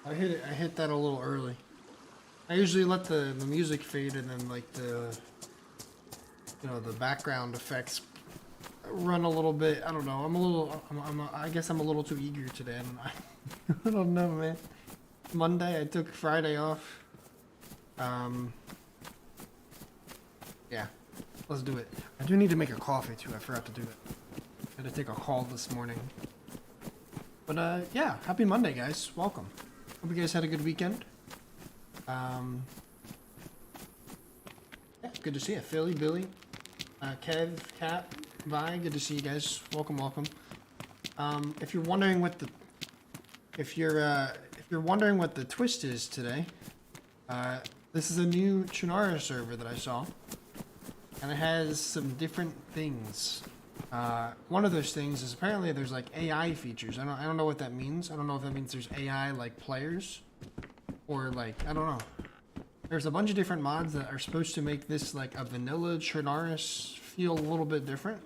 I hit that a little early. I usually let the music fade and then like the the background effects run a little bit. I don't know. I guess I'm a little too eager today. I don't know, man. Monday, I took Friday off. Yeah, let's do it. I do need to make a coffee too. I forgot to do it. I had to take a call this morning. But yeah, happy Monday, guys. Welcome. Hope you guys had a good weekend. Yeah, good to see you, Philly, Billy, Kev, Kat, Vi. Good to see you guys. Welcome, welcome. If you're wondering what the twist is today, this is a new Chunara server that I saw, and it has some different things. One of those things is apparently there's like AI features. I don't know what that means. I don't know if that means there's AI like players, or like I don't know. There's a bunch of different mods that are supposed to make this like a vanilla Chernarus feel a little bit different.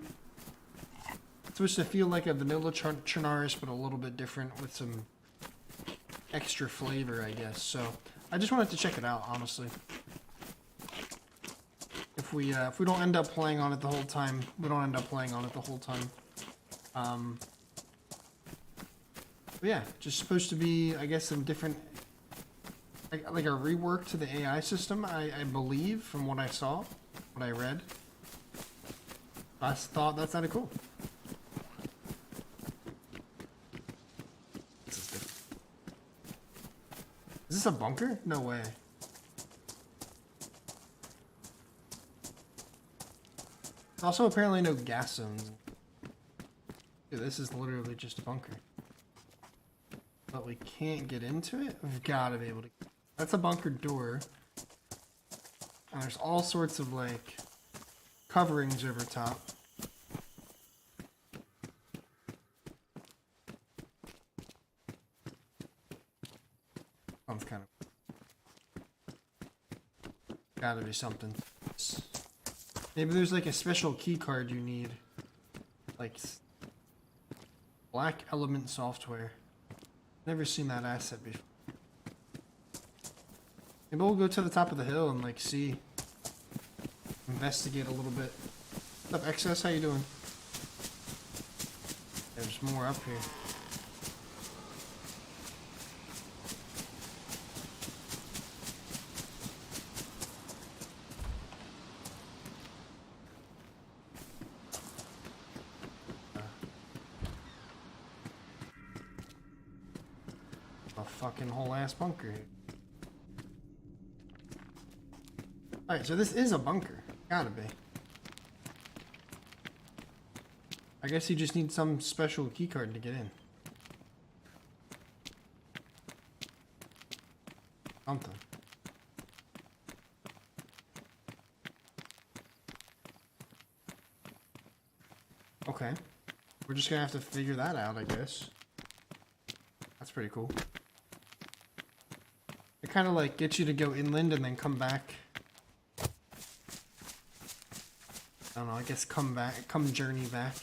It's supposed to feel like a vanilla Chernarus, but a little bit different with some extra flavor, I guess. So I just wanted to check it out, honestly. If we don't end up playing on it the whole time, we don't end up playing on it the whole time. But yeah, just supposed to be, I guess, some different. Like a rework to the AI system, I believe, from what I saw, what I read. I thought that sounded cool. This is different. Is this a bunker? No way. There's also apparently no gas zones. Dude, this is literally just a bunker. But we can't get into it? We've got to be able to. That's a bunker door. And there's all sorts of like coverings over top. Sounds kind of. Gotta be something. Maybe there's like a special key card you need. Like Black Element software. Never seen that asset before. Maybe we'll go to the top of the hill and like see, investigate a little bit. What's up, XS? How you doing? There's more up here. A fucking whole ass bunker here. Alright, so this is a bunker. Gotta be. I guess you just need some special keycard to get in. Something. Okay. We're just gonna have to figure that out, I guess. That's pretty cool. It kind of like gets you to go inland and then come back. I don't know, I guess come journey back.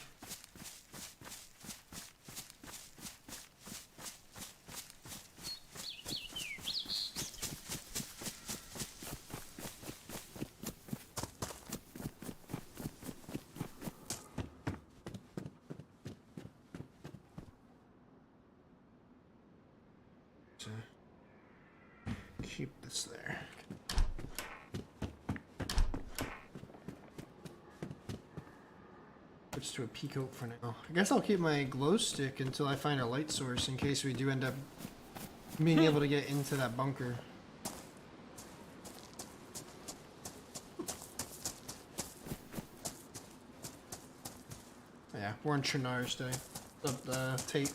So, keep this there. Switch to a peacoat for now. I guess I'll keep my glow stick until I find a light source in case we do end up being able to get into that bunker. Yeah, we're in Chernar's Day. What's up, Tate?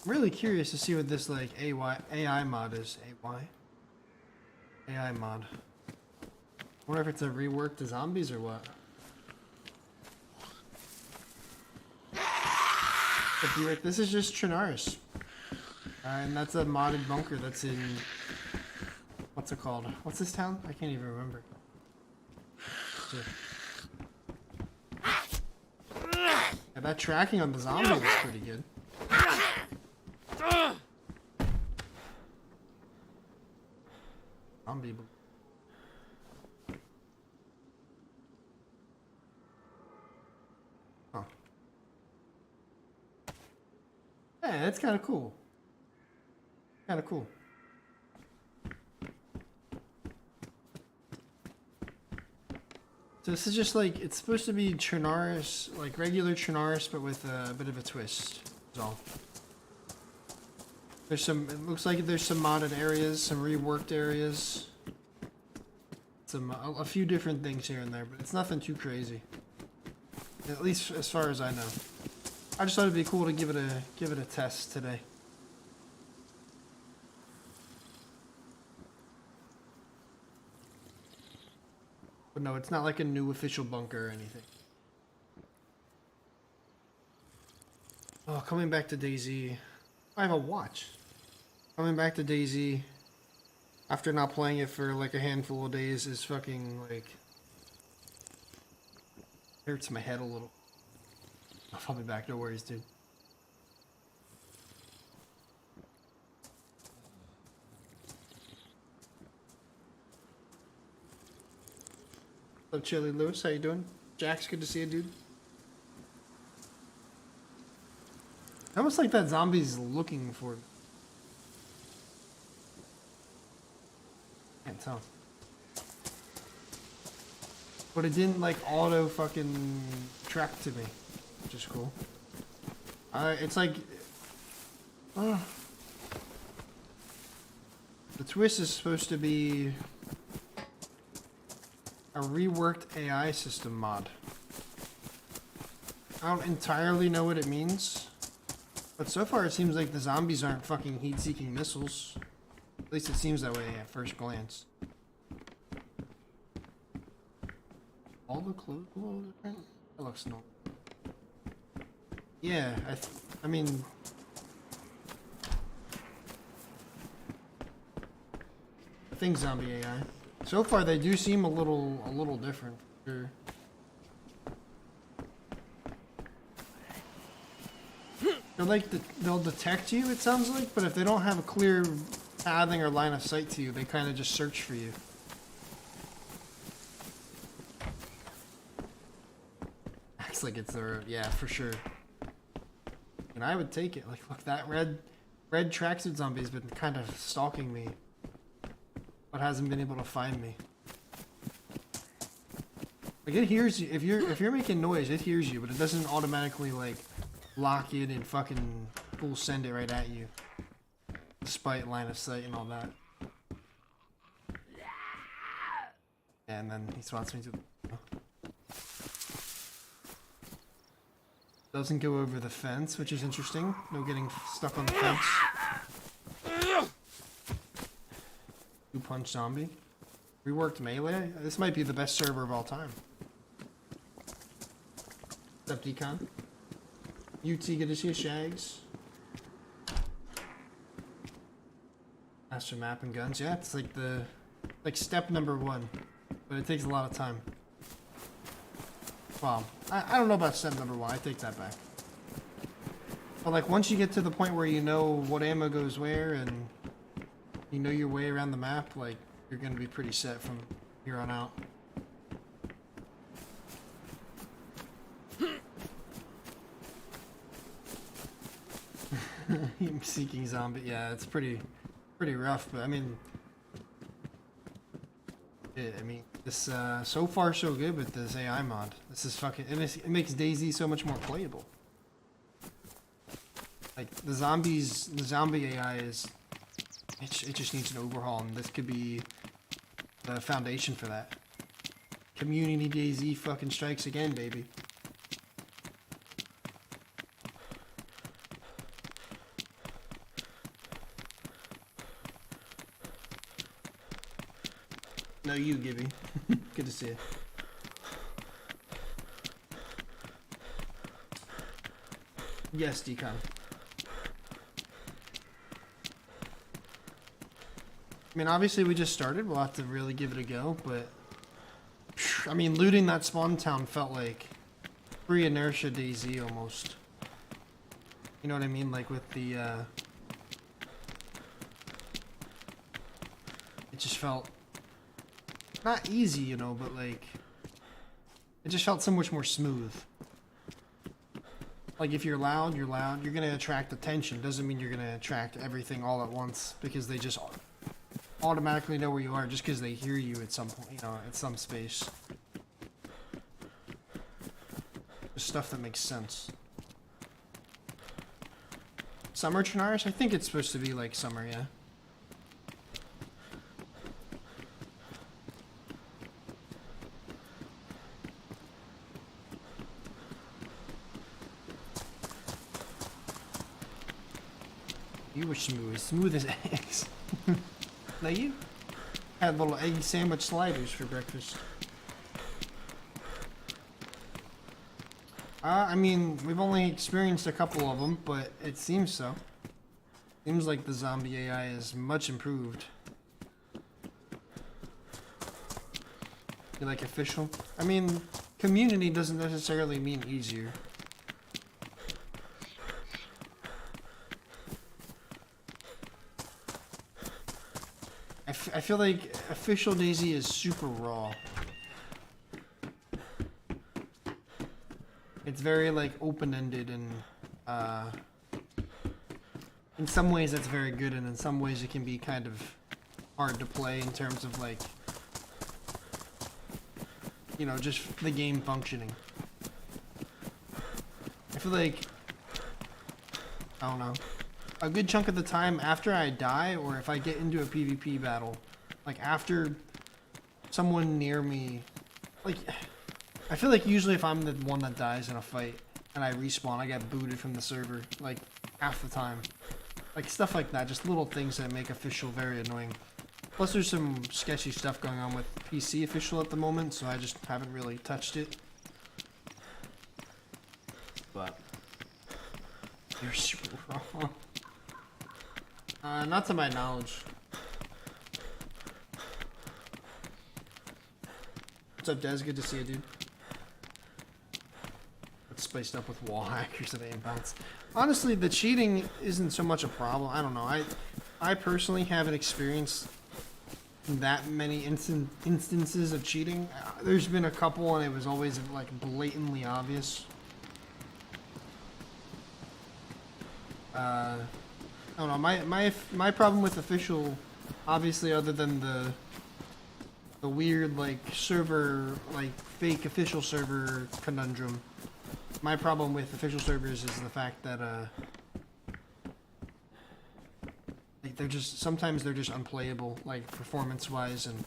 I'm really curious to see what this like AI mod is. AI mod. Wonder if it's a rework to zombies or what. But this is just Chernarus. And that's a modded bunker that's in... What's it called? What's this town? I can't even remember. Yeah, that tracking on the zombie was pretty good. Zombie. Huh. Yeah, that's kind of cool. Kind of cool. So this is just like, it's supposed to be Chernarus, like regular Chernarus, but with a bit of a twist. That's all. There's some, it looks like there's some modded areas, some reworked areas. Some, a few different things here and there, but it's nothing too crazy. At least as far as I know. I just thought it'd be cool to give it a test today. But no, it's not like a new official bunker or anything. Oh, coming back to DayZ. I have a watch. Coming back to DayZ after not playing it for like a handful of days is fucking like hurts my head a little. I'll be back, no worries, dude. What's up, Chili Lewis? How you doing? Jax, good to see you, dude. Almost like that zombie's looking for me. Can't tell. But it didn't like auto fucking track to me, which is cool. It's like, the twist is supposed to be a reworked AI system mod. I don't entirely know what it means, but so far it seems like the zombies aren't fucking heat-seeking missiles. At least it seems that way at first glance. All the clothes a little different? That looks normal. Yeah, I mean... I think zombie AI. So far they do seem a little different. Sure. They're like, they'll detect you, it sounds like, but if they don't have a clear pathing or line of sight to you, they kind of just search for you. Acts like it's their, yeah, for sure. And I would take it. Like, look, that red tracksuit zombie's been kind of stalking me, but hasn't been able to find me. Like, it hears you. If you're making noise, it hears you, but it doesn't automatically like lock in and fucking full send it right at you, despite line of sight and all that. And then he swats me to the... Doesn't go over the fence, which is interesting. No getting stuck on the fence. Two-punch zombie. Reworked melee. This might be the best server of all time. What's up, Decon? UT, good to see you, Shags. Master map and guns. Yeah, it's like step number 1, but it takes a lot of time. Well, I don't know about step number 1. I take that back. But like once you get to the point where you know what ammo goes where and you know your way around the map, like you're gonna be pretty set from here on out. Seeking zombie, yeah, it's pretty rough. But I mean, this so far so good with this AI mod. This is fucking. It makes DayZ so much more playable. Like the zombie AI is. It just needs an overhaul, and this could be the foundation for that. Community DayZ fucking strikes again, baby. No, you, Gibby. Good to see you. Yes, Decon. I mean, obviously we just started. We'll have to really give it a go, but... I mean, looting that spawn town felt like pre-inertia DayZ almost. You know what I mean? Like with the, it just felt not easy, you know, but like it just felt so much more smooth. Like if you're loud, you're loud. You're gonna attract attention. Doesn't mean you're gonna attract everything all at once because they just automatically know where you are just because they hear you at some point, you know, at some space. Just stuff that makes sense. Summer Chernarus? I think it's supposed to be like summer, yeah. You were smooth. Smooth as eggs. Now you had little egg sandwich sliders for breakfast. I mean, we've only experienced a couple of them, but it seems so. Seems like the zombie AI is much improved. You like official? I mean, community doesn't necessarily mean easier. I feel like official DayZ is super raw. It's very like open-ended and in some ways that's very good, and in some ways it can be kind of hard to play in terms of like, you know, just the game functioning. I feel like, I don't know, a good chunk of the time after I die, or if I get into a PvP battle, like after someone near me, like, I feel like usually if I'm the one that dies in a fight and I respawn, I get booted from the server, like, half the time. Like, stuff like that, just little things that make official very annoying. Plus there's some sketchy stuff going on with PC official at the moment, so I just haven't really touched it. But you're super wrong. Not to my knowledge. What's up, Des? Good to see you, dude. It's spiced up with wall hackers and aim bounce. Honestly, the cheating isn't so much a problem. I don't know. I personally haven't experienced that many instances of cheating. There's been a couple, and it was always like blatantly obvious. I don't know. My problem with official, obviously, other than the weird like server, like fake official server conundrum. My problem with official servers is the fact that like they're just sometimes they're just unplayable, like performance-wise and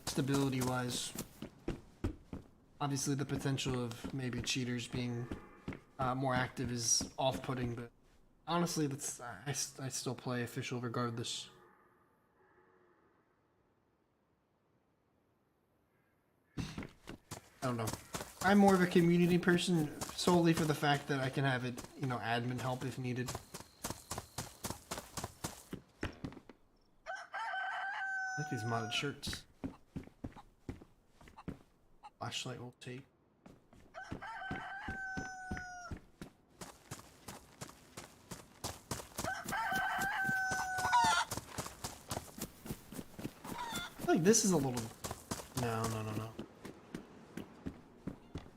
stability-wise. Obviously, the potential of maybe cheaters being more active is off-putting, but honestly, that's I still play official regardless. I don't know. I'm more of a community person solely for the fact that I can have it, you know, admin help if needed. I like these modded shirts. Flashlight will take. I feel like this is a little... No.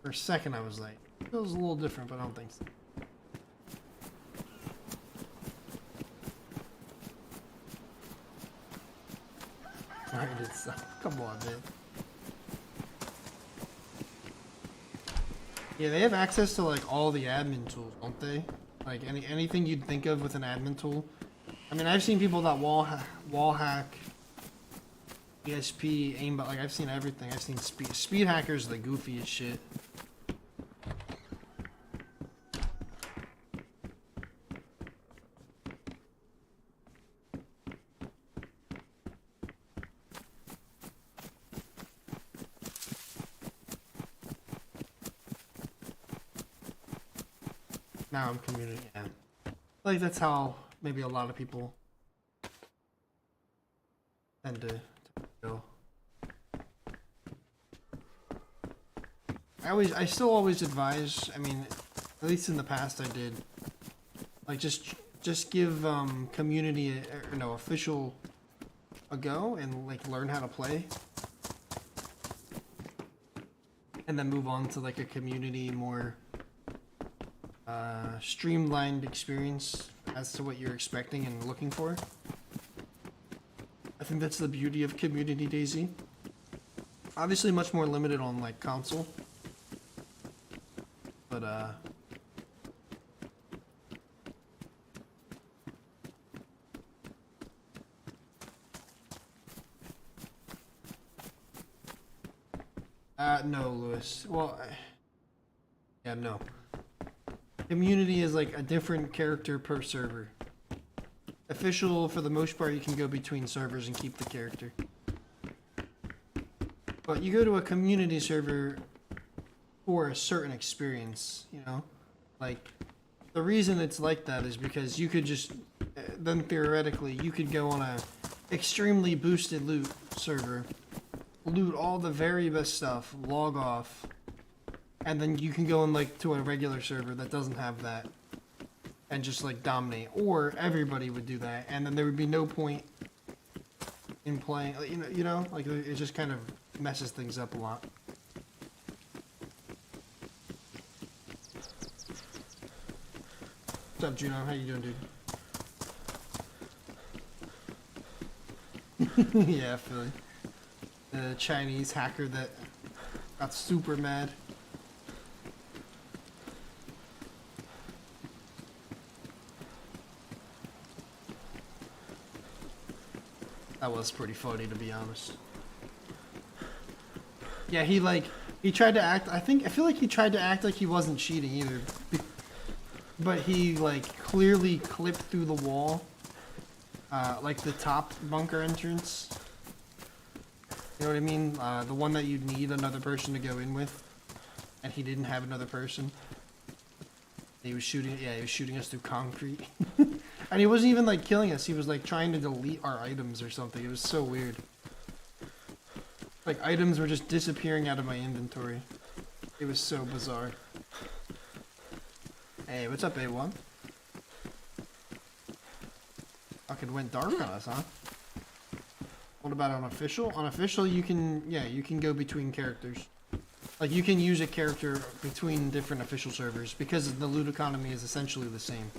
For a second I was like, it feels a little different, but I don't think so. Alright, it's come on, man. Yeah, they have access to like all the admin tools, don't they? Like anything you'd think of with an admin tool. I mean, I've seen people that wall hack, ESP, aimbot. Like I've seen everything. I've seen speed hackers, the goofiest shit. Now I'm community, yeah. Like that's how maybe a lot of people tend to go. I still always advise, I mean, at least in the past I did, like just give community or no official a go and like learn how to play, and then move on to like a community more streamlined experience as to what you're expecting and looking for. I think that's the beauty of community DayZ. Obviously much more limited on like console, but no, Lewis. Well, yeah, no. Community is like a different character per server. Official, for the most part, you can go between servers and keep the character. But you go to a community server for a certain experience, you know? Like, the reason it's like that is because you could just, then theoretically, you could go on a extremely boosted loot server, loot all the very best stuff, log off, and then you can go in like to a regular server that doesn't have that and just like dominate, or everybody would do that, and then there would be no point in playing, you know, like it just kind of messes things up a lot. What's up, Juno? How you doing, dude? Yeah, Philly. The Chinese hacker that got super mad. That was pretty funny, to be honest. Yeah, he tried to act, I feel like he tried to act like he wasn't cheating either. But he like clearly clipped through the wall, like the top bunker entrance. You know what I mean? The one that you'd need another person to go in with, and he didn't have another person. He was shooting, yeah, he was shooting us through concrete. And he wasn't even like killing us, he was like trying to delete our items or something. It was so weird. Like items were just disappearing out of my inventory. It was so bizarre. Hey, what's up, A1? Fucking went dark on us, huh? What about on official? On official, you can, yeah, you can go between characters. Like, you can use a character between different official servers because the loot economy is essentially the same.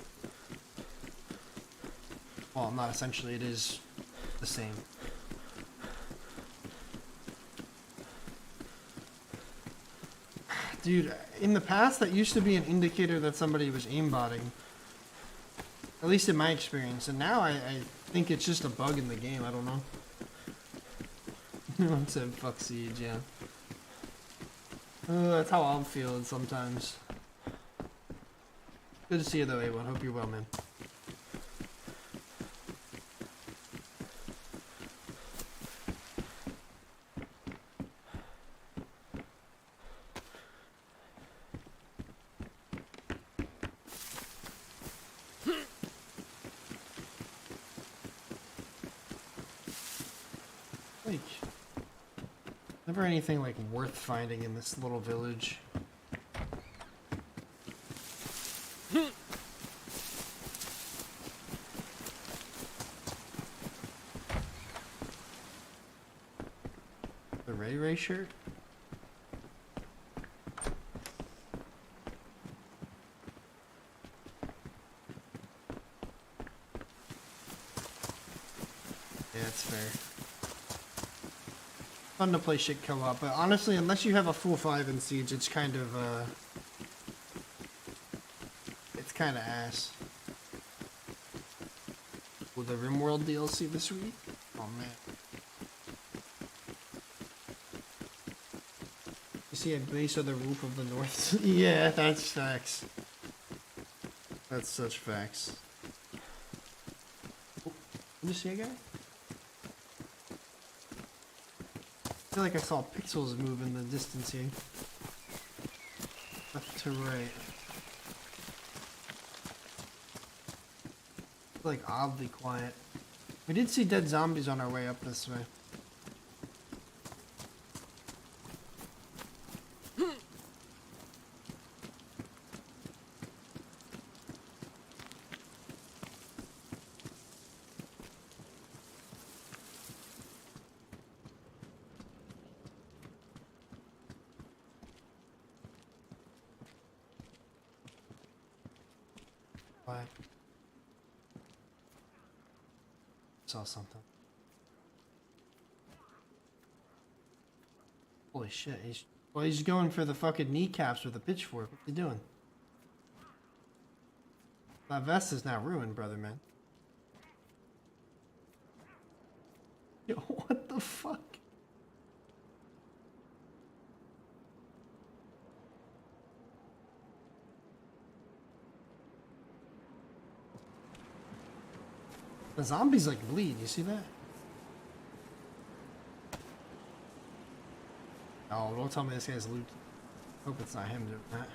Well, not essentially, it is the same. Dude, in the past, that used to be an indicator that somebody was aimbotting. At least in my experience. And now I think it's just a bug in the game, I don't know. No one said fuck Siege, yeah. That's how I'm feeling sometimes. Good to see you though, A1. Hope you're well, man. Like, never anything like worth finding in this little village. The Ray shirt? Yeah, it's fair. Fun to play shit co-op, but honestly, unless you have a full 5 in Siege, it's kind of ass. With the RimWorld DLC this week? Oh man. You see a base of the roof of the north? Yeah, that's facts. That's such facts. Oh, did you see a guy? I feel like I saw pixels move in the distance here. Left to right. Like oddly quiet. We did see dead zombies on our way up this way. What? Saw something. Holy shit, he's going for the fucking kneecaps with a pitchfork. What's he doing? That vest is now ruined, brother, man. Yo, what the fuck? The zombies like bleed, you see that? Oh, don't tell me this guy's loot. Hope it's not him doing that.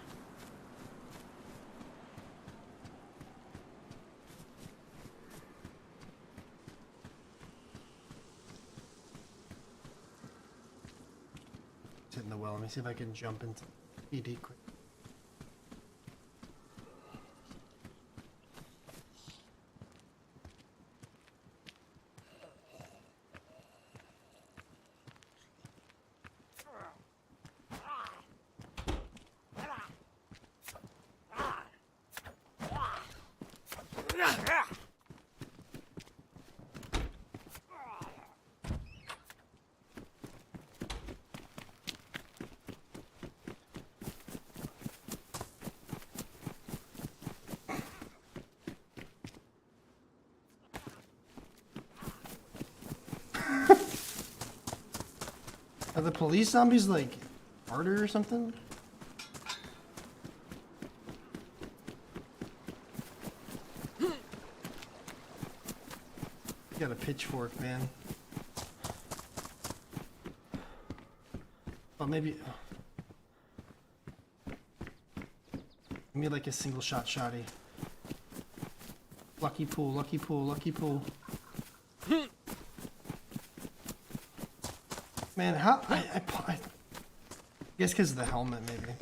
It's hitting the well. Let me see if I can jump into PD quick. Are the police zombies like harder or something? You got a pitchfork, man. Oh, maybe. Give me like a single shot shotty. Lucky pool, lucky pool, lucky pool. Man, how I guess because of the helmet, maybe.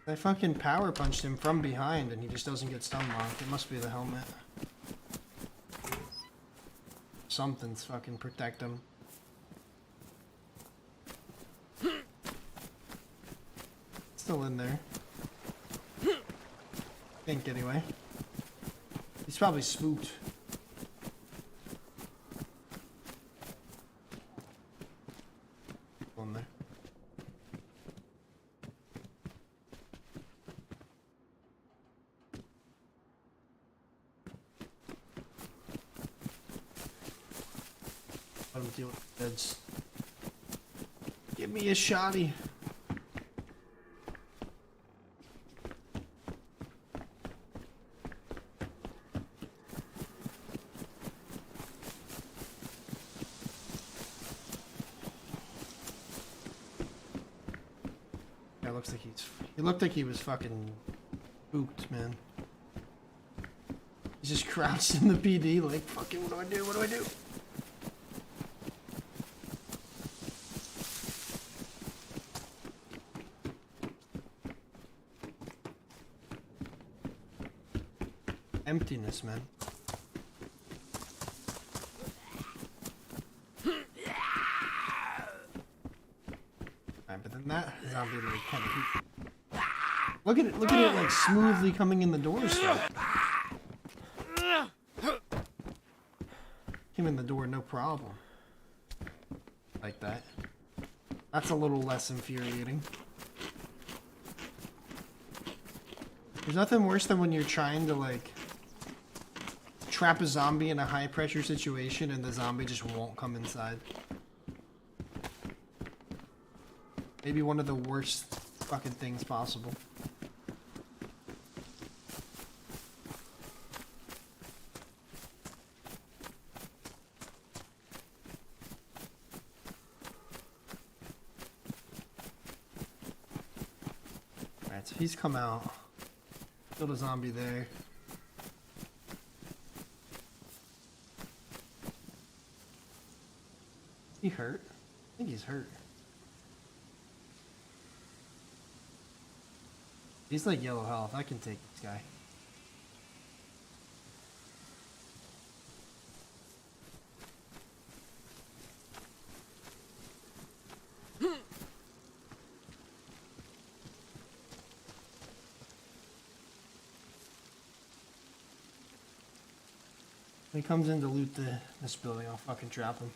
I fucking power punched him from behind and he just doesn't get stun locked. It must be the helmet. Something's fucking protect him. Still in there. Think anyway. He's probably spooked. On there. Let him deal with the beds. Give me a shotty. Yeah, looks like he looked like he was fucking spooked, man. He's just crouched in the PD like, fucking, what do I do? What do I do? Emptiness, man. Alright, but then that zombie like kind of look at it like smoothly coming in the door stuff. Came in the door no problem. Like that. That's a little less infuriating. There's nothing worse than when you're trying to like trap a zombie in a high pressure situation and the zombie just won't come inside. Maybe one of the worst fucking things possible. Alright, so he's come out. Killed a zombie there. He hurt? I think he's hurt. He's like yellow health. I can take this guy. When he comes in to loot this building, I'll fucking trap him.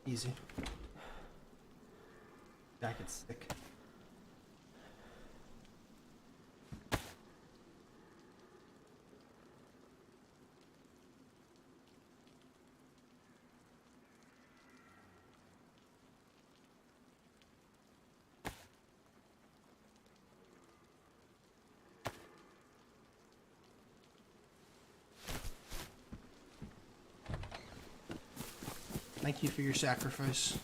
Easy. Jack gets sick. Thank you for your sacrifice.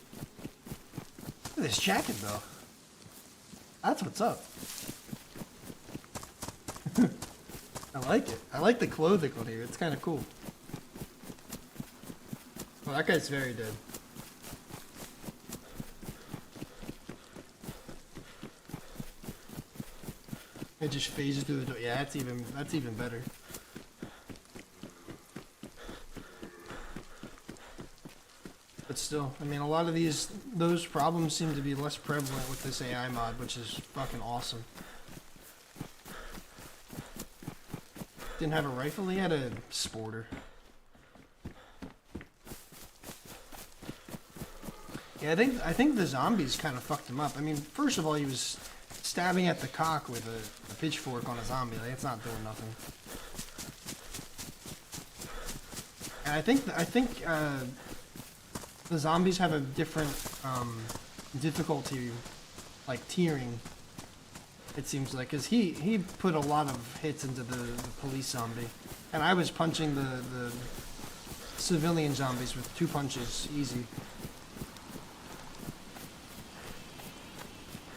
Look at this jacket, though. That's what's up. I like it. I like the clothing on here. It's kind of cool. Oh, that guy's very dead. It just phases through the door. Yeah, that's even better. But still, I mean, a lot of those problems seem to be less prevalent with this AI mod, which is fucking awesome. Didn't have a rifle, he had a sporter. Yeah, I think the zombies kind of fucked him up. I mean, first of all, he was stabbing at the cock with a pitchfork on a zombie. Like, it's not doing nothing. And I think the zombies have a different difficulty, like tiering. It seems like, cause he put a lot of hits into the police zombie, and I was punching the civilian zombies with 2 punches, easy.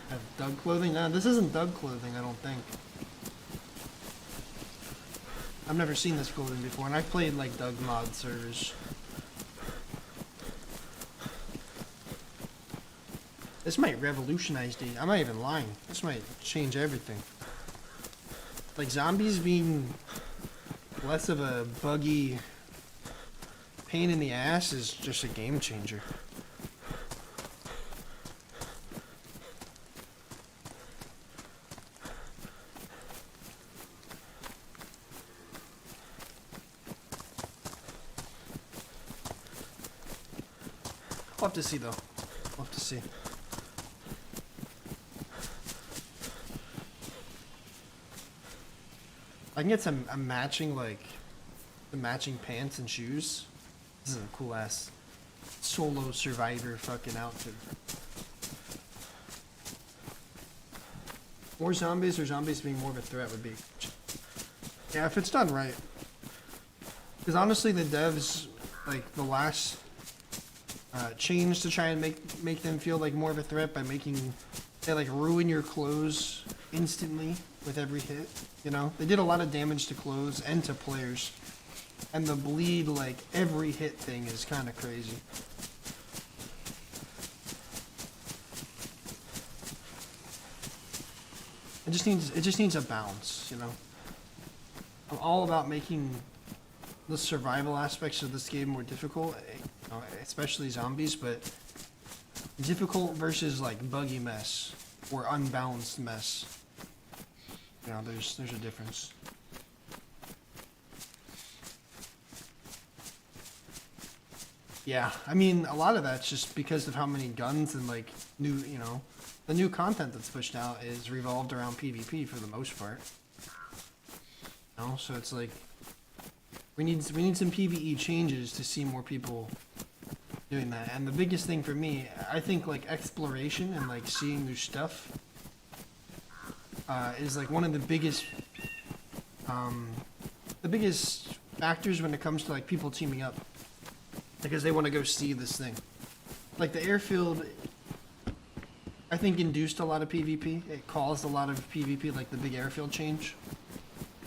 Have Doug clothing? No, this isn't Doug clothing, I don't think. I've never seen this clothing before, and I've played like Doug mod servers. This might revolutionize DayZ. I'm not even lying. This might change everything. Like, zombies being less of a buggy pain in the ass is just a game changer. We'll have to see, though. We'll have to see. I can get some matching, like, the matching pants and shoes. This is a cool ass solo survivor fucking outfit. More zombies or zombies being more of a threat would be. Yeah, if it's done right. Because honestly, the devs, like, the last change to try and make them feel like more of a threat by making, they like ruin your clothes instantly with every hit. You know, they did a lot of damage to clothes and to players. And the bleed, like, every hit thing is kind of crazy. It just needs a balance, you know. I'm all about making the survival aspects of this game more difficult, you know, especially zombies, but difficult versus like buggy mess or unbalanced mess. You know, there's a difference. Yeah, I mean, a lot of that's just because of how many guns and like new, you know, the new content that's pushed out is revolved around PvP for the most part. You know, so it's like we need some PvE changes to see more people doing that. And the biggest thing for me, I think like exploration and like seeing new stuff is like one of the biggest factors when it comes to like people teaming up, because they want to go see this thing. Like the airfield, I think induced a lot of PvP. It caused a lot of PvP, like the big airfield change.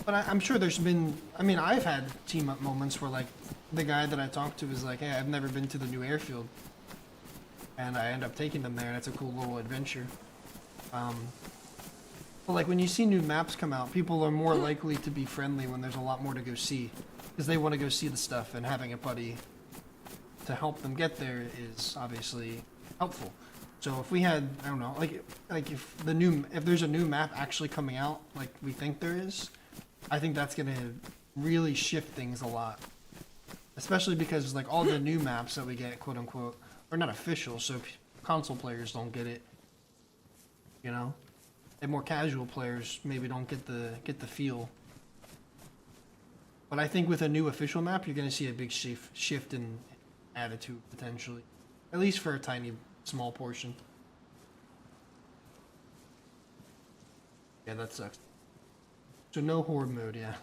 But I'm sure there's been, I mean, I've had team up moments where like the guy that I talked to was like, hey, I've never been to the new airfield. And I end up taking them there, and it's a cool little adventure. But like when you see new maps come out, people are more likely to be friendly when there's a lot more to go see, because they want to go see the stuff, and having a buddy to help them get there is obviously helpful. So if we had, I don't know, like if there's a new map actually coming out, like we think there is, I think that's gonna really shift things a lot. Especially because like all the new maps that we get, quote unquote, are not official, so console players don't get it. You know, and more casual players maybe don't get the feel. But I think with a new official map, you're gonna see a big shift in attitude potentially, at least for a tiny small portion. Yeah, that sucks. So no horde mode, yeah.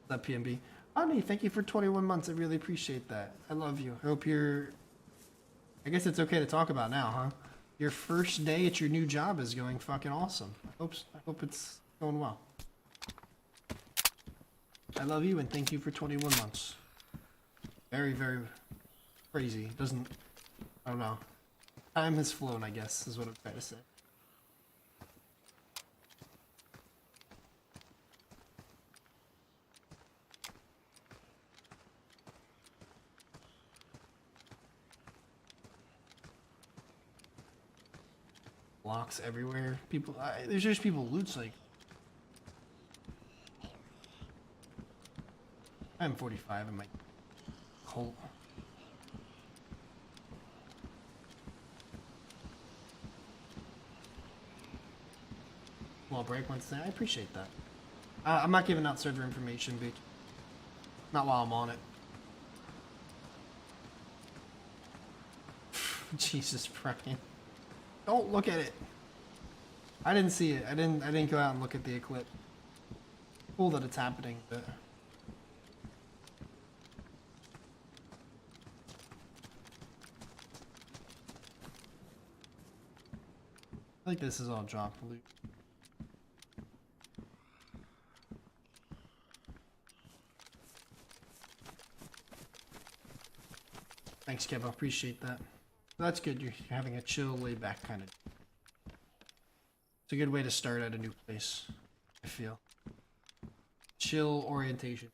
That PMB. Honey, thank you for 21 months. I really appreciate that. I love you. I hope you're... I guess it's okay to talk about now, huh? Your first day at your new job is going fucking awesome. I hope it's going well. I love you and thank you for 21 months. Very, very crazy. Doesn't... I don't know. Time has flown, I guess, is what I'm trying to say. Blocks everywhere. People, there's just people loot like. I'm 45 in my Colt. Well, break once there. I appreciate that. I'm not giving out server information, but not while I'm on it. Jesus Christ. Don't look at it. I didn't see it. I didn't go out and look at the eclipse. Cool that it's happening, but I think this is all drop loot. Thanks, Kev. I appreciate that. That's good. You're having a chill, laid back kind of. It's a good way to start at a new place, I feel. Chill orientation.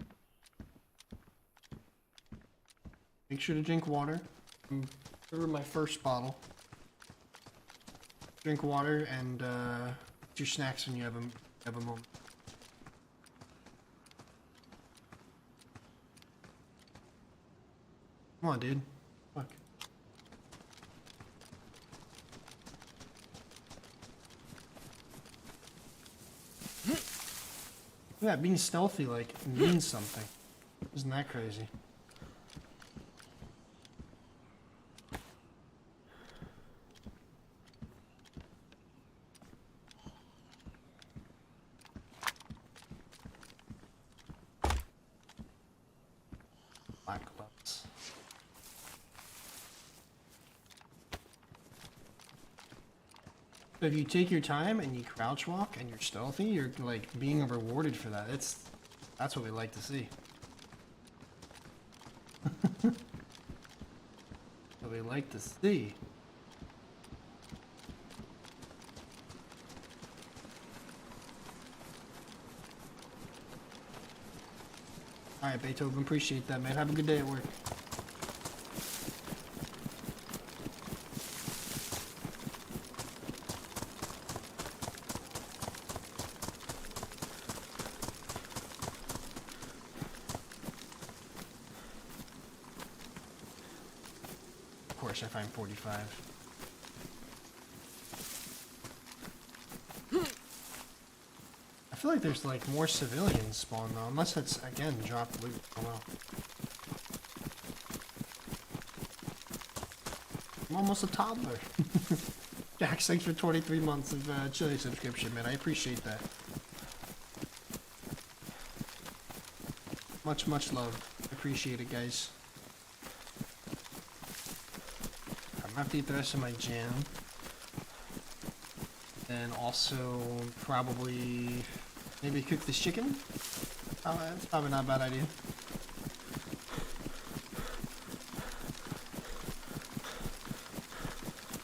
Make sure to drink water. I'm through my first bottle. Drink water and eat your snacks when you have a moment. Come on, dude. Fuck. Yeah, being stealthy, like, means something. Isn't that crazy? Black gloves. So if you take your time and you crouch walk and you're stealthy, you're like being rewarded for that. That's what we like to see. What we like to see. Alright, Beethoven, appreciate that, man. Have a good day at work. Of course, I find 45. I feel like there's like more civilians spawn though, unless it's again drop loot. Oh well. I'm almost a toddler. Jax, thanks for 23 months of chili subscription, man. I appreciate that. Much, much love. Appreciate it, guys. I'm gonna have to eat the rest of my jam. And also probably maybe cook this chicken. That's probably not a bad idea.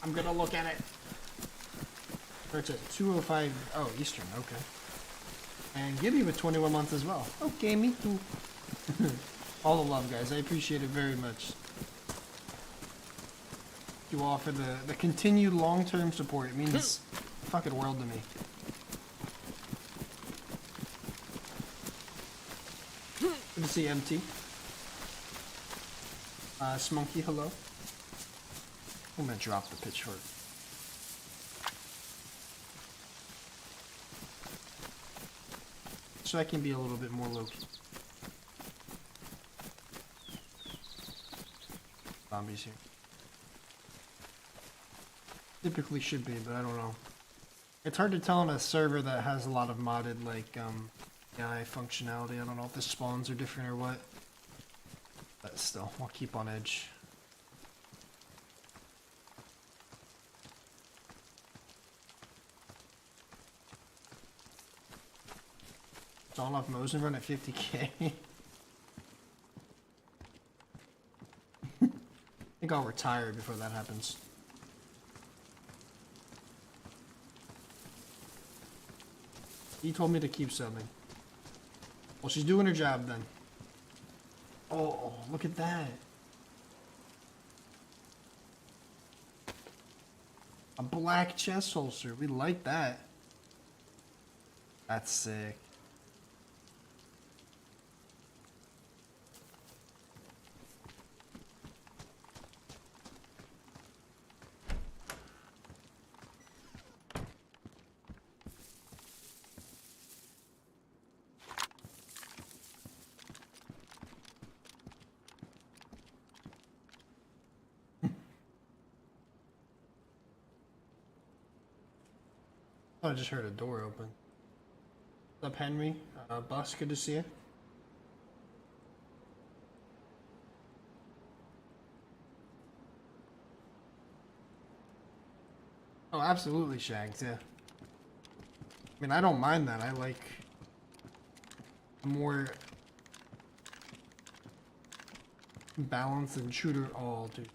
I'm gonna look at it. Starts at 2:05. Oh, Eastern. Okay. And Gibby with 21 months as well. Okay, me too. All the love, guys. I appreciate it very much. You all for the continued long-term support. It means fucking world to me. Good to see MT. Smonkey, hello. I'm gonna drop the pitchfork. So I can be a little bit more low-key. Zombies here. Typically should be, but I don't know. It's hard to tell on a server that has a lot of modded, like, AI functionality. I don't know if the spawns are different or what. But still, I'll keep on edge. Dawn off Mosen run at 50k. I think I'll retire before that happens. He told me to keep subbing. Well, she's doing her job then. Oh, look at that. A black chest holster. We like that. That's sick. I just heard a door open. What's up, Henry? Bus, good to see you. Oh, absolutely, Shags, yeah. I mean, I don't mind that. I like more balanced and true to all, dude.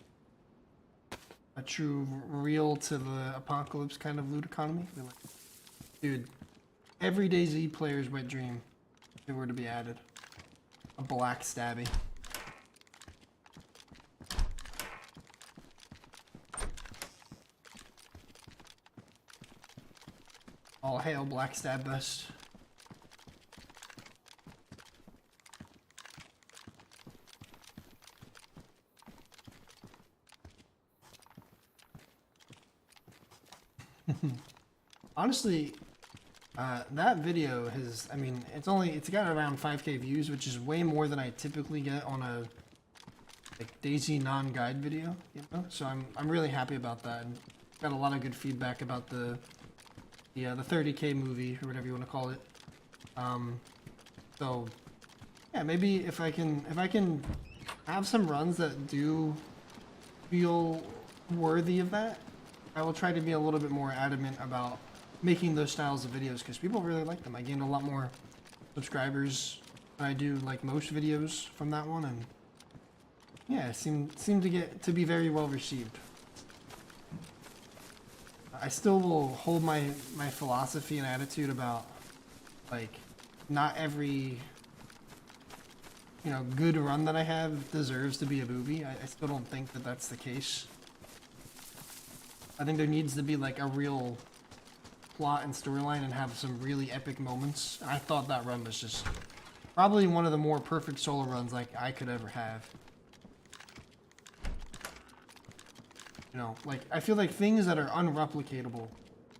A true real to the apocalypse kind of loot economy. Dude, every DayZ player's wet dream if it were to be added. A black stabby. All hail black stab bust. Honestly, that video has, I mean, it's got around 5k views, which is way more than I typically get on a like DayZ non-guide video, you know? So I'm really happy about that, and got a lot of good feedback about the 30k movie or whatever you want to call it. So yeah, maybe if I can have some runs that do feel worthy of that, I will try to be a little bit more adamant about making those styles of videos because people really like them. I gained a lot more subscribers than I do like most videos from that one, and yeah, it seemed to be very well received. I still will hold my philosophy and attitude about like not every good run that I have deserves to be a movie. I still don't think that that's the case. I think there needs to be like a real plot and storyline and have some really epic moments. I thought that run was just probably one of the more perfect solo runs like I could ever have. You know, like I feel like things that are unreplicatable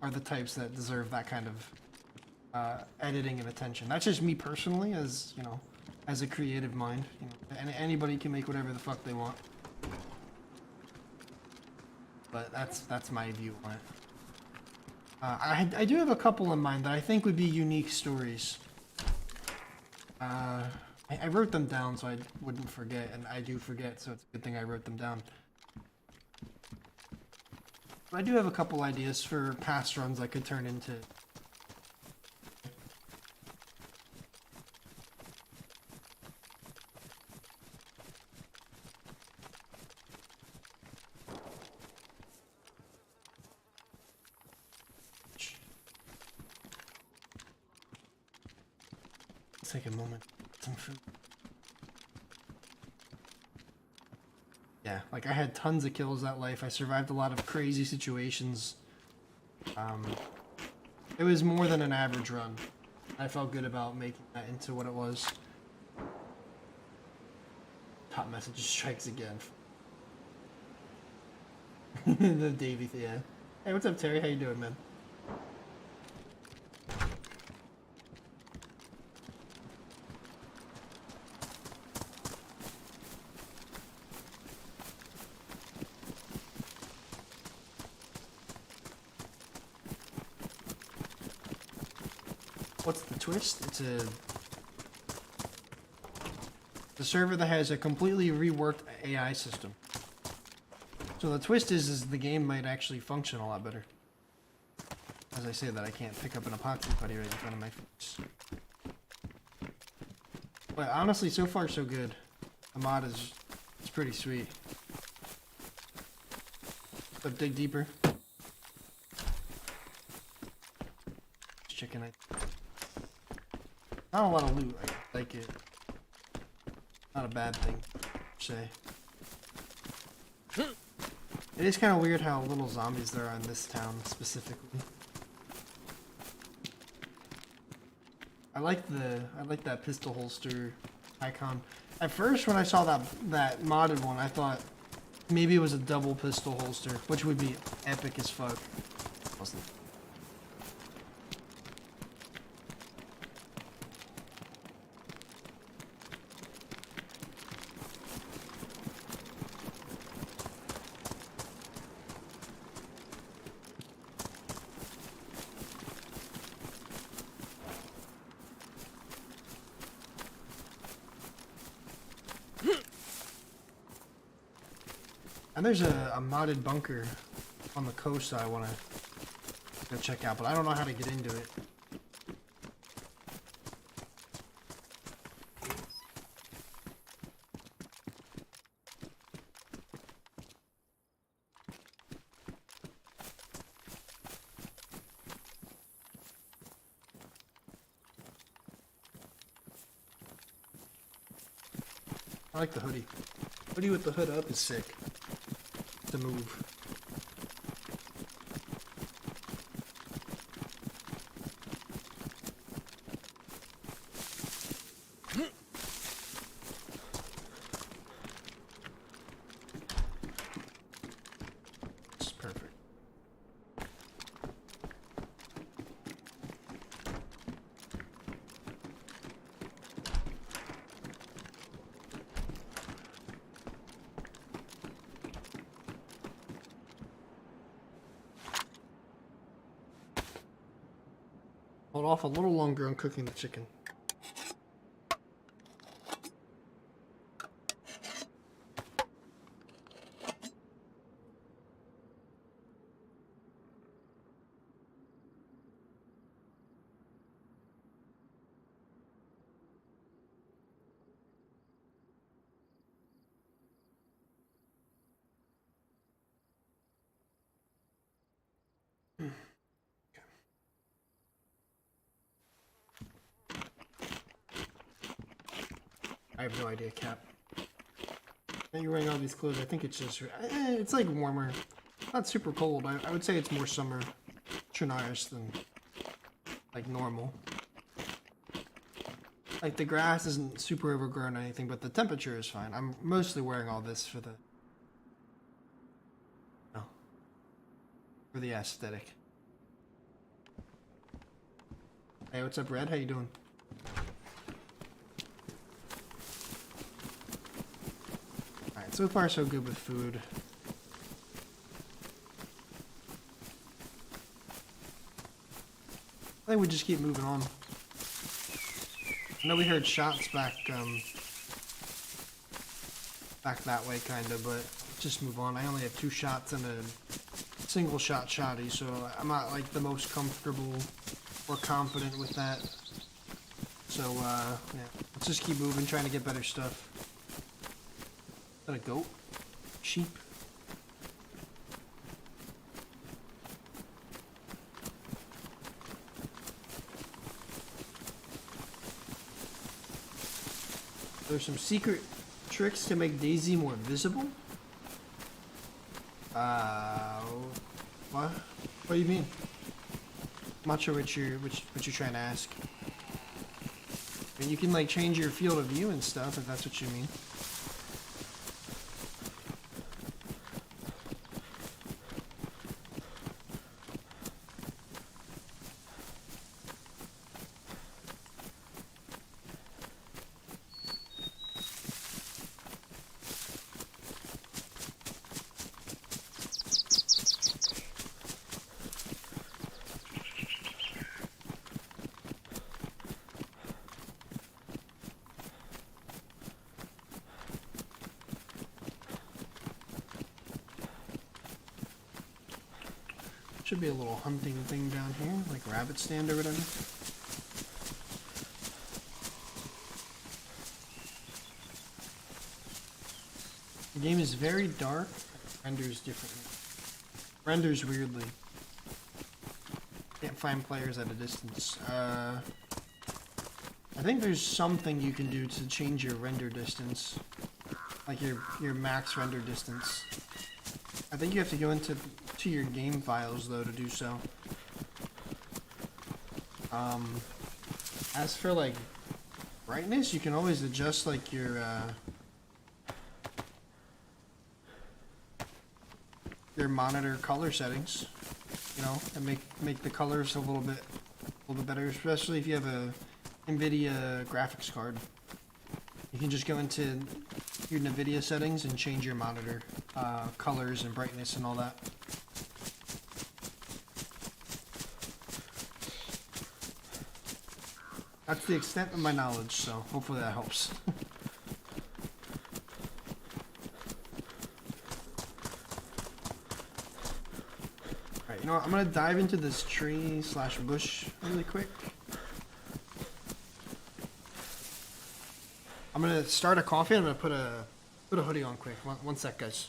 are the types that deserve that kind of editing and attention. That's just me personally, as you know, as a creative mind. You know, and anybody can make whatever the fuck they want. But that's my view on it. I do have a couple in mind that I think would be unique stories. I wrote them down so I wouldn't forget, and I do forget, so it's a good thing I wrote them down. But I do have a couple ideas for past runs I could turn into. take a moment. Some food. Yeah, like I had tons of kills that life. I survived a lot of crazy situations. It was more than an average run. I felt good about making that into what it was. Top message strikes again. The Davey thing, yeah. Hey, what's up, Terry? How you doing, man? What's the twist? It's a server that has a completely reworked AI system. So the twist is the game might actually function a lot better. As I say that, I can't pick up an epoxy putty right in front of my face. But honestly, so far so good. The mod is pretty sweet. But dig deeper. Chicken. Not a lot of loot. I like it. Not a bad thing, say. It is kind of weird how little zombies there are in this town specifically. I like that pistol holster icon. At first, when I saw that modded one, I thought maybe it was a double pistol holster, which would be epic as fuck. It wasn't. And there's a modded bunker on the coast that I want to go check out, but I don't know how to get into it. I like the hoodie. Hoodie with the hood up is sick. To move. It's perfect. Hold off a little longer on cooking the chicken. I have no idea, Cap. You're wearing all these clothes. I think it's just... it's like warmer. Not super cold. I would say it's more summer Chernarus than like normal. Like the grass isn't super overgrown or anything, but the temperature is fine. I'm mostly wearing all this for the aesthetic. Hey, what's up, Red? How you doing? Alright, so far so good with food. I think we just keep moving on. I know we heard shots back that way, kinda, but just move on. I only have 2 shots and a single shot shotty, so I'm not like the most comfortable or confident with that. So yeah, let's just keep moving, trying to get better stuff. Is that a goat? Sheep? There's some secret tricks to make DayZ more visible. What? What do you mean? I'm not sure what you're trying to ask. I mean, you can like change your field of view and stuff if that's what you mean. Should be a little hunting thing down here, like rabbit stand or whatever. The game is very dark, renders differently. Renders weirdly. Can't find players at a distance. I think there's something you can do to change your render distance. Like your max render distance. I think you have to go into your game files though to do so. As for like brightness, you can always adjust like your monitor color settings, you know, and make the colors a little bit better, especially if you have a NVIDIA graphics card. You can just go into your NVIDIA settings and change your monitor colors and brightness and all that. That's the extent of my knowledge, so hopefully that helps. Alright, you know what? I'm gonna dive into this tree / bush really quick. I'm gonna start a coffee. I'm gonna put a hoodie on quick. One sec, guys.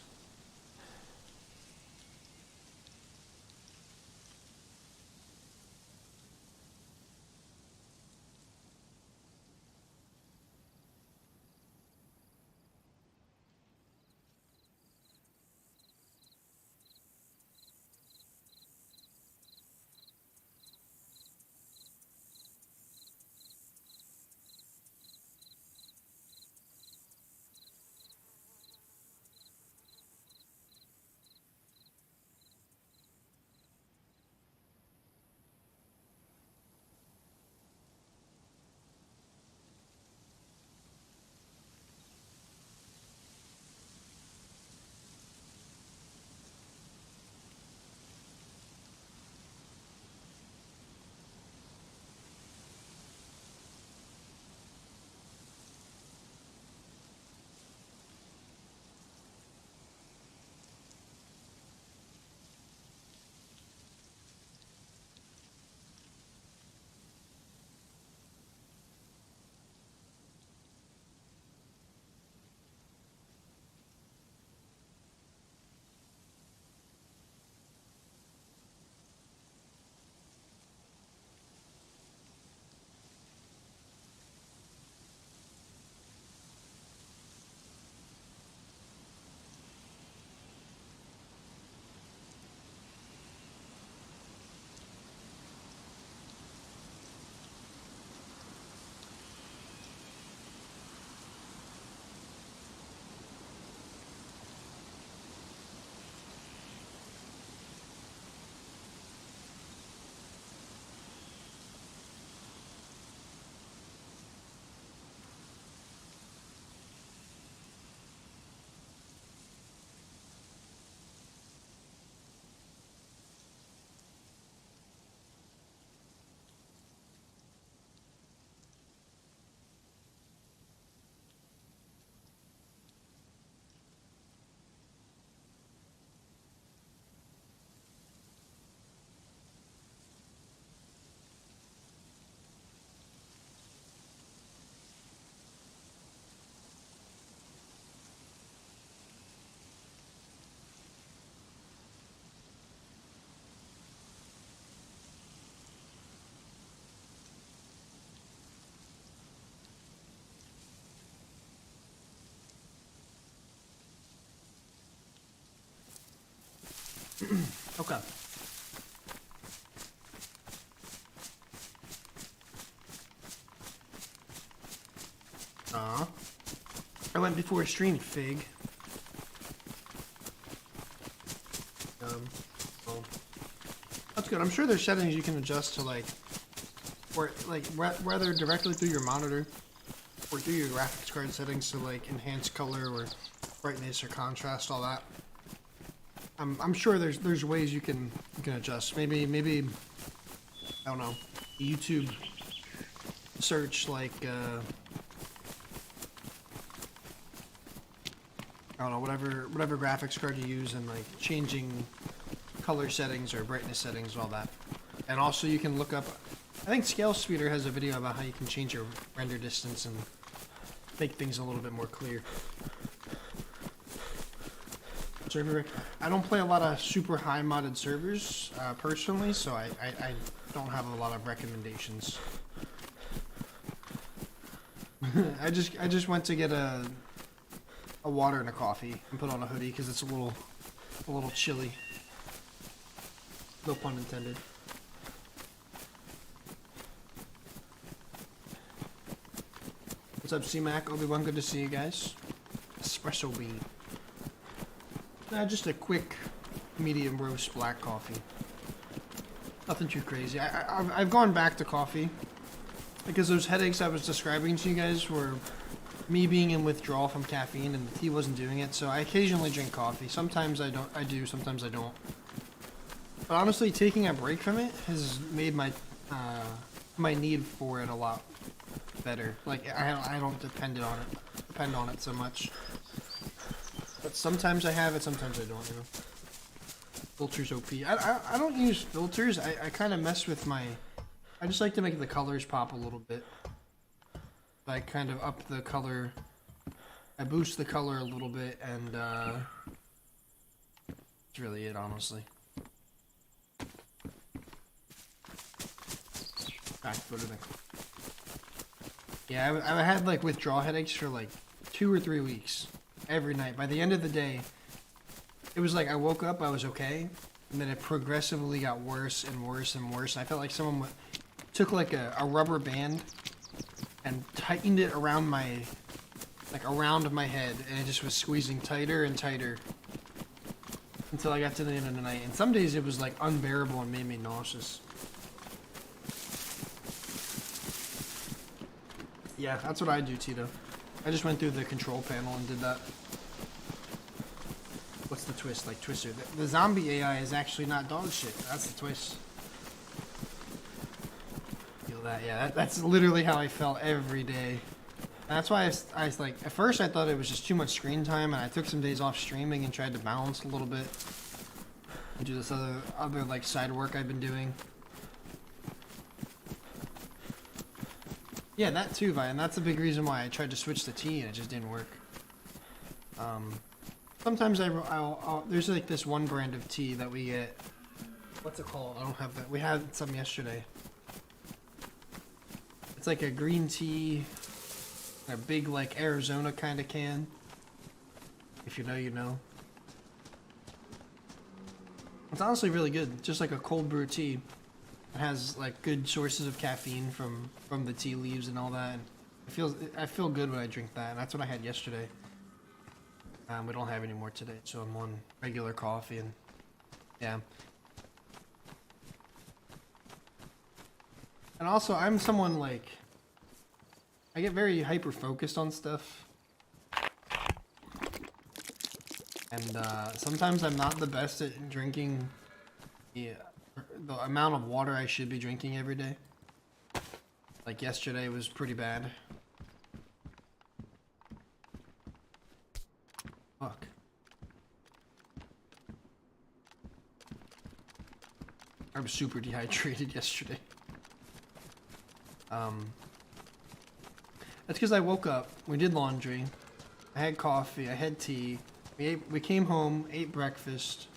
Okay. I went before stream, Fig. Well, that's good. I'm sure there's settings you can adjust to whether directly through your monitor or through your graphics card settings to enhance color or brightness or contrast, all that. I'm sure there's ways you can adjust. Maybe I don't know, YouTube search I don't know, whatever graphics card you use, and changing color settings or brightness settings and all that. And also you can look up, I think Scale Speeder has a video about how you can change your render distance and make things a little bit more clear. Server, I don't play a lot of super high modded servers personally, so I don't have a lot of recommendations. I just went to get a water and a coffee and put on a hoodie because it's a little chilly. No pun intended. What's up, C-Mac? Obi-Wan, good to see you guys. Espresso bean. Just a quick medium roast black coffee. Nothing too crazy. I've gone back to coffee because those headaches I was describing to you guys were me being in withdrawal from caffeine, and the tea wasn't doing it. So I occasionally drink coffee. Sometimes I do. Sometimes I don't. But honestly, taking a break from it has made my need for it a lot better. I don't depend on it so much. But sometimes I have it, sometimes I don't, Filters OP. I don't use filters. I kind of mess with I just like to make the colors pop a little bit. I kind of up the color. I boost the color a little bit, and that's really it, honestly. Yeah, I had withdrawal headaches for 2 or 3 weeks. Every night. By the end of the day, it was I woke up, I was okay, and then it progressively got worse and worse and worse. I felt like someone took a rubber band and tightened it around around my head, and it just was squeezing tighter and tighter until I got to the end of the night. And some days it was unbearable and made me nauseous. Yeah, that's what I do, Tito. I just went through the control panel and did that. What's the twist? Twister. The zombie AI is actually not dog shit. That's the twist. Feel that? Yeah, that's literally how I felt every day. And that's why I at first I thought it was just too much screen time, and I took some days off streaming and tried to balance a little bit. And do this other side work I've been doing. Yeah, that too, Vi, and that's a big reason why I tried to switch to tea and it just didn't work. Sometimes I'll there's this one brand of tea that we get. What's it called? I don't have that. We had some yesterday. It's a green tea, a big Arizona kind of can. If you know, you know. It's honestly really good. Just a cold brew tea. It has good sources of caffeine from the tea leaves and all that. And I feel good when I drink that, and that's what I had yesterday. We don't have any more today, so I'm on regular coffee, and yeah. And also, I'm someone I get very hyper focused on stuff, and sometimes I'm not the best at drinking the amount of water I should be drinking every day. Yesterday was pretty bad. Fuck. I was super dehydrated yesterday. That's because I woke up, we did laundry, I had coffee, I had tea, we came home, ate breakfast.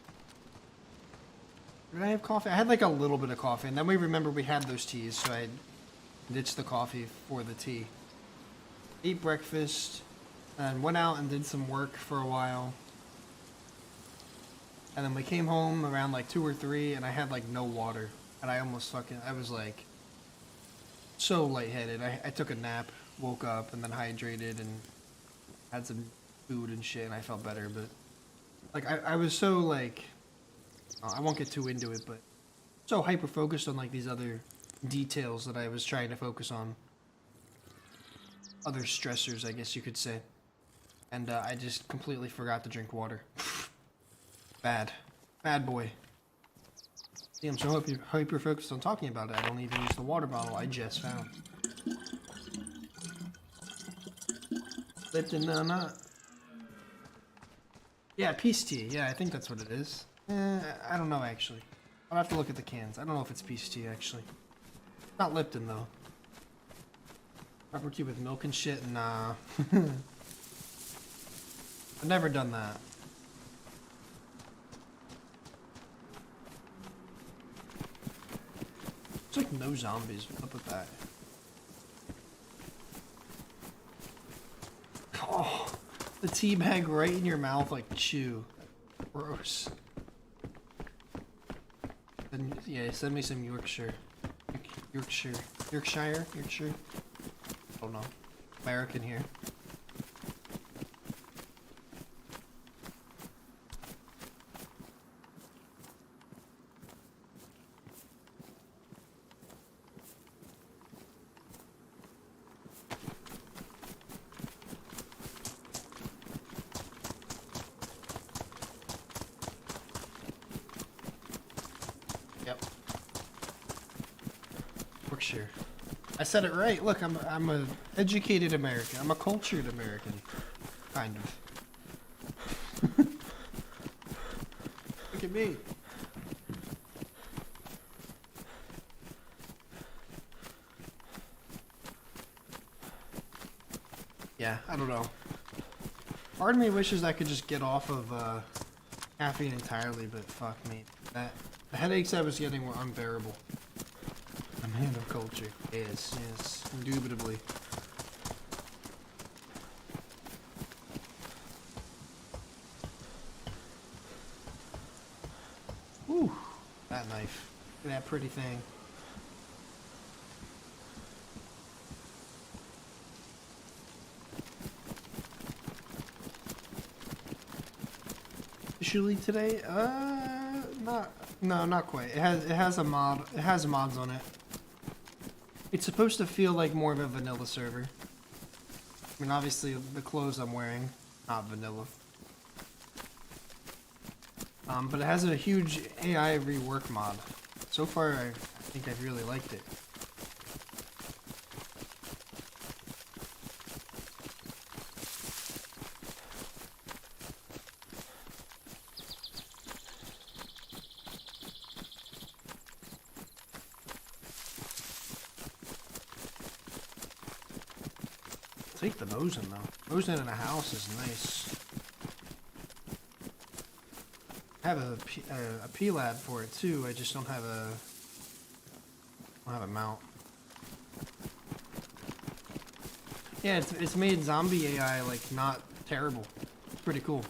Did I have coffee? I had a little bit of coffee, and then we remembered we had those teas, so I ditched the coffee for the tea. Ate breakfast, and went out and did some work for a while. And then we came home around like 2 or 3, and I had like no water, and I almost I was like so lightheaded. I took a nap, woke up, and then hydrated and had some food and shit, and I felt better. But like I was so like, I won't get too into it, but so hyper focused on like these other details that I was trying to focus on, other stressors, I guess you could say, and I just completely forgot to drink water. Bad boy. See, I'm so hyper focused on talking about it, I don't even use the water bottle I just found. Lipton, no, not. Yeah, peace tea. Yeah, I think that's what it is. I don't know actually. I'll have to look at the cans. I don't know if it's peace tea actually. Not Lipton though. Proper tea with milk and shit? Nah. I've never done that. There's like no zombies. What's up with that? Oh, the tea bag right in your mouth like chew. Gross. And yeah, send me some Yorkshire. Yorkshire. I don't know. American here. Yep. Yorkshire. I said it right. Look, I'm a educated American. I'm a cultured American, kind of. Look at me. Yeah, I don't know. Part of me wishes I could just get off of caffeine entirely, but fuck me. The headaches I was getting were unbearable. A man of culture. Yes, indubitably. Whew, that knife. Look at that pretty thing. Officially today? Not quite. It has a mod. It has mods on it. It's supposed to feel like more of a vanilla server. I mean, obviously the clothes I'm wearing, not vanilla. But it has a huge AI rework mod. So far, I think I've really liked it. Take the Mosin though. Mosin in a house is nice. I have a P-Lab for it too. I just don't have a mount. Yeah, it's made zombie AI like not terrible. It's pretty cool.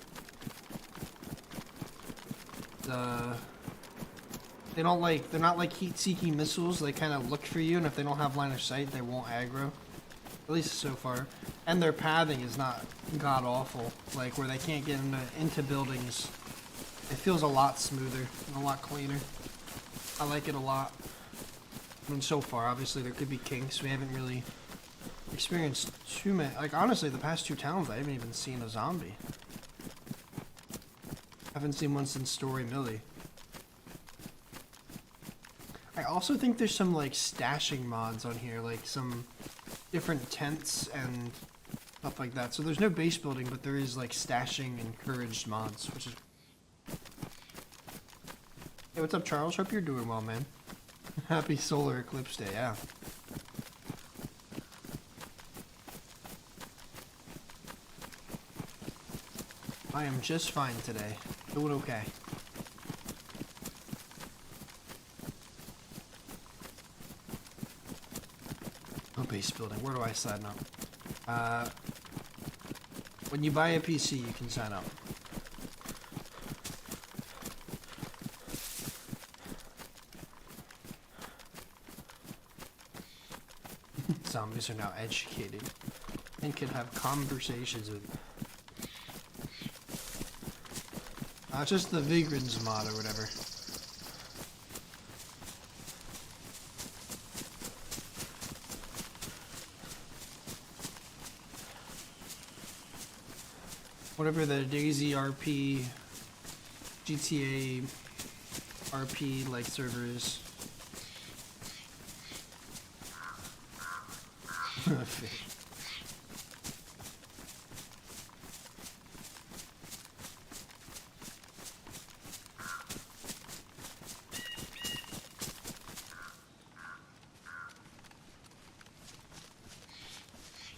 They're not like heat-seeking missiles. They kind of look for you, and if they don't have line of sight, they won't aggro. At least so far. And their pathing is not god-awful, like where they can't get into buildings. It feels a lot smoother and a lot cleaner. I like it a lot. I mean, so far, obviously there could be kinks. We haven't really experienced too many. Like, honestly, the past 2 towns, I haven't even seen a zombie. I haven't seen one since Story Millie. I also think there's some, like, stashing mods on here, like some different tents and stuff like that. So there's no base building, but there is, like, stashing encouraged mods, which is... Hey, what's up, Charles? Hope you're doing well, man. Happy Solar Eclipse Day, yeah. I am just fine today. Doing okay. No base building. Where do I sign up? When you buy a PC, you can sign up. zombies are now educated and can have conversations with you. Just the Vagrants mod or whatever. Whatever the DayZ RP, GTA RP like server is.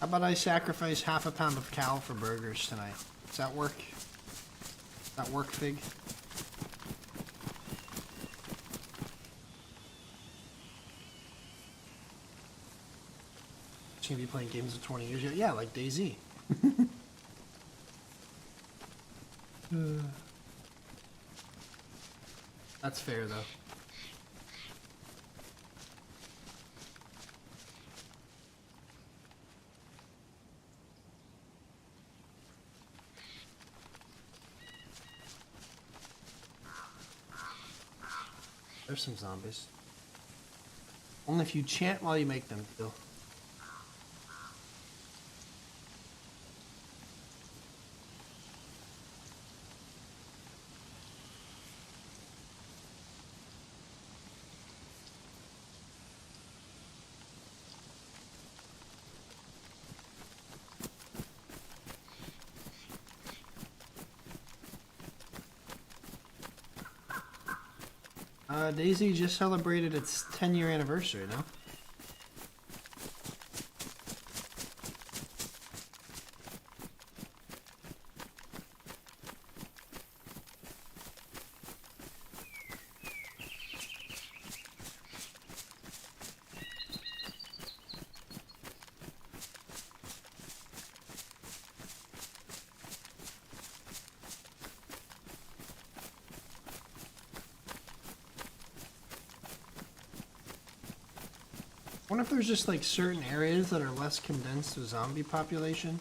How about I sacrifice half a pound of cow for burgers tonight? Does that work? Does that work, Fig? Should be playing games of 20 years ago? Yeah, like DayZ. That's fair, though. There's some zombies. Only if you chant while you make them kill. DayZ just celebrated its 10-year anniversary, no? I wonder if there's just like certain areas that are less condensed with zombie population.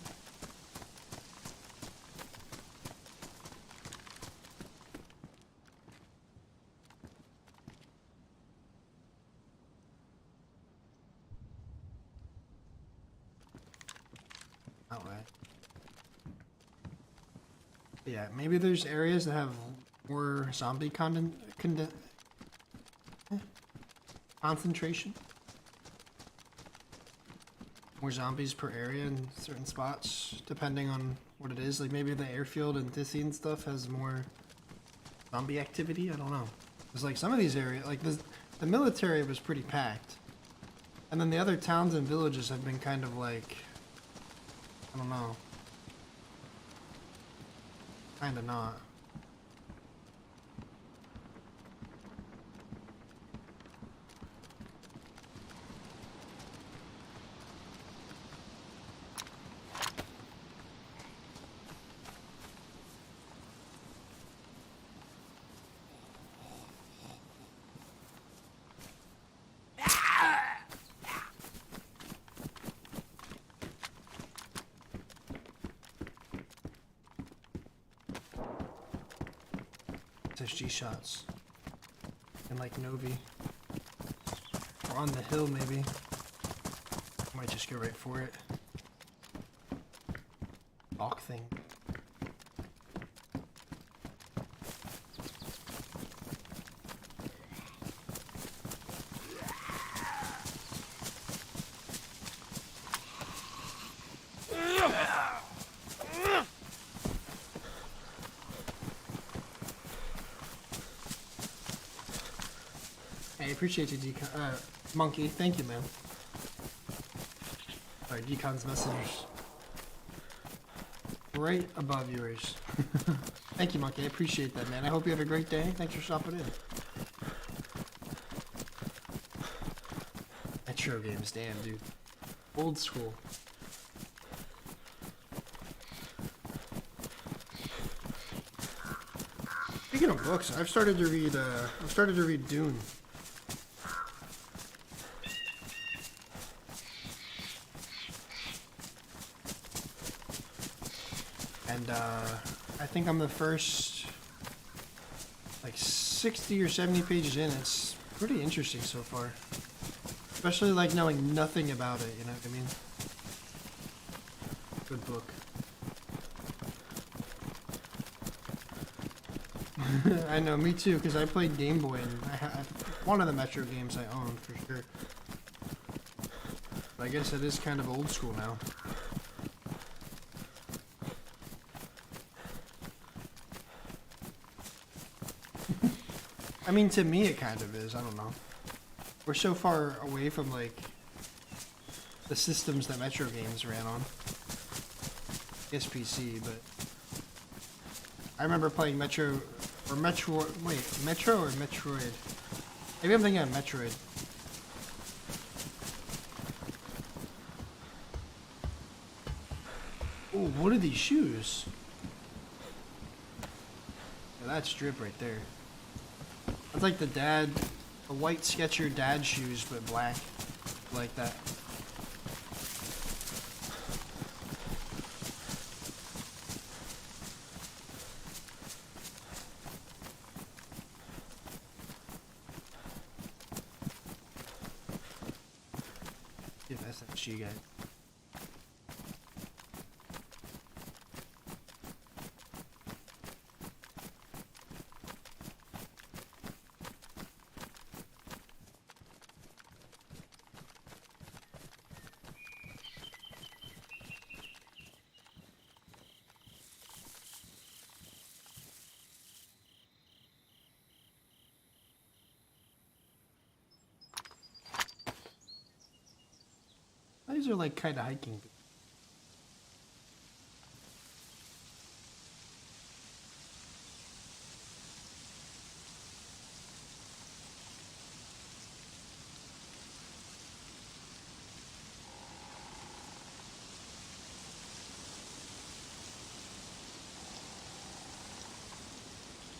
That way. Yeah, maybe there's areas that have more zombie concentration. More zombies per area in certain spots, depending on what it is. Like maybe the airfield and Tithy and stuff has more zombie activity. I don't know. It's like some of these areas, like the military was pretty packed, and then the other towns and villages have been kind of like, I don't know, kind of not. SG shots and like Novi or on the hill maybe. I might just go right for it. Lock thing. I appreciate you, Monkey. Thank you, man. Sorry, Decon's messengers. Right above yours. Thank you, Monkey. I appreciate that, man. I hope you have a great day. Thanks for stopping in. Metro games, damn, dude. Old school. Speaking of books, I've started to read Dune. and I think I'm the first like 60 or 70 pages in. It's pretty interesting so far, especially like knowing nothing about it, you know what I mean? Good book. I know, me too, because I played Game Boy, and one of the Metro games I own for sure. But I guess it is kind of old school now. I mean, to me it kind of is, I don't know. We're so far away from, like, the systems that Metro games ran on. I guess PC, but... I remember playing Metro or Metro or Metroid? Maybe I'm thinking of Metroid. Oh, what are these shoes? Yeah, that's drip right there. That's like the white Skechers dad shoes, but black. Like that. Yeah, that's that shoe guy. These are like kind of hiking.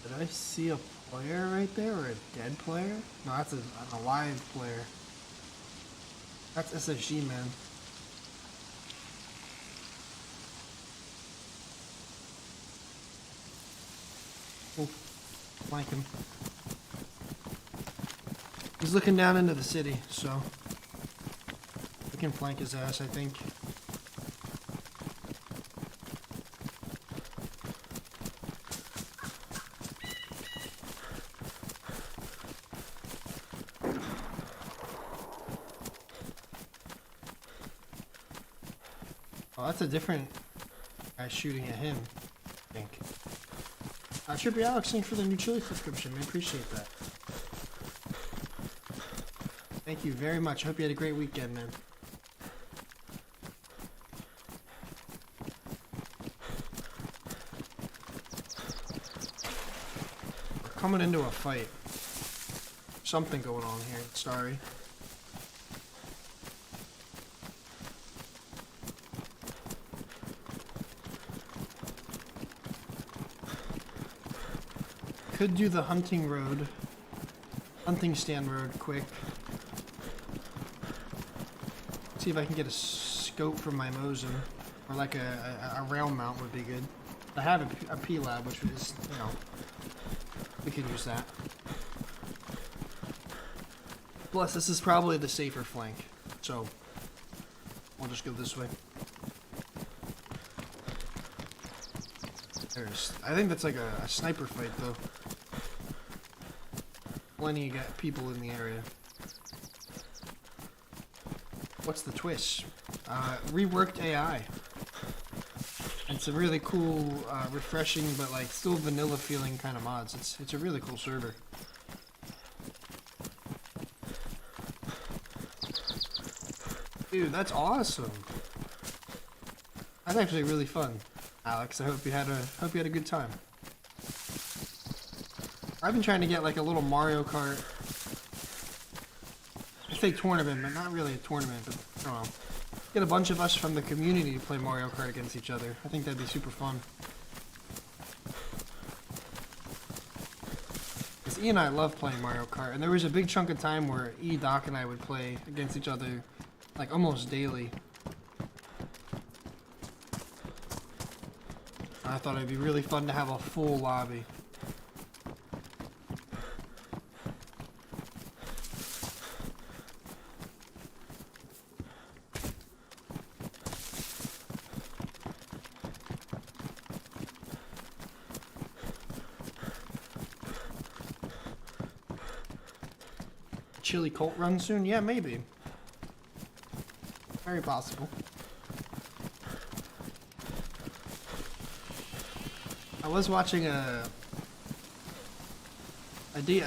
Did I see a player right there, or a dead player? No, that's an alive player. That's SSG, man. Oh, flank him. He's looking down into the city, so we can flank his ass, I think. Oh, that's a different guy shooting at him, I think. Trippy Alex, thanks for the new chili subscription. I appreciate that. Thank you very much. Hope you had a great weekend, man. We're coming into a fight. Something going on here. Sorry. Could do the hunting stand road quick. See if I can get a scope from my Mosin, or like a round mount would be good. I have a P-Lab, which is, you know, we could use that. Plus, this is probably the safer flank, so we'll just go this way. I think that's like a sniper fight, though. Plenty of people in the area. What's the twist? Reworked AI. And some really cool, refreshing, but like still vanilla feeling kind of mods. It's a really cool server. Dude, that's awesome. That's actually really fun, Alex. I hope you had a good time. I've been trying to get like a little Mario Kart. I say tournament, but not really a tournament, but I don't know. Get a bunch of us from the community to play Mario Kart against each other. I think that'd be super fun. Because E and I love playing Mario Kart, and there was a big chunk of time where E, Doc, and I would play against each other like almost daily. I thought it'd be really fun to have a full lobby. Chili cult run soon? Yeah, maybe. Very possible. I was watching I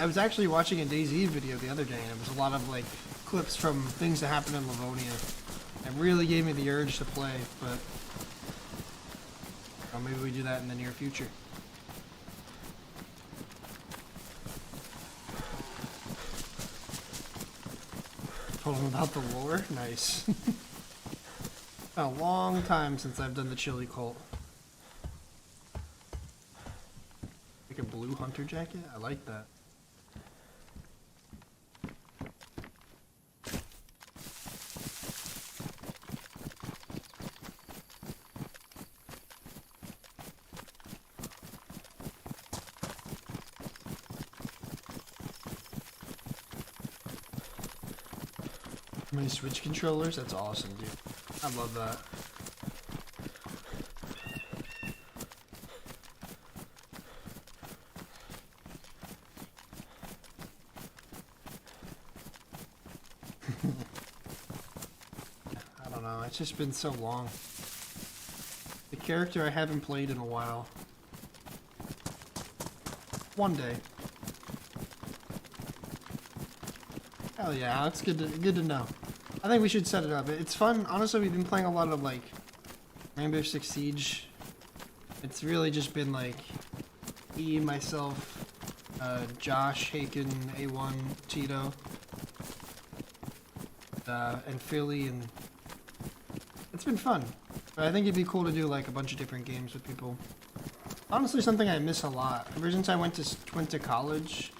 was actually watching a DayZ video the other day, and it was a lot of like clips from things that happened in Livonia. It really gave me the urge to play, but maybe we do that in the near future. Told him about the lore? Nice. Been a long time since I've done the chili cult. Like a blue hunter jacket? I like that. Many Switch controllers? That's awesome, dude. I love that. I don't know, it's just been so long. The character I haven't played in a while. One day. Hell yeah, it's good to know. I think we should set it up. It's fun. Honestly, we've been playing a lot of like Rainbow Six Siege. It's really just been like me, myself, Josh, Haken, A1, Tito, and Philly, and it's been fun. But I think it'd be cool to do like a bunch of different games with people. Honestly, something I miss a lot. Ever since I went to college,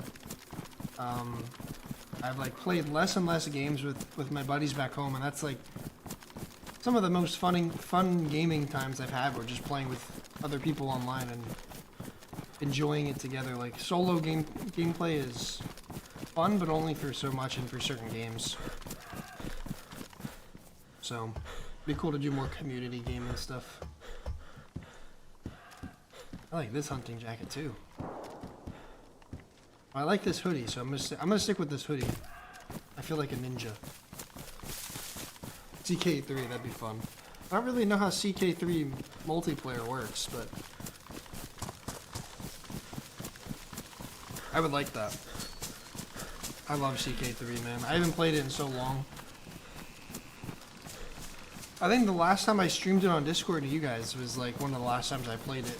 I've like played less and less games with my buddies back home, and that's like some of the most fun gaming times I've had were just playing with other people online and enjoying it together. Like solo gameplay is fun, but only for so much and for certain games. So it'd be cool to do more community gaming stuff. I like this hunting jacket too. I like this hoodie, so I'm gonna stick with this hoodie. I feel like a ninja. CK3, that'd be fun. I don't really know how CK3 multiplayer works, but I would like that. I love CK3, man. I haven't played it in so long. I think the last time I streamed it on Discord to you guys was like one of the last times I played it.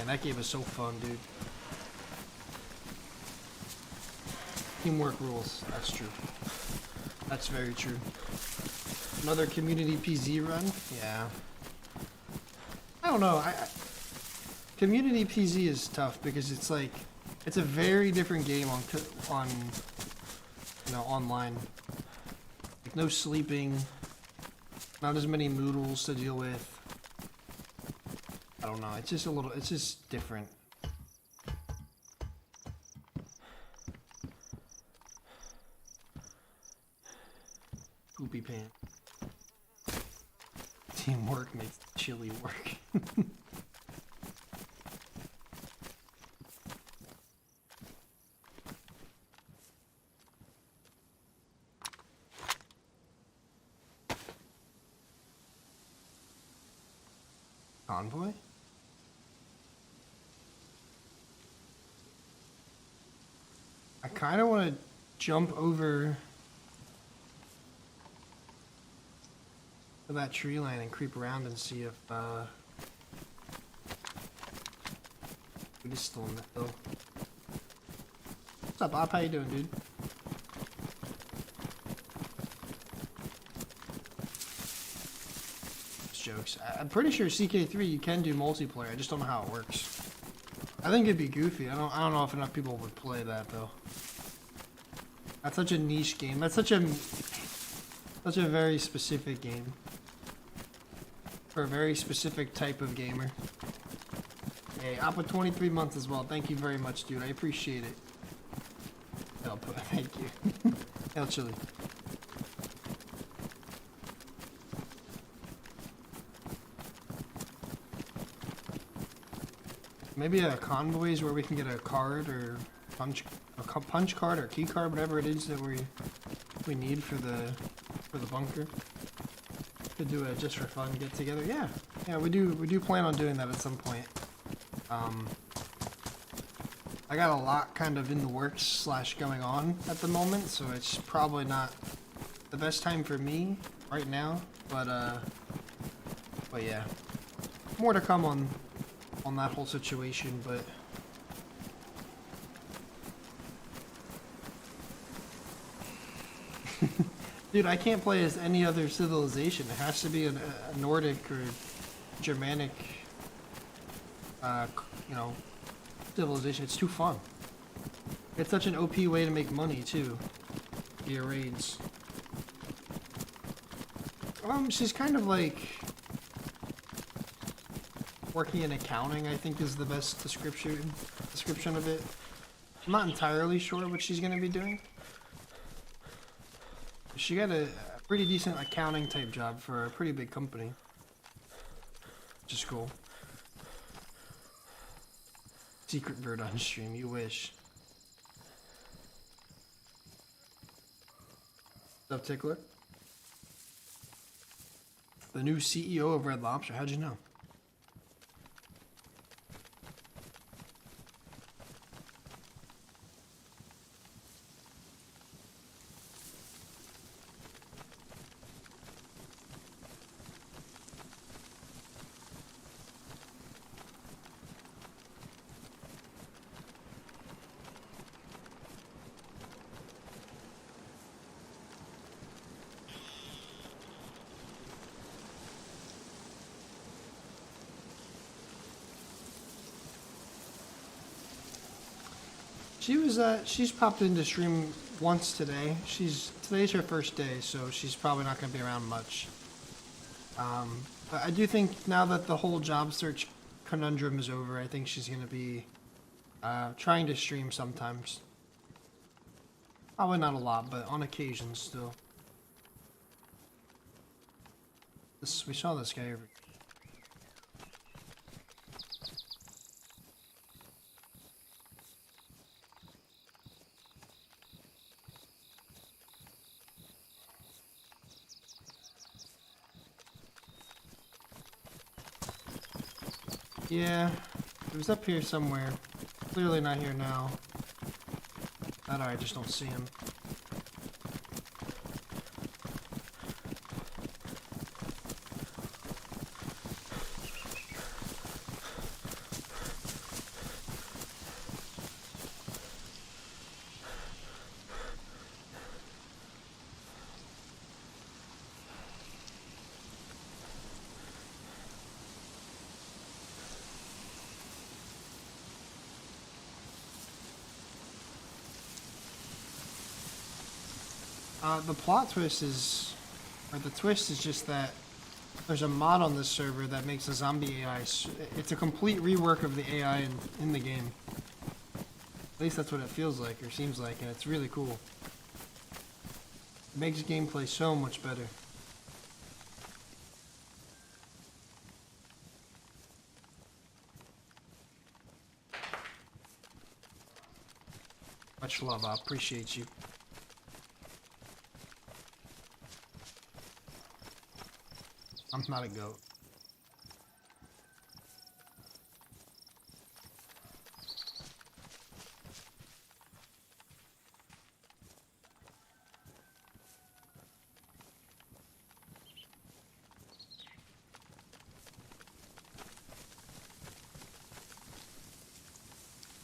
That game is so fun, dude. Teamwork rules. That's true. That's very true. Another community PZ run? Yeah. I don't know. Community PZ is tough because it's like it's a very different game on online. Like no sleeping, not as many moodles to deal with. I don't know, it's just different. Poopy pant. Teamwork makes chili work. Convoy? I kind of want to jump over to that tree line and creep around and see if it is still in the hill. What's up, Bob? How you doing, dude? Jokes. I'm pretty sure CK3 you can do multiplayer. I just don't know how it works. I think it'd be goofy. I don't know if enough people would play that though. That's such a niche game. That's Such a very specific game. For a very specific type of gamer. Hey, Appa 23 months as well. Thank you very much, dude. I appreciate it. Thank you. El Chili. Maybe a convoys where we can get a card or punch card or key card, whatever it is that we need for the bunker. Could do it just for fun, get together. Yeah, we do plan on doing that at some point. I got a lot kind of in the works / going on at the moment, so it's probably not the best time for me right now. But yeah, more to come on that whole situation. But dude, I can't play as any other civilization. It has to be a Nordic or Germanic, you know, civilization. It's too fun. It's such an OP way to make money too. Via raids. She's kind of like working in accounting, I think is the best description of it. I'm not entirely sure what she's gonna be doing. She got a pretty decent accounting type job for a pretty big company. Which is cool. Secret bird on stream, you wish. What's up, Tickler? The new CEO of Red Lobster, how'd you know? She's popped into stream once today. Today's her first day, so she's probably not going to be around much. But I do think now that the whole job search conundrum is over, I think she's going to be trying to stream sometimes. Probably not a lot, but on occasion still. We saw this guy over. Yeah, he was up here somewhere. Clearly not here now. That or I just don't see him. The plot twist is, or the twist is just that there's a mod on this server that makes a zombie AI. It's a complete rework of the AI in the game. At least that's what it feels like, or seems like, and it's really cool. It makes gameplay so much better. Much love, I appreciate you. I'm not a goat.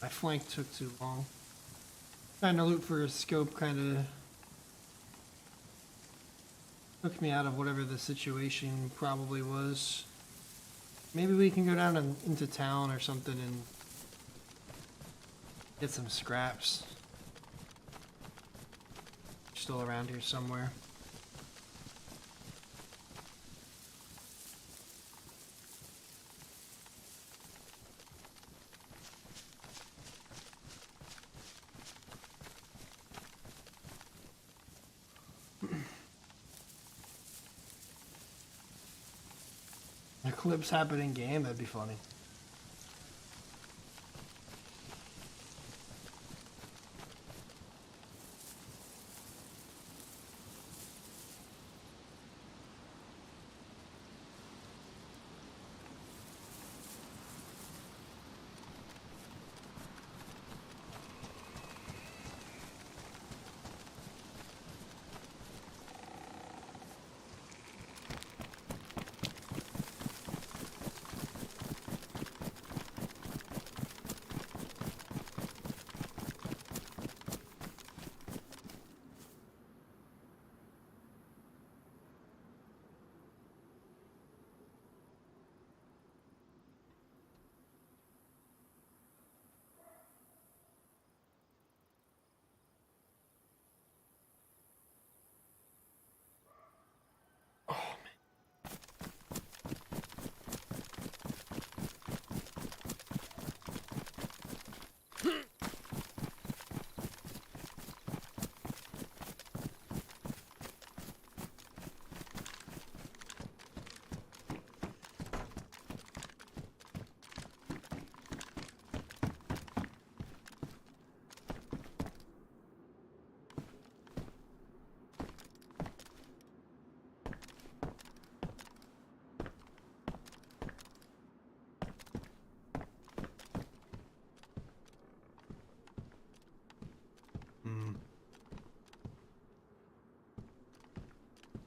My flank took too long. Trying to loot for a scope kind of took me out of whatever the situation probably was. Maybe we can go down into town or something and get some scraps. Still around here somewhere. clips happen in game, that'd be funny.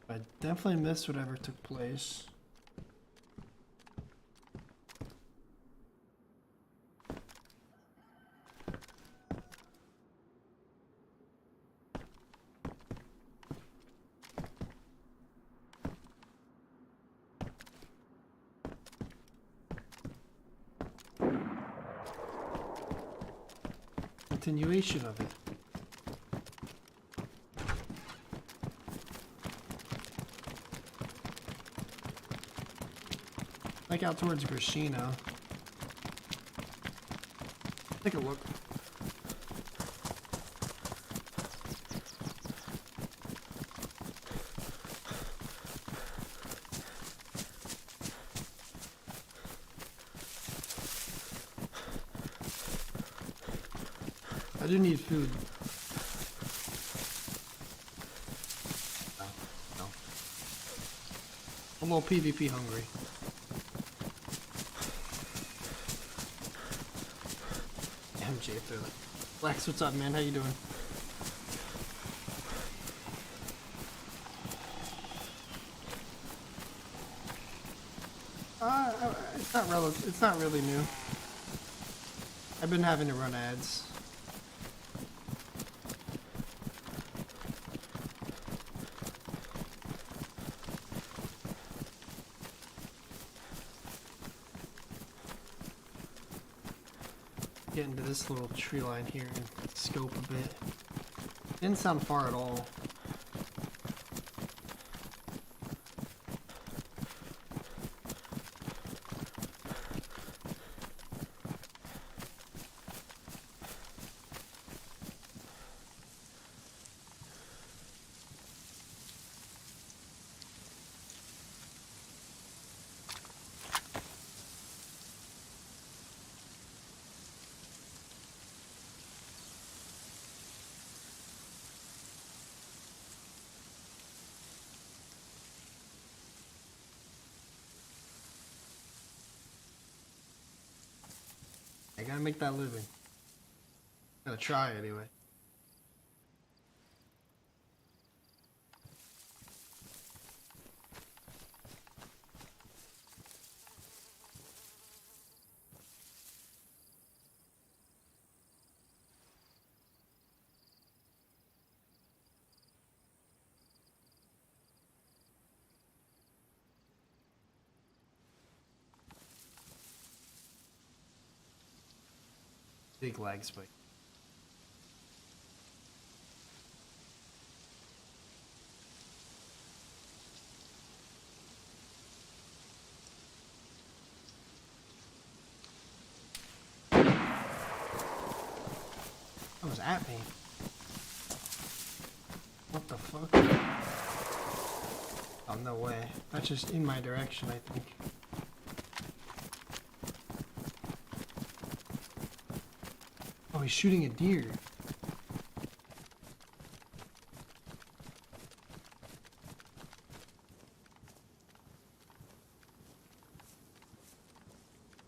I definitely missed whatever took place. Continuation of it. Like out towards Grishino. Take a look. I do need food. No. I'm a little PvP hungry. MJ through it. Flex, what's up, man? How you doing? It's not really new. I've been having to run ads. Get into this little tree line here and scope a bit. Didn't sound far at all. I gotta make that living. Gotta try anyway. Big lag spike. That was at me. What the fuck? Oh, no way. That's just in my direction, I think. Oh, he's shooting a deer.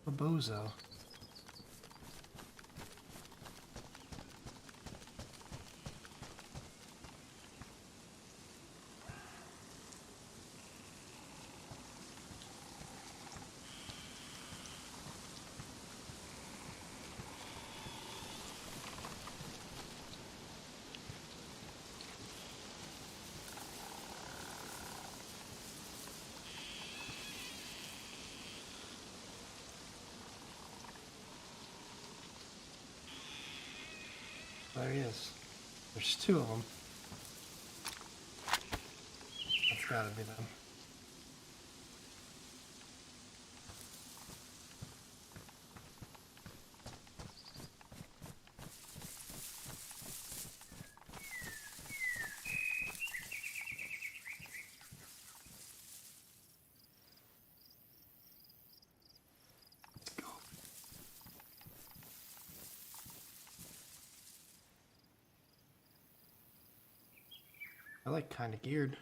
A bozo. There he is. There's two of them. That's gotta be them. Let's go. I like kind of geared.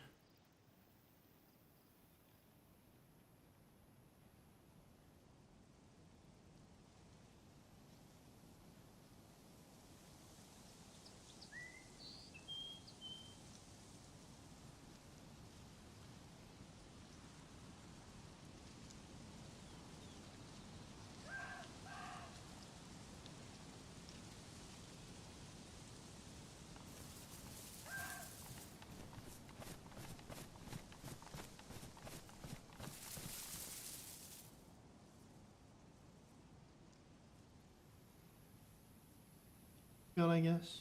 Good, I guess.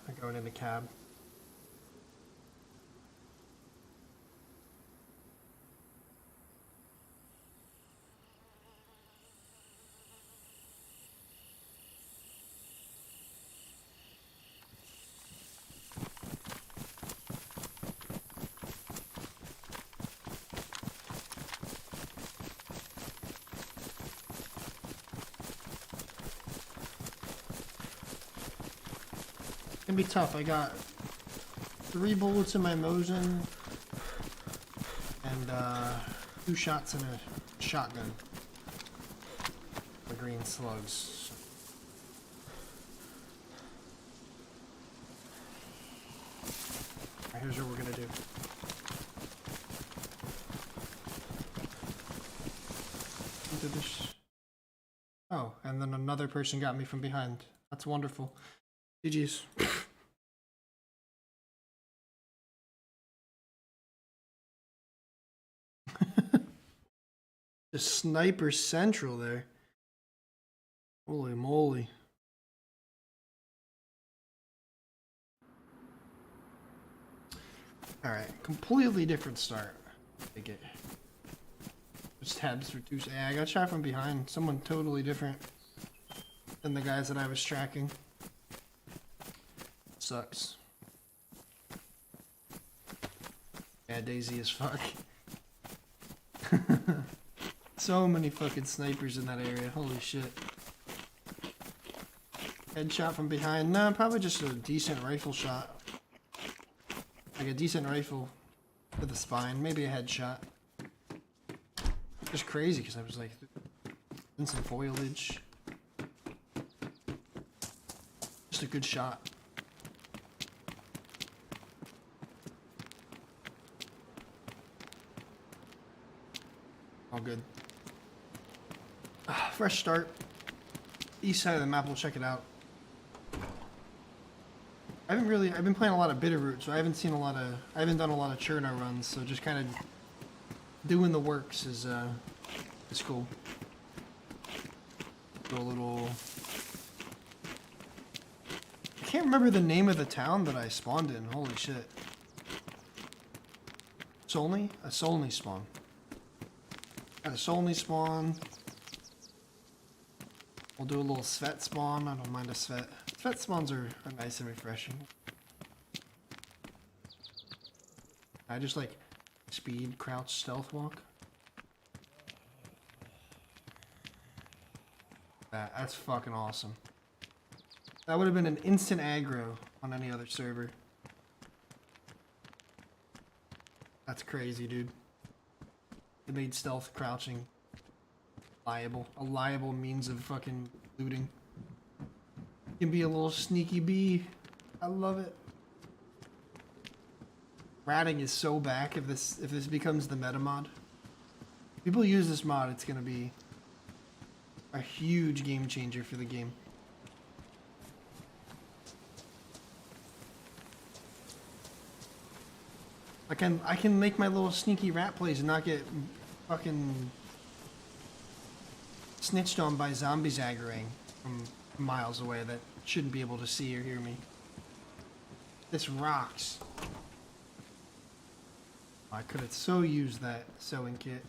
I'm going in the cab. It's gonna be tough. I got 3 bullets in my Mosin and 2 shots in a shotgun. The green slugs. Alright, here's what we're gonna do. Into this. Oh, and then another person got me from behind. That's wonderful. GG's. The sniper central there. Holy moly. Alright, completely different start. Take it. Just tabs for 2 Yeah, I got shot from behind. Someone totally different than the guys that I was tracking. Sucks. Yeah, DayZ as fuck. So many fucking snipers in that area. Holy shit. Headshot from behind. Nah, probably just a decent rifle shot. Like a decent rifle to the spine. Maybe a headshot. Just crazy because I was like in some foliage. Just a good shot. All good. Fresh start. East side of the map, we'll check it out. I've been playing a lot of Bitterroot, so I haven't done a lot of Cherno runs, so just kind of doing the works is cool. Do a little... I can't remember the name of the town that I spawned in, holy shit. Solney? A Solney spawn. Got a Solney spawn. We'll do a little Svet spawn. I don't mind a Svet. Svet spawns are nice and refreshing. I just like speed, crouch, stealth walk. That's fucking awesome. That would have been an instant aggro on any other server. That's crazy, dude. It made stealth crouching liable. A liable means of fucking looting. You can be a little sneaky bee. I love it. Ratting is so back if this becomes the meta mod. If people use this mod, it's gonna be a huge game changer for the game. I can make my little sneaky rat plays and not get fucking snitched on by zombies aggroing from miles away that shouldn't be able to see or hear me. This rocks. I could have so used that sewing kit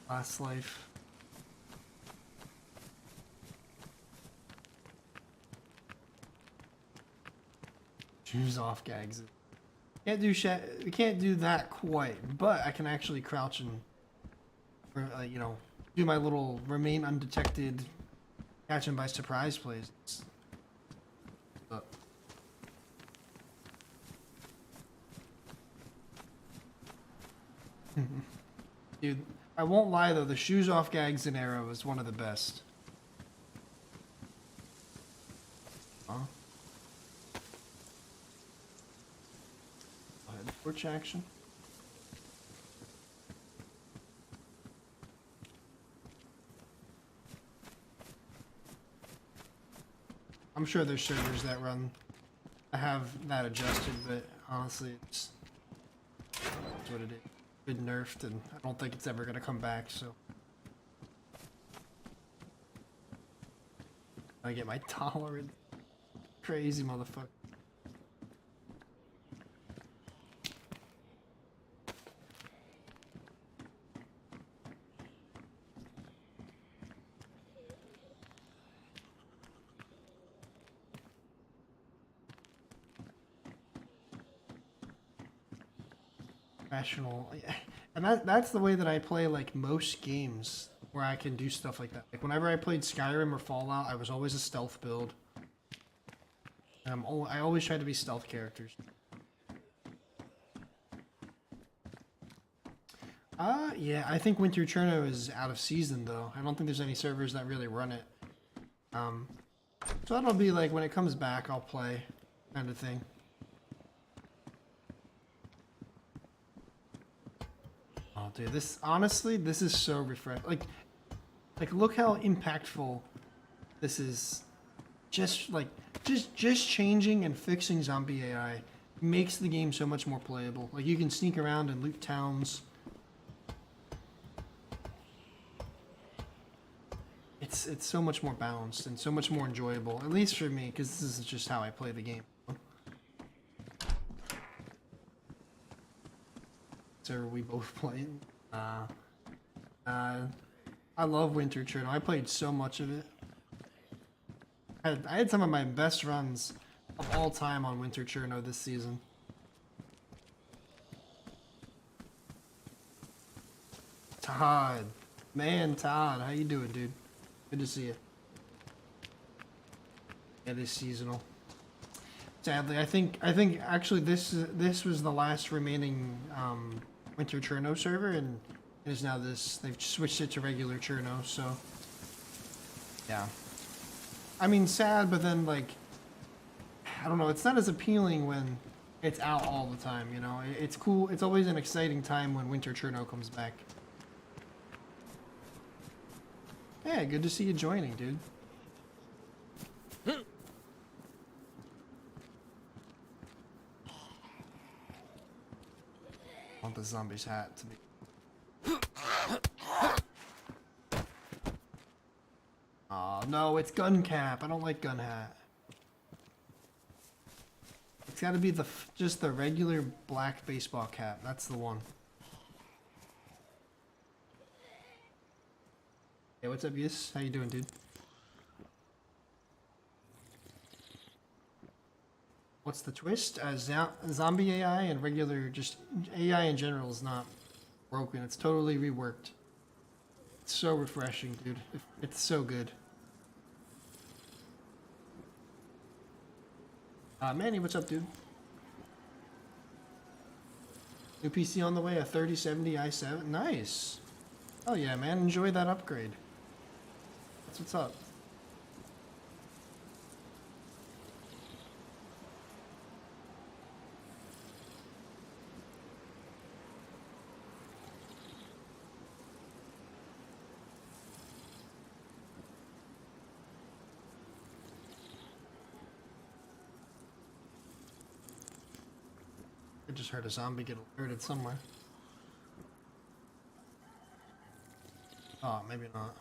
last life. Shoes off gags. We can't do that quite, but I can actually crouch and, you know, do my little remain undetected, catch him by surprise plays. But dude, I won't lie though, the shoes off gags in Arrow is one of the best. Huh? Torch action. I'm sure there's servers that have that adjusted, but honestly, it's what it is. Been nerfed, and I don't think it's ever gonna come back. So I get my tolerance. Crazy motherfucker. Professional, and that's the way that I play like most games where I can do stuff like that. Like whenever I played Skyrim or Fallout, I was always a stealth build. And I always try to be stealth characters. Yeah, I think Winter Cherno is out of season though. I don't think there's any servers that really run it. So that'll be like when it comes back, I'll play, kind of thing. Oh, dude, honestly, this is so refreshing. Like, look how impactful this is. Just changing and fixing zombie AI makes the game so much more playable. Like, you can sneak around and loot towns. It's so much more balanced and so much more enjoyable, at least for me, because this is just how I play the game. So we both play. I love Winter Cherno. I played so much of it. I had some of my best runs of all time on Winter Cherno this season. Todd, man, Todd, how you doing, dude? Good to see you. It is seasonal. Sadly, I think actually this was the last remaining Winter Cherno server, and it is now this. They've switched it to regular Cherno, so yeah. I mean, sad, but then like, I don't know. It's not as appealing when it's out all the time. You know, it's cool. It's always an exciting time when Winter Cherno comes back. Yeah, good to see you joining, dude. I want the zombie's hat to be. Oh no, it's gun cap. I don't like gun hat. It's got to be just the regular black baseball cap. That's the one. Hey, what's up, Yus? How you doing, dude? What's the twist? Zombie AI and regular, just AI in general is not broken. It's totally reworked. It's so refreshing, dude. It's so good. Manny, what's up, dude? New PC on the way, a 3070 i7. Nice. Oh yeah, man. Enjoy that upgrade. That's what's up. I just heard a zombie get alerted somewhere. Oh, maybe not.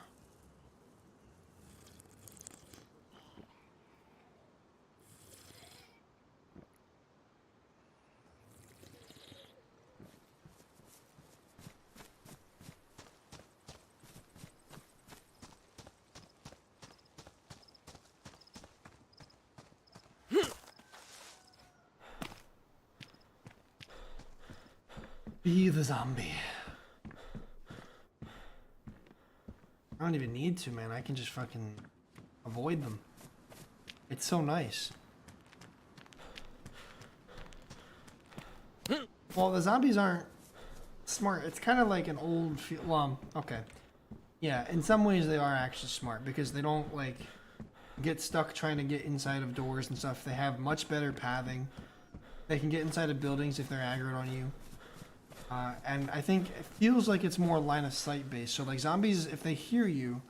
Be the zombie. I don't even need to, man. I can just fucking avoid them. It's so nice. Well, the zombies aren't smart. It's kind of like an old... Well, okay. Yeah, in some ways they are actually smart because they don't, like, get stuck trying to get inside of doors and stuff. They have much better pathing. They can get inside of buildings if they're aggroed on you. And I think it feels like it's more line of sight based. So like zombies, if they hear you,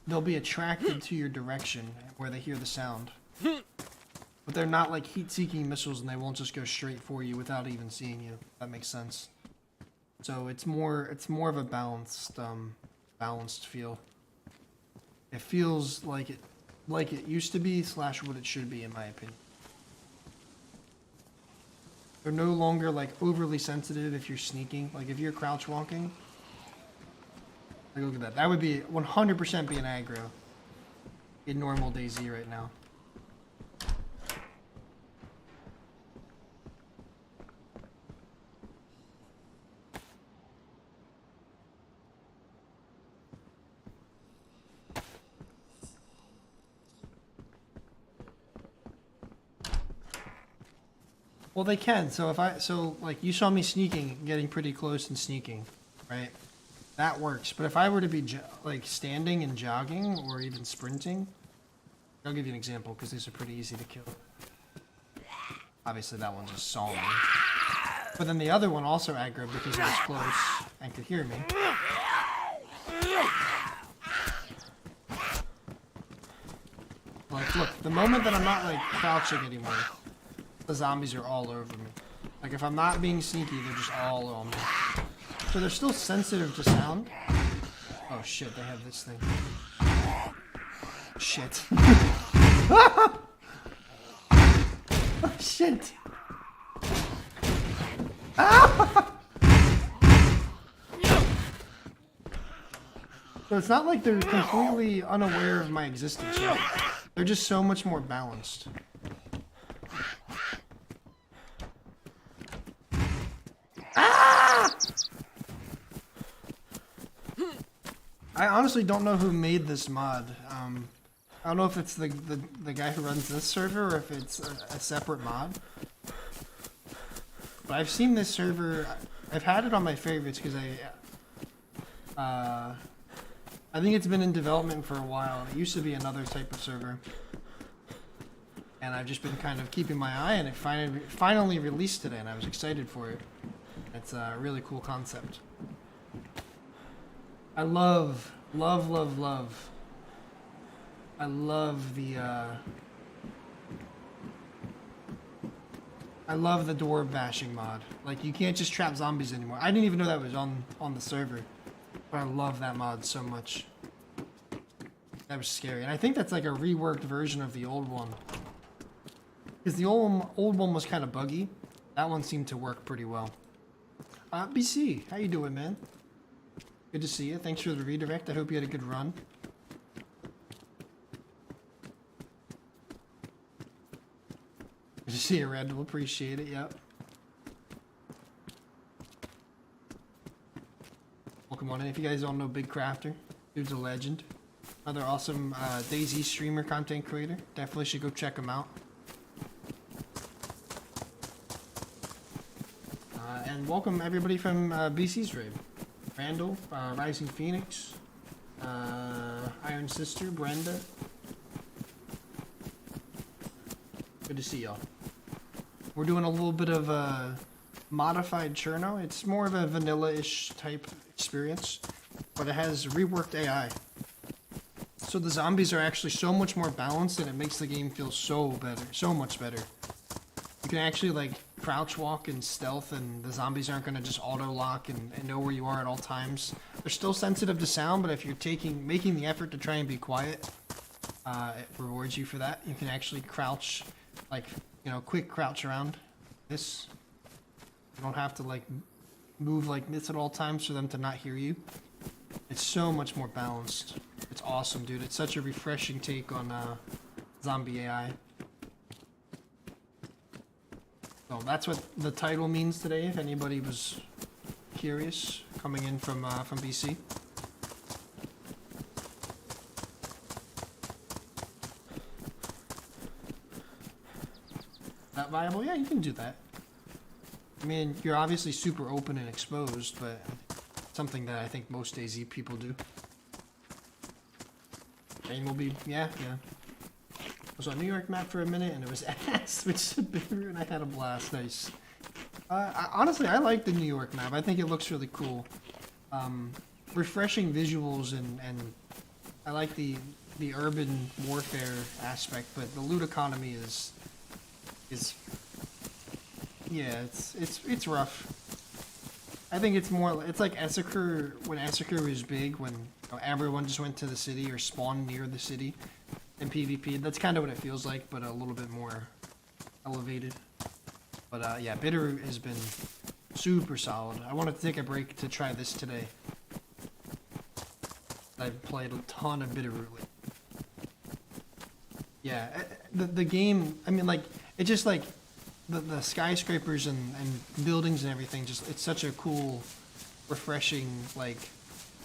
they'll be attracted to your direction where they hear the sound. But they're not like heat-seeking missiles and they won't just go straight for you without even seeing you. If that makes sense. So it's more of a balanced feel. It feels like it used to be / what it should be in my opinion. They're no longer like overly sensitive if you're sneaking. Like if you're crouch walking. Like look at that. That would be 100% be an aggro in normal DayZ right now. Well, they can. So like you saw me sneaking, getting pretty close and sneaking, right? That works. But if I were to be like standing and jogging or even sprinting, I'll give you an example because these are pretty easy to kill. Obviously that one just saw me. But then the other one also aggroed because it was close and could hear me. Like, look, the moment that I'm not like crouching anymore, the zombies are all over me. Like if I'm not being sneaky, they're just all on me. So they're still sensitive to sound. Oh shit, they have this thing. Shit. Oh shit. So it's not like they're completely unaware of my existence, right? They're just so much more balanced. I honestly don't know who made this mod. I don't know if it's the guy who runs this server or if it's a separate mod. But I've seen this server. I've had it on my favorites because I think it's been in development for a while. It used to be another type of server. And I've just been kind of keeping my eye on it. Finally released today and I was excited for it. It's a really cool concept. I love I love the door bashing mod. Like, you can't just trap zombies anymore. I didn't even know that was on the server, but I love that mod so much. That was scary, and I think that's like a reworked version of the old one. Because the old one was kind of buggy. That one seemed to work pretty well. BC, how you doing, man? Good to see you. Thanks for the redirect. I hope you had a good run. Good to see you, Randall. Appreciate it. Yep. Welcome on in. If you guys don't know Big Crafter, dude's a legend. Another awesome DayZ streamer, content creator. Definitely should go check him out. And welcome everybody from BC's raid. Randall, Rising Phoenix, Iron Sister, Brenda. Good to see y'all. We're doing a little bit of modified Cherno. It's more of a vanilla-ish type experience, but it has reworked AI. So the zombies are actually so much more balanced, and it makes the game feel so much better. You can actually like crouch walk and stealth, and the zombies aren't going to just auto lock and know where you are at all times. They're still sensitive to sound, but if you're making the effort to try and be quiet, it rewards you for that. You can actually crouch, like, you know, quick crouch around this. You don't have to like move like this at all times for them to not hear you. It's so much more balanced. It's awesome, dude. It's such a refreshing take on zombie AI. So that's what the title means today, if anybody was curious, coming in from BC. Is that viable? Yeah, you can do that. I mean, you're obviously super open and exposed, but something that I think most DayZ people do. And will be, yeah. I was on New York map for a minute, and it was ass, switched to Bitterroot, and I had a blast. Nice. Honestly, I like the New York map. I think it looks really cool. Refreshing visuals, and I like the urban warfare aspect, but the loot economy is yeah, it's rough. I think it's more, it's like Essacre, when Essacre was big, when, you know, everyone just went to the city or spawned near the city in PvP. That's kind of what it feels like, but a little bit more elevated. But yeah, Bitterroot has been super solid. I wanted to take a break to try this today. I've played a ton of Bitterroot. Yeah, the game, I mean, like, it just like, the skyscrapers and buildings and everything, just, it's such a cool, refreshing, like,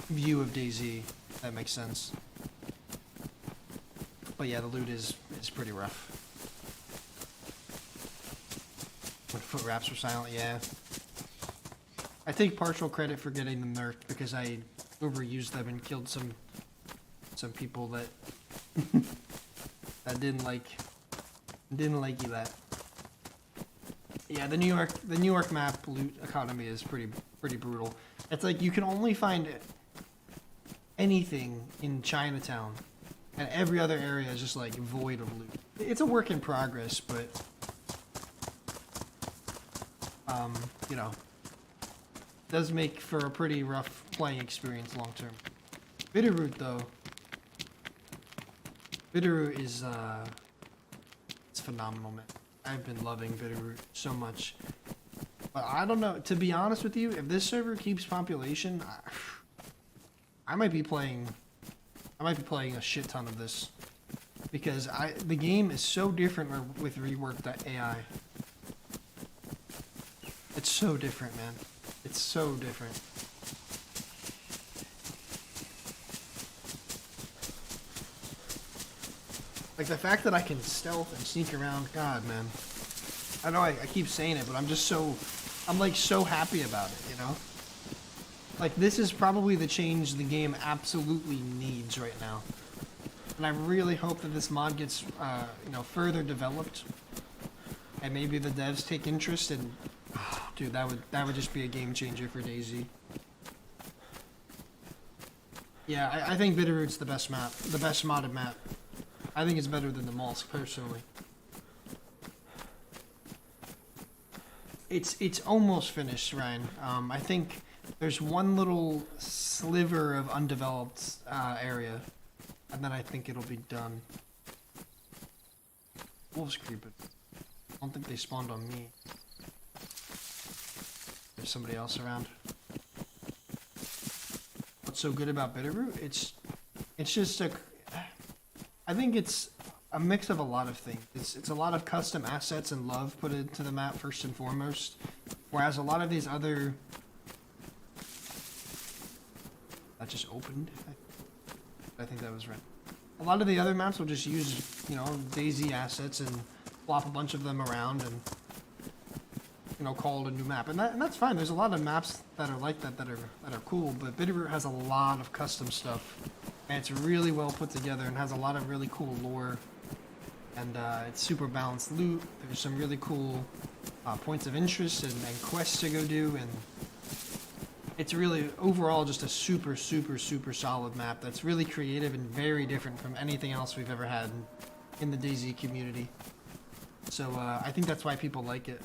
view of DayZ. That makes sense. But yeah, the loot is pretty rough. When foot wraps were silent, yeah. I take partial credit for getting them nerfed because I overused them and killed some people that that didn't like you that. Yeah, the New York map loot economy is pretty brutal. It's like you can only find anything in Chinatown, and every other area is just like void of loot. It's a work in progress, but you know, does make for a pretty rough playing experience long term. Bitterroot though, Bitterroot is it's phenomenal, man. I've been loving Bitterroot so much. But I don't know, to be honest with you, if this server keeps population, I might be playing a shit ton of this. Because the game is so different with reworked AI. It's so different, man. It's so different. Like, the fact that I can stealth and sneak around, God, man. I know I keep saying it, but I'm like so happy about it, you know? Like, this is probably the change the game absolutely needs right now. And I really hope that this mod gets, you know, further developed. And maybe the devs take interest in, dude, that would just be a game changer for DayZ. Yeah, I think Bitterroot's the best map, the best modded map. I think it's better than the mosque, personally. It's almost finished, Ryan. I think there's one little sliver of undeveloped area, and then I think it'll be done. Wolves creeping. I don't think they spawned on me. There's somebody else around. What's so good about Bitterroot? It's just I think it's a mix of a lot of things. It's a lot of custom assets and love put into the map first and foremost, whereas a lot of these other that just opened. I think that was right. A lot of the other maps will just use, you know, DayZ assets and flop a bunch of them around and, you know, call it a new map, and that's fine. There's a lot of maps that are like that that are cool, but Bitterroot has a lot of custom stuff, and it's really well put together and has a lot of really cool lore, and it's super balanced loot. There's some really cool points of interest and quests to go do, and it's really overall just a super solid map that's really creative and very different from anything else we've ever had in the DayZ community. So I think that's why people like it.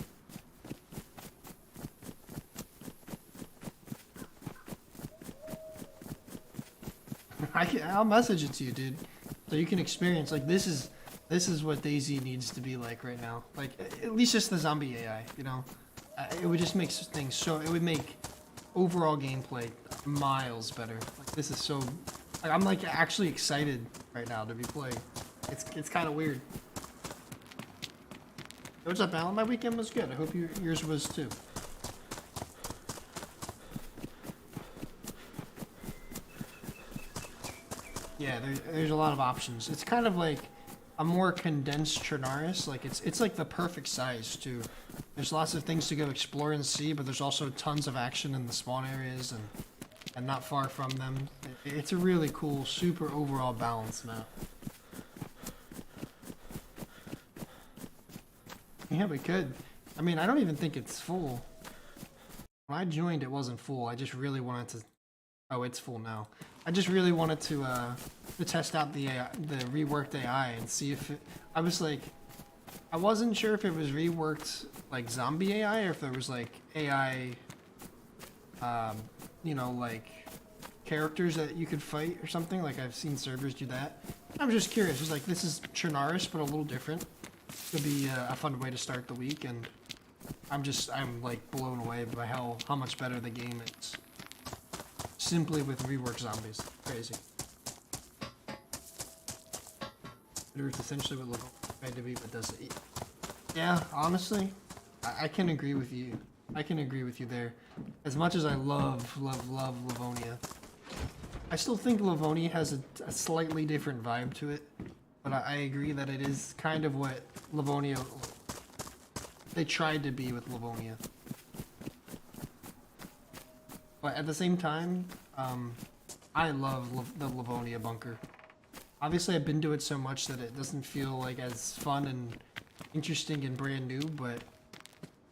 I'll message it to you, dude, so you can experience, like, this is what DayZ needs to be like right now. Like, at least just the zombie AI, you know? It would just make things so, it would make overall gameplay miles better. Like, this is so, like, I'm like actually excited right now to be playing. It's kind of weird. What's up, Alan? My weekend was good. I hope yours was too. Yeah, there's a lot of options. It's kind of like a more condensed Trinaris. Like, it's like the perfect size too. There's lots of things to go explore and see, but there's also tons of action in the spawn areas and not far from them. It's a really cool, super overall balanced map. Yeah, we could. I mean, I don't even think it's full. When I joined, it wasn't full. I just really wanted to. Oh, it's full now. I just really wanted to test out the AI, the reworked AI, and see if it. I was like, I wasn't sure if it was reworked like zombie AI or if there was like AI, you know, like characters that you could fight or something. Like, I've seen servers do that. I was just curious. It was like, this is Trinaris, but a little different. It'll be a fun way to start the week, and I'm like blown away by how much better the game is. Simply with reworked zombies. Crazy. It's essentially what Livonia tried to be, but does it. Yeah, honestly, I can agree with you. I can agree with you there. As much as I love Livonia, I still think Livonia has a slightly different vibe to it. But I agree that it is kind of what Livonia, they tried to be with Livonia. But at the same time, I love the Livonia bunker. Obviously, I've been to it so much that it doesn't feel like as fun and interesting and brand new, but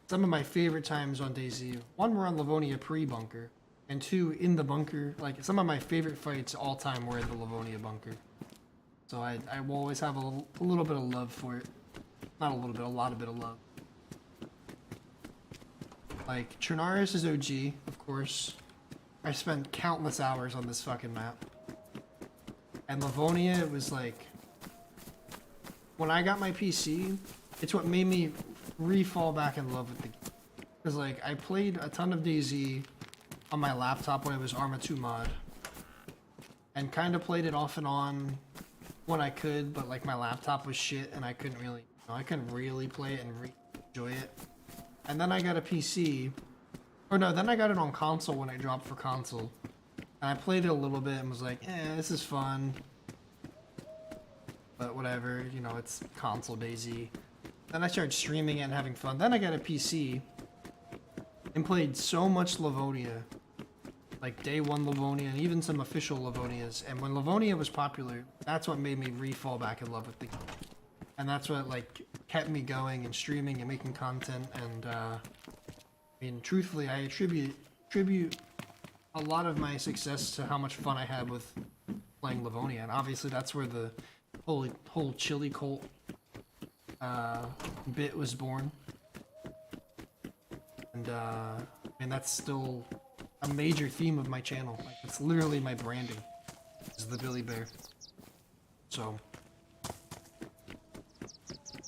some of my favorite times on DayZ, one, were on Livonia pre-bunker, and two, in the bunker. Like, some of my favorite fights all time were in the Livonia bunker. So I will always have a little bit of love for it. Not a little bit, a lot of bit of love. Like, Trinaris is OG, of course. I spent countless hours on this fucking map. And Livonia, it was like, when I got my PC, it's what made me re-fall back in love with the game. Because, like, I played a ton of DayZ on my laptop when it was Arma 2 mod. And kind of played it off and on when I could, but like my laptop was shit and I couldn't really play it and enjoy it. And then I got a PC, or no, then I got it on console when I dropped for console, and I played it a little bit and was like, this is fun, but whatever, you know, it's console DayZ. Then I started streaming it and having fun. Then I got a PC and played so much Livonia, like day one Livonia and even some official Livonias. And when Livonia was popular, that's what made me re-fall back in love with the game. And that's what like kept me going and streaming and making content. And I mean, truthfully, I attribute a lot of my success to how much fun I had with playing Livonia. And obviously that's where the whole chili cult bit was born. And that's still a major theme of my channel. Like, it's literally my branding, is the Billy Bear. So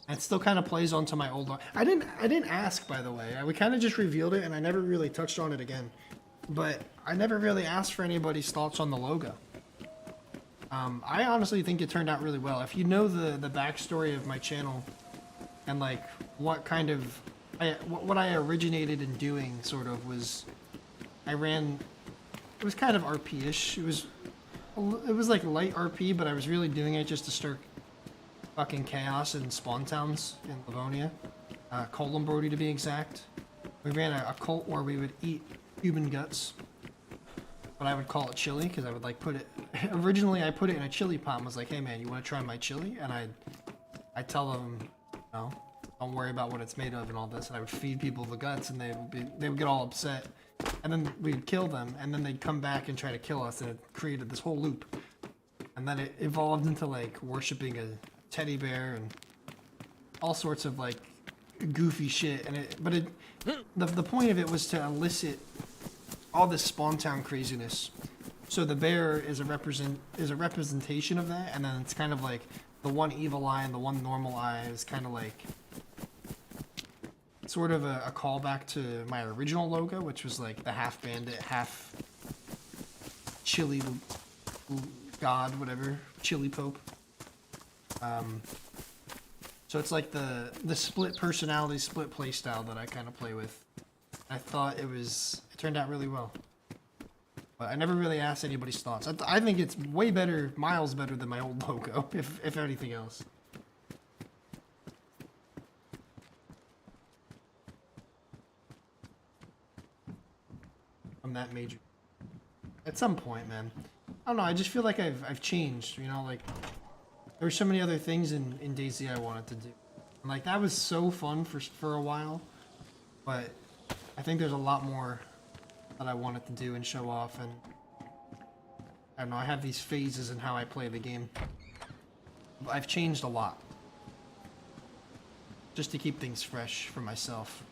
it still kind of plays onto my old. I didn't ask, by the way. We kind of just revealed it, and I never really touched on it again. But I never really asked for anybody's thoughts on the logo. I honestly think it turned out really well. If you know the backstory of my channel and like what kind of what I originated in doing, sort of, was I ran. It was kind of RP-ish. It was like light RP, but I was really doing it just to start fucking chaos in spawn towns in Livonia, Columbrody to be exact. We ran a cult where we would eat human guts, but I would call it chili because I would like put it. Originally, I put it in a chili pot and was like, "Hey man, you want to try my chili?" And I tell them, no, don't worry about what it's made of and all this. And I would feed people the guts, and they would get all upset, and then we'd kill them, and then they'd come back and try to kill us, and it created this whole loop. And then it evolved into like worshiping a teddy bear and all sorts of like goofy shit. And the point of it was to elicit all this spawn town craziness. So the bear is a representation of that, and then it's kind of like the one evil eye and the one normal eye is kind of like sort of a callback to my original logo, which was like the half bandit, half chili god, whatever, chili pope. So it's like the split personality, split play style that I kind of play with. I thought it turned out really well. But I never really asked anybody's thoughts. I think it's way better, miles better than my old logo, if anything else. I'm that major. At some point, man. I don't know, I just feel like I've changed, you know, like there were so many other things in DayZ I wanted to do. And like that was so fun for a while, but I think there's a lot more that I wanted to do and show off, and I don't know, I have these phases in how I play the game. I've changed a lot. Just to keep things fresh for myself.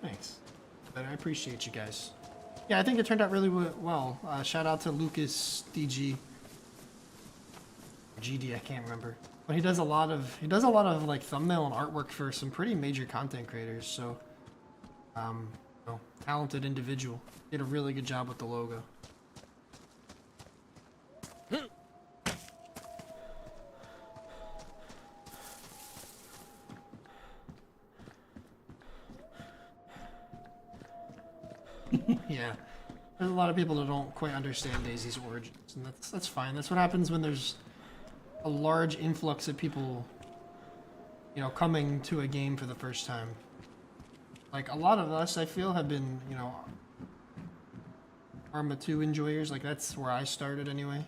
Thanks. But I appreciate you guys. Yeah, I think it turned out really well. Shout out to Lucas DG. GD, I can't remember. But he does a lot of like thumbnail and artwork for some pretty major content creators, so you know, talented individual. Did a really good job with the logo. Yeah. There's a lot of people that don't quite understand DayZ's origins, and that's fine. That's what happens when there's a large influx of people, you know, coming to a game for the first time. Like, a lot of us, I feel, have been, you know, Arma 2 enjoyers. Like, that's where I started anyway.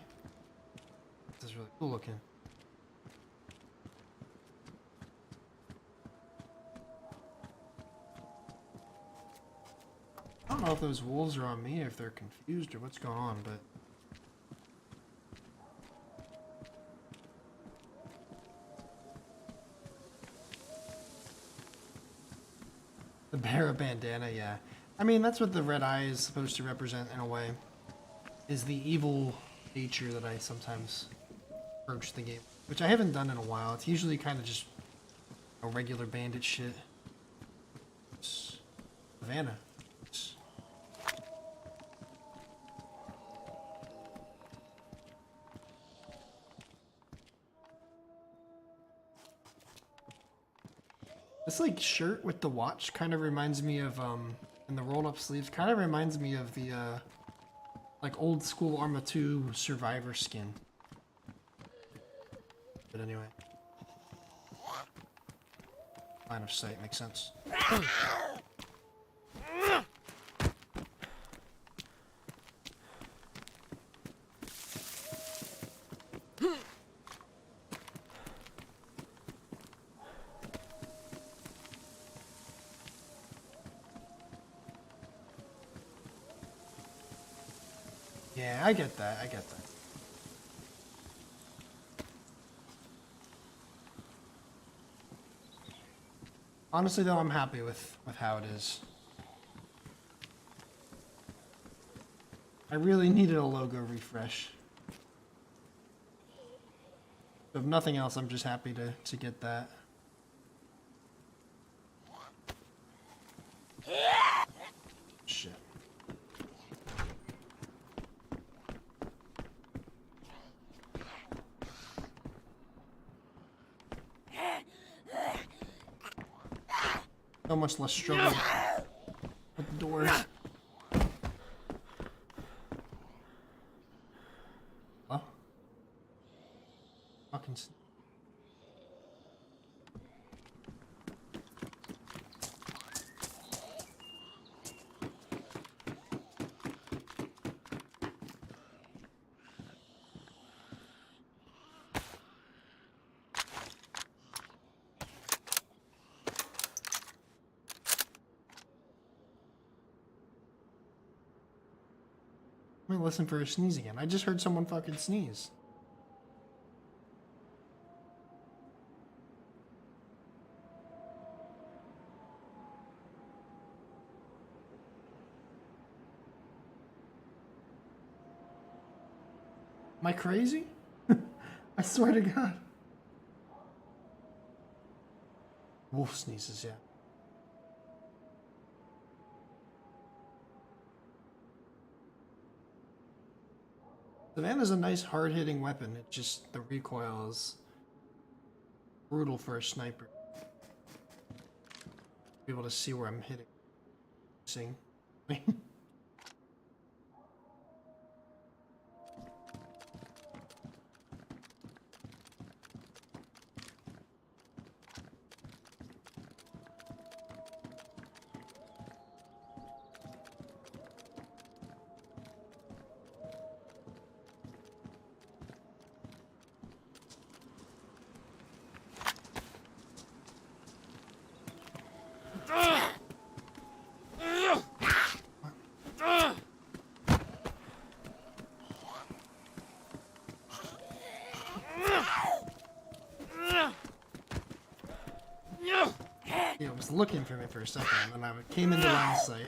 This is really cool looking. I don't know if those wolves are on me, if they're confused or what's going on, but the bear bandana, yeah. I mean, that's what the red eye is supposed to represent in a way, is the evil nature that I sometimes approach the game, which I haven't done in a while. It's usually kind of just a regular bandit shit. It's Havana. This like shirt with the watch kind of reminds me of and the rolled up sleeves kind of reminds me of the like old school Arma 2 Survivor skin. But anyway. Line of sight makes sense. Yeah, I get that. I get that. Honestly, though, I'm happy with how it is. I really needed a logo refresh. So if nothing else, I'm just happy to get that. Shit. So much less struggle with the doors. Oh. Fucking. Let me listen for a sneeze again. I just heard someone fucking sneeze. Am I crazy? I swear to God. Wolf sneezes, yeah. Savannah's a nice hard-hitting weapon. It just, the recoil is brutal for a sniper. Be able to see where I'm hitting. Sing. Yeah, it was looking for me for a second, and then I came into line of sight.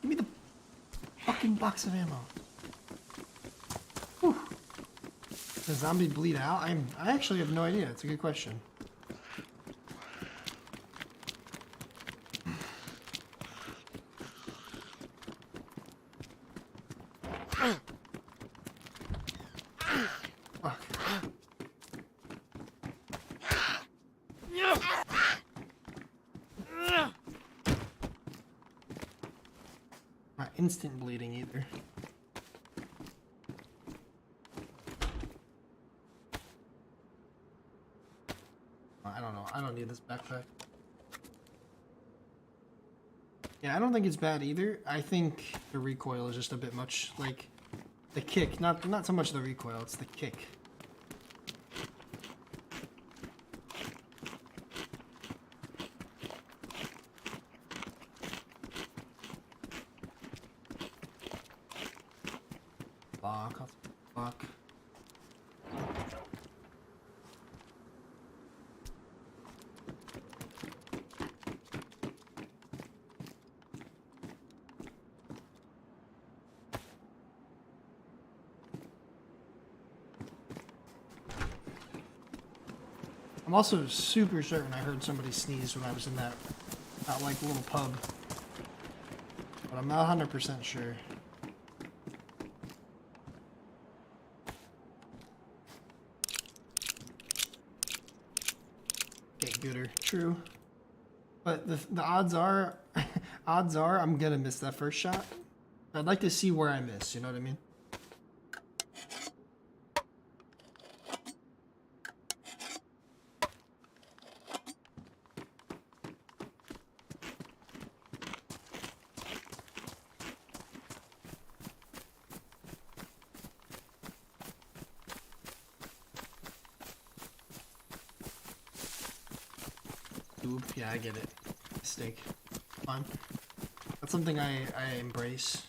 Give me the fucking box of ammo. Whew. Does the zombie bleed out? I actually have no idea. It's a good question. Fuck. Not instant bleeding either. I don't know. I don't need this backpack. Yeah, I don't think it's bad either. I think the recoil is just a bit much. Like, the kick. Not so much the recoil, it's the kick. Fuck. I'm also super certain I heard somebody sneeze when I was in that like little pub, but I'm not 100% sure. gooder. True. But the odds are, odds are I'm gonna miss that first shot. I'd like to see where I miss, you know what I mean? Oop, yeah, I get it. Mistake. Fine. That's something I embrace.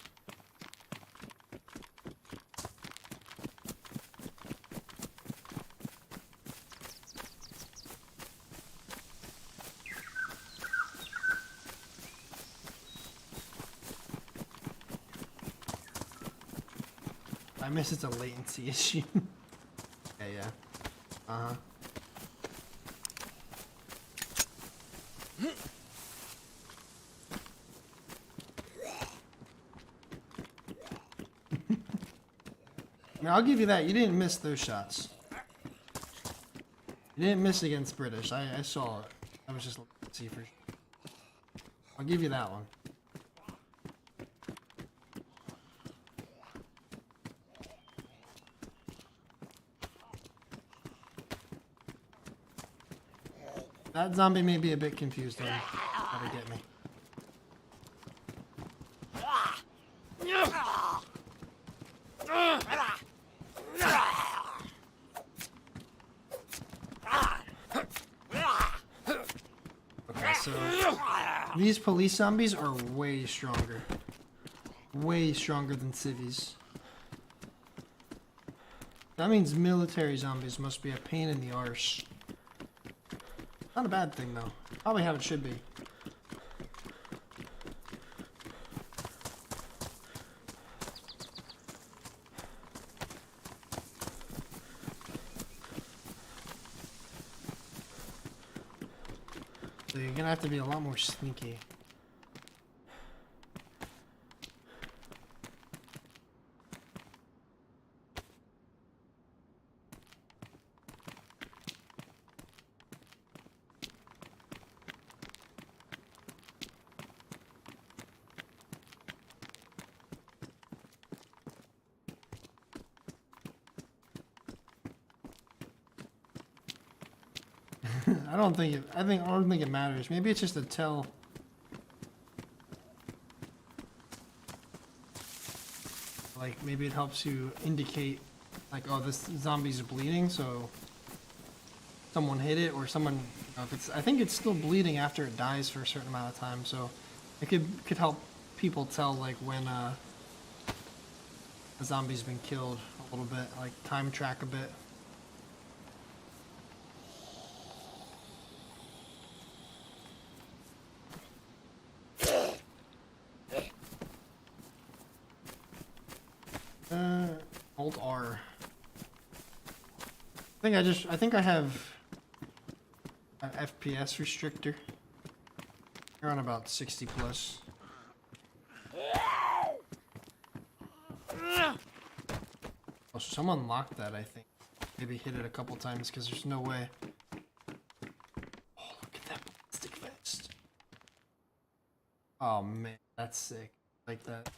I miss it's a latency issue. Yeah. Uh-huh. I mean, I'll give you that. You didn't miss those shots. You didn't miss against British. I saw it. I was just looking to see for sure. I'll give you that one. That zombie may be a bit confused on how to get me. Okay, so these police zombies are way stronger. Way stronger than civvies. That means military zombies must be a pain in the arse. Not a bad thing though. Probably how it should be. So you're gonna have to be a lot more sneaky. I don't think it matters. Maybe it's just a tell. Like maybe it helps you indicate like, oh, this zombie's bleeding, so someone hit it, or someone, you know, if it's, I think it's still bleeding after it dies for a certain amount of time, so it could help people tell like when a zombie's been killed a little bit, like time track a bit. Alt R. I think I have an FPS restrictor. You're on about 60 plus. Oh, so someone locked that, I think. Maybe hit it a couple times because there's no way. Oh, look at that plastic vest. Oh man, that's sick. Like that.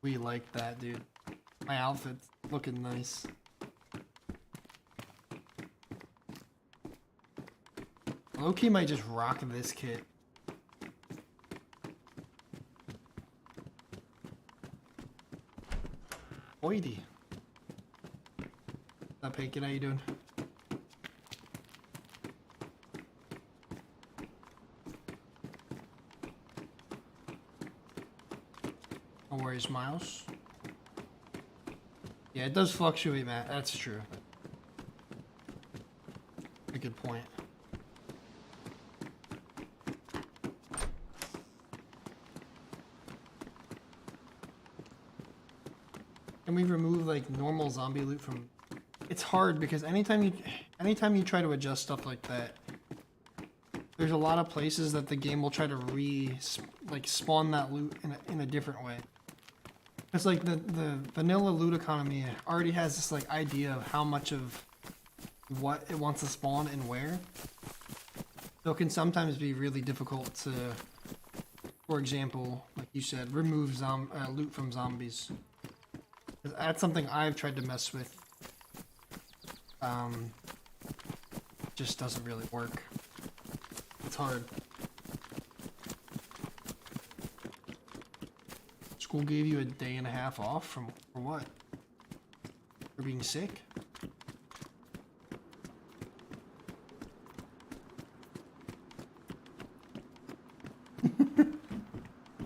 We like that, dude. My outfit's looking nice. Low-key might just rock this kit. Oidy. What's up, Haken? How you doing? No worries, Miles. Yeah, it does fluctuate, Matt. That's true. A good point. Can we remove like normal zombie loot from? It's hard because anytime you try to adjust stuff like that, there's a lot of places that the game will try to spawn that loot in a different way. It's like the vanilla loot economy already has this like idea of how much of what it wants to spawn and where. So it can sometimes be really difficult to, for example, like you said, remove loot from zombies. That's something I've tried to mess with. Just doesn't really work. It's hard. School gave you a day and a half off for what? For being sick?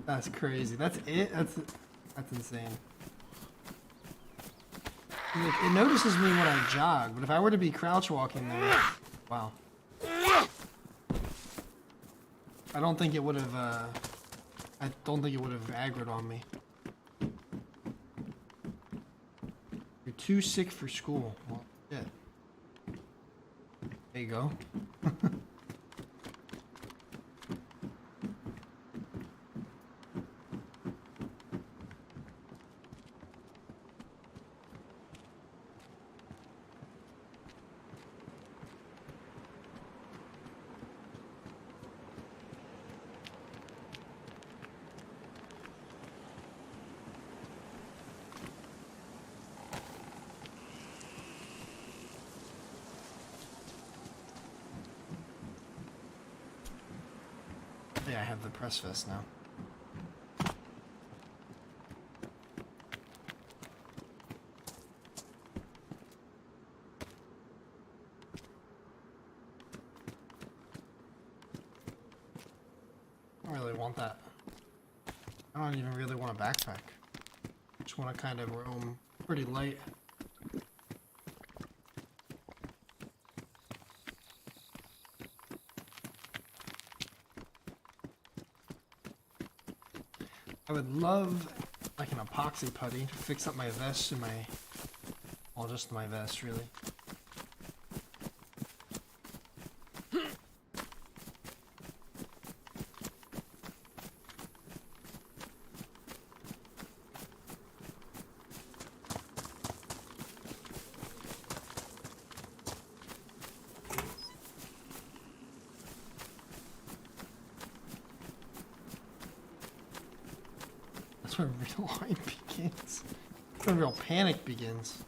That's crazy. That's it? That's insane. Like, it notices me when I jog, but if I were to be crouch walking there, wow. I don't think it would have, aggroed on me. You're too sick for school. Well, shit. There you go. Yeah, I have the press vest now. I don't really want that. I don't even really want a backpack. I just want to kind of roam pretty light. I would love like an epoxy putty to fix up my vest and well, just my vest really. That's where real life begins. That's where real panic begins.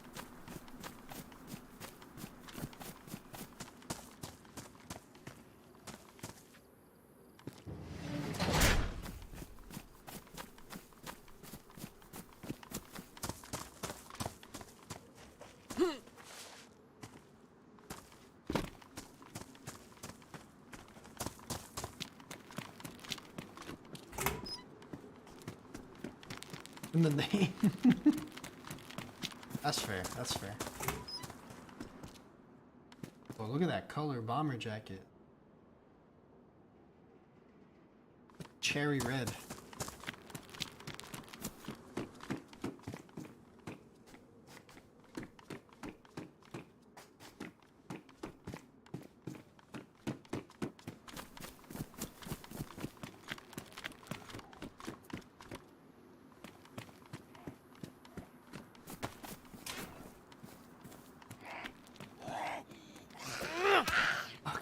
In the name. That's fair, that's fair. Oh, look at that color bomber jacket. Cherry red.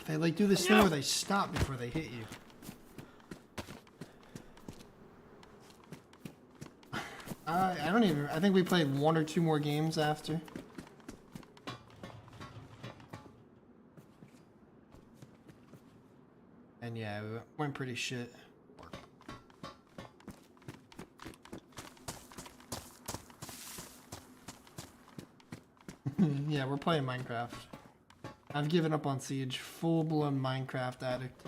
They like do this thing where they stop before they hit you. I don't even, I think we played 1 or 2 more games after. And yeah, it went pretty shit. Yeah, we're playing Minecraft. I've given up on Siege. Full-blown Minecraft addict.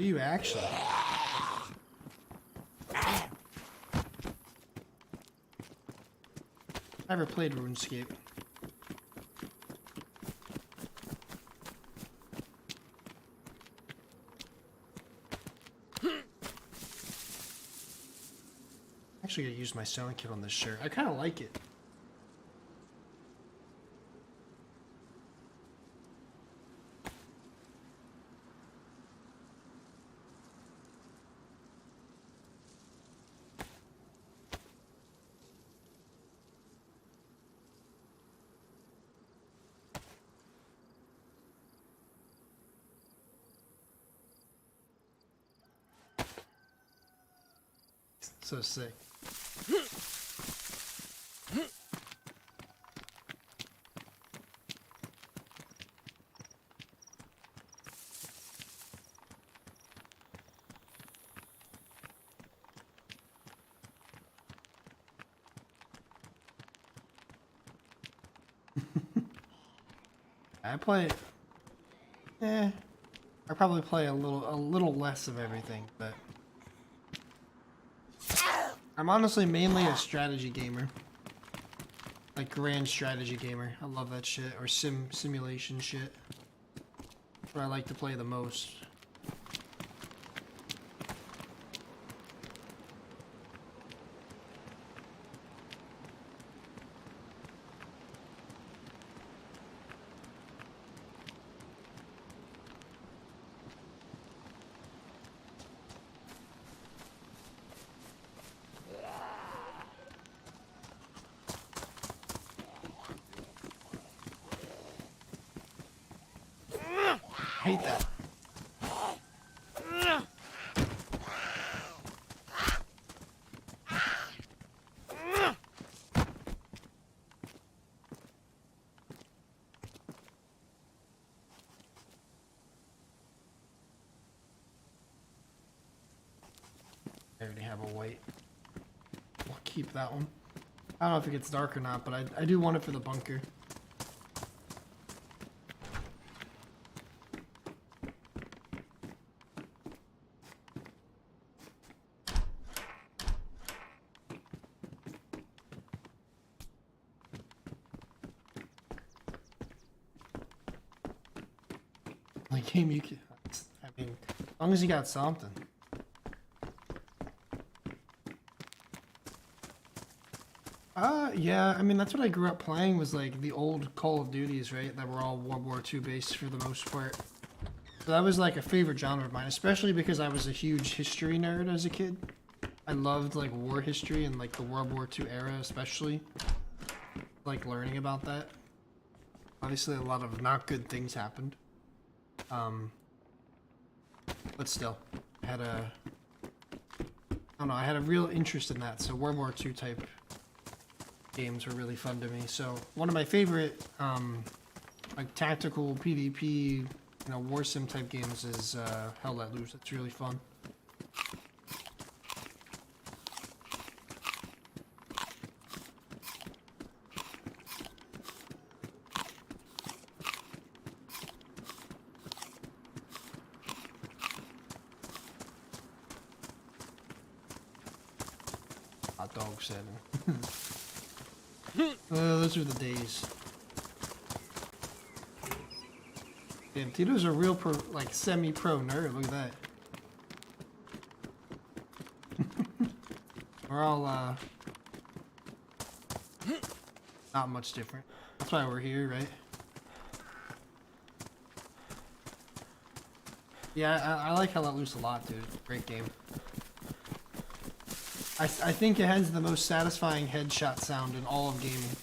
Do you actually? I never played RuneScape. Actually, gonna use my sewing kit on this shirt. I kind of like it. So sick. I play. I probably play a little less of everything, but I'm honestly mainly a strategy gamer. Like grand strategy gamer. I love that shit. Or simulation shit. That's what I like to play the most. I hate that. I already have a white. We'll keep that one. I don't know if it gets dark or not, but I do want it for the bunker. Like game you can, I mean, as long as you got something. Yeah, I mean, that's what I grew up playing, was like the old Call of Duties, right? That were all World War II based for the most part. So that was like a favorite genre of mine, especially because I was a huge history nerd as a kid. I loved like war history and like the World War II era, especially. Like learning about that. Obviously, a lot of not good things happened. But still, I had a, I don't know, I had a real interest in that. So World War II type games were really fun to me. So one of my favorite, like tactical PvP, you know, war sim type games is Hell Let Loose. It's really fun. Hot dog 7. Those are the days. Damn, Tito's a real pro, like semi-pro nerd. Look at that. We're all not much different. That's why we're here, right? Yeah, I like Hell Let Loose a lot, dude. Great game. I think it has the most satisfying headshot sound in all of gaming.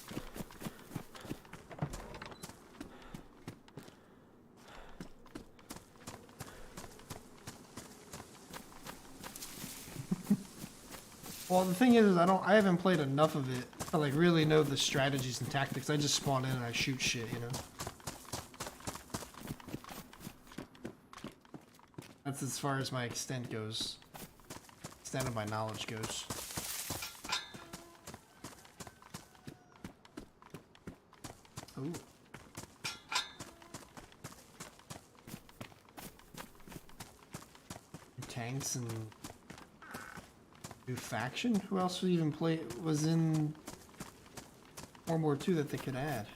Well, the thing is I haven't played enough of it to like really know the strategies and tactics. I just spawn in and I shoot shit, you know? That's as far as my extent goes. Extent of my knowledge goes. Ooh. tanks and do faction. Who else would even was in World War II that they could add?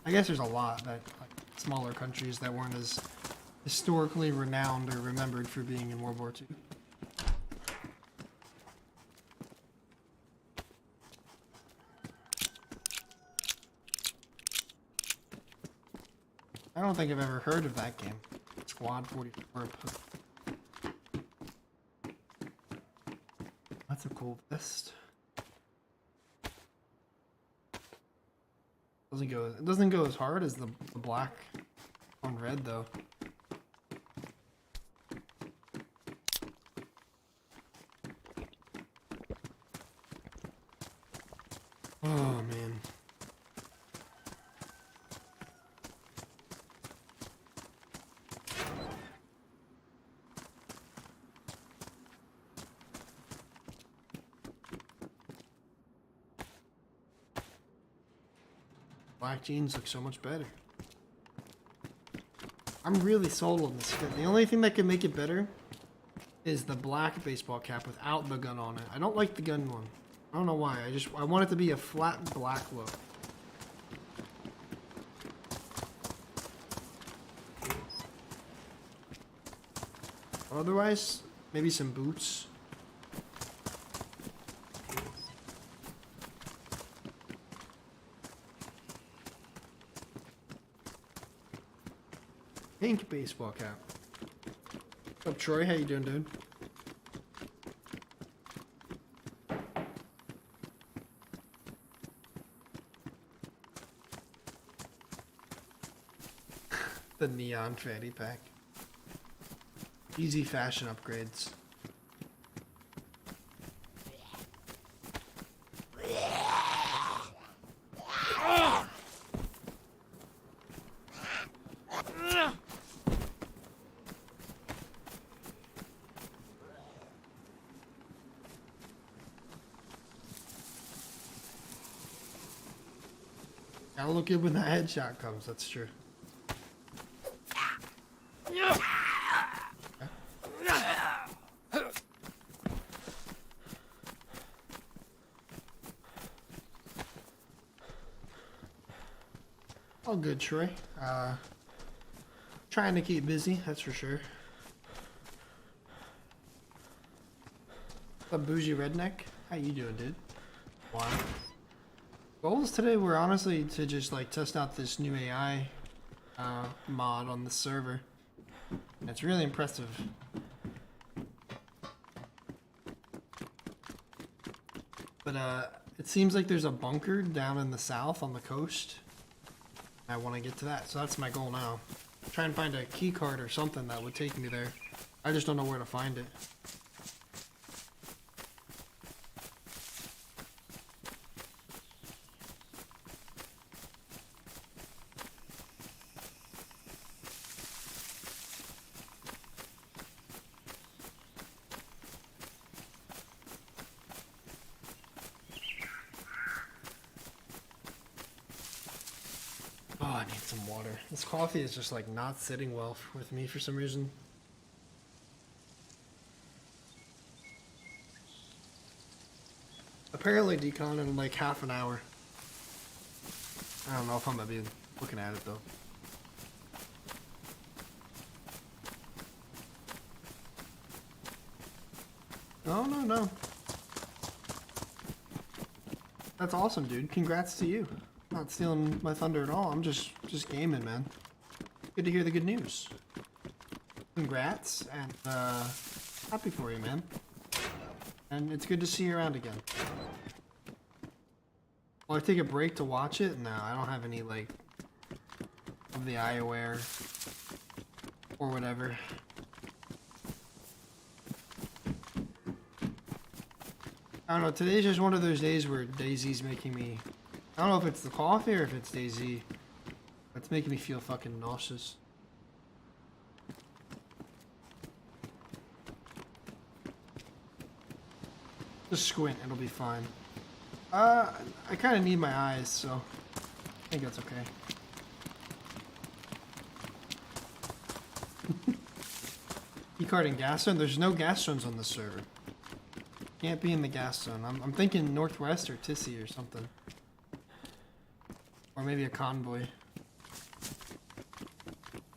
I guess there's a lot that like smaller countries that weren't as historically renowned or remembered for being in World War II. I don't think I've ever heard of that game. Squad 44. That's a cool vest. It doesn't go as hard as the black on red though. Oh man. Black jeans look so much better. I'm really sold on this fit. The only thing that can make it better is the black baseball cap without the gun on it. I don't like the gun one. I don't know why. I want it to be a flat black look. Otherwise, maybe some boots. Pink baseball cap. What's up, Troy? How you doing, dude? The neon fanny pack. Easy fashion upgrades. Gotta look good when the headshot comes, that's true. All good, Troy. Trying to keep busy, that's for sure. What's up, bougie redneck? How you doing, dude? Wow. Goals today were honestly to just like test out this new AI mod on the server. It's really impressive. But it seems like there's a bunker down in the south on the coast. I want to get to that, so that's my goal now. Try and find a key card or something that would take me there. I just don't know where to find it. Oh, I need some water. This coffee is just like not sitting well with me for some reason. Apparently decon in like half an hour. I don't know if I'm gonna be looking at it though. No. That's awesome, dude. Congrats to you. Not stealing my thunder at all. I'm just gaming, man. Good to hear the good news. Congrats, and happy for you, man. And it's good to see you around again. Will I take a break to watch it? No, I don't have any, like, of the eyewear or whatever. I don't know, today's just one of those days where DayZ's making me... I don't know if it's the coffee or if it's DayZ. It's making me feel fucking nauseous. Just squint, it'll be fine. I kind of need my eyes, so I think that's okay. Keycard and gas zone? There's no gas zones on this server. Can't be in the gas zone. I'm thinking Northwest or Tissy or something. Or maybe a convoy.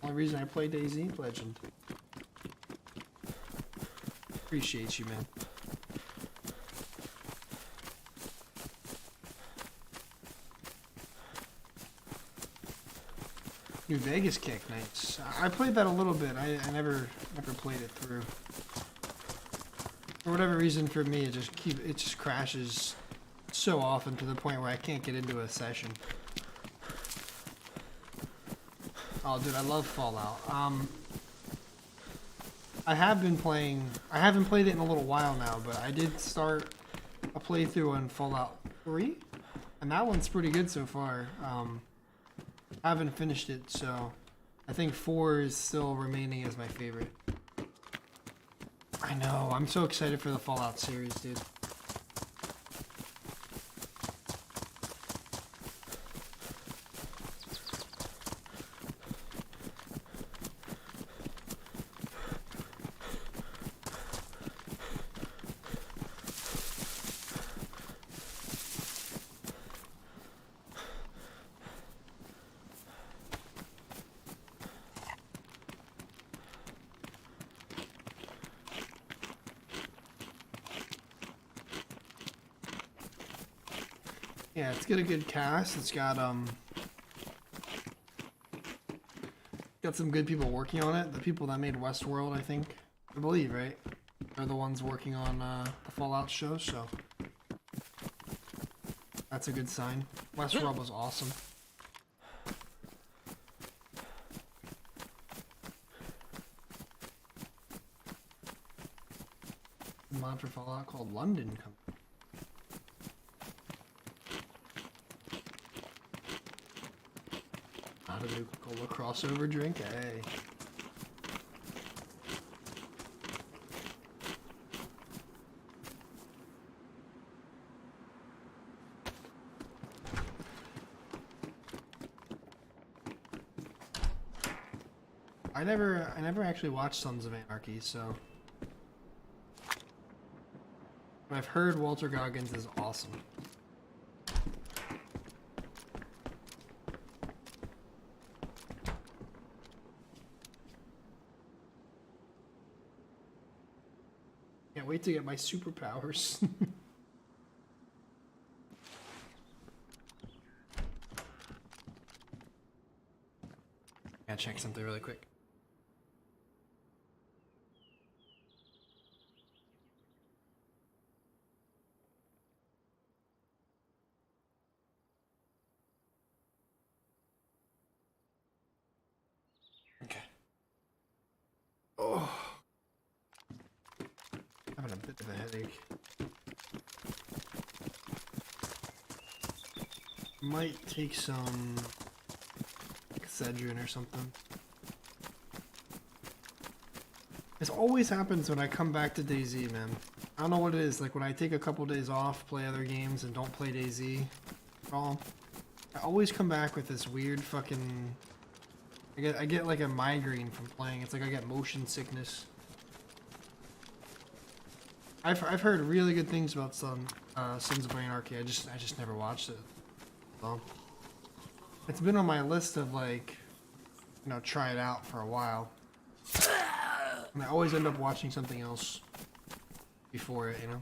Only reason I play DayZ, Legend. Appreciate you, man. New Vegas kick, nice. I played that a little bit. I never played it through. For whatever reason, for me, it just crashes so often to the point where I can't get into a session. Oh, dude, I love Fallout. I haven't played it in a little while now, but I did start a playthrough on Fallout 3, and that one's pretty good so far. I haven't finished it, so I think 4 is still remaining as my favorite. I know, I'm so excited for the Fallout series, dude. Yeah, it's got a good cast. It's got some good people working on it. The people that made Westworld, I believe, right? They're the ones working on the Fallout show, so that's a good sign. Westworld was awesome. A mod for Fallout called London. Not a Coca-Cola crossover drink, hey. I never actually watched Sons of Anarchy, so but I've heard Walter Goggins is awesome. Can't wait to get my superpowers. Gotta check something really quick. Okay. Oh. Having a bit of a headache. Might take some Excedrin or something. This always happens when I come back to DayZ, man. I don't know what it is. Like when I take a couple days off, play other games, and don't play DayZ at all, I always come back with this weird fucking. I get like a migraine from playing. It's like I get motion sickness. I've heard really good things about Sons of Anarchy. I just never watched it. So it's been on my list of like, you know, try it out for a while. And I always end up watching something else before it, you know.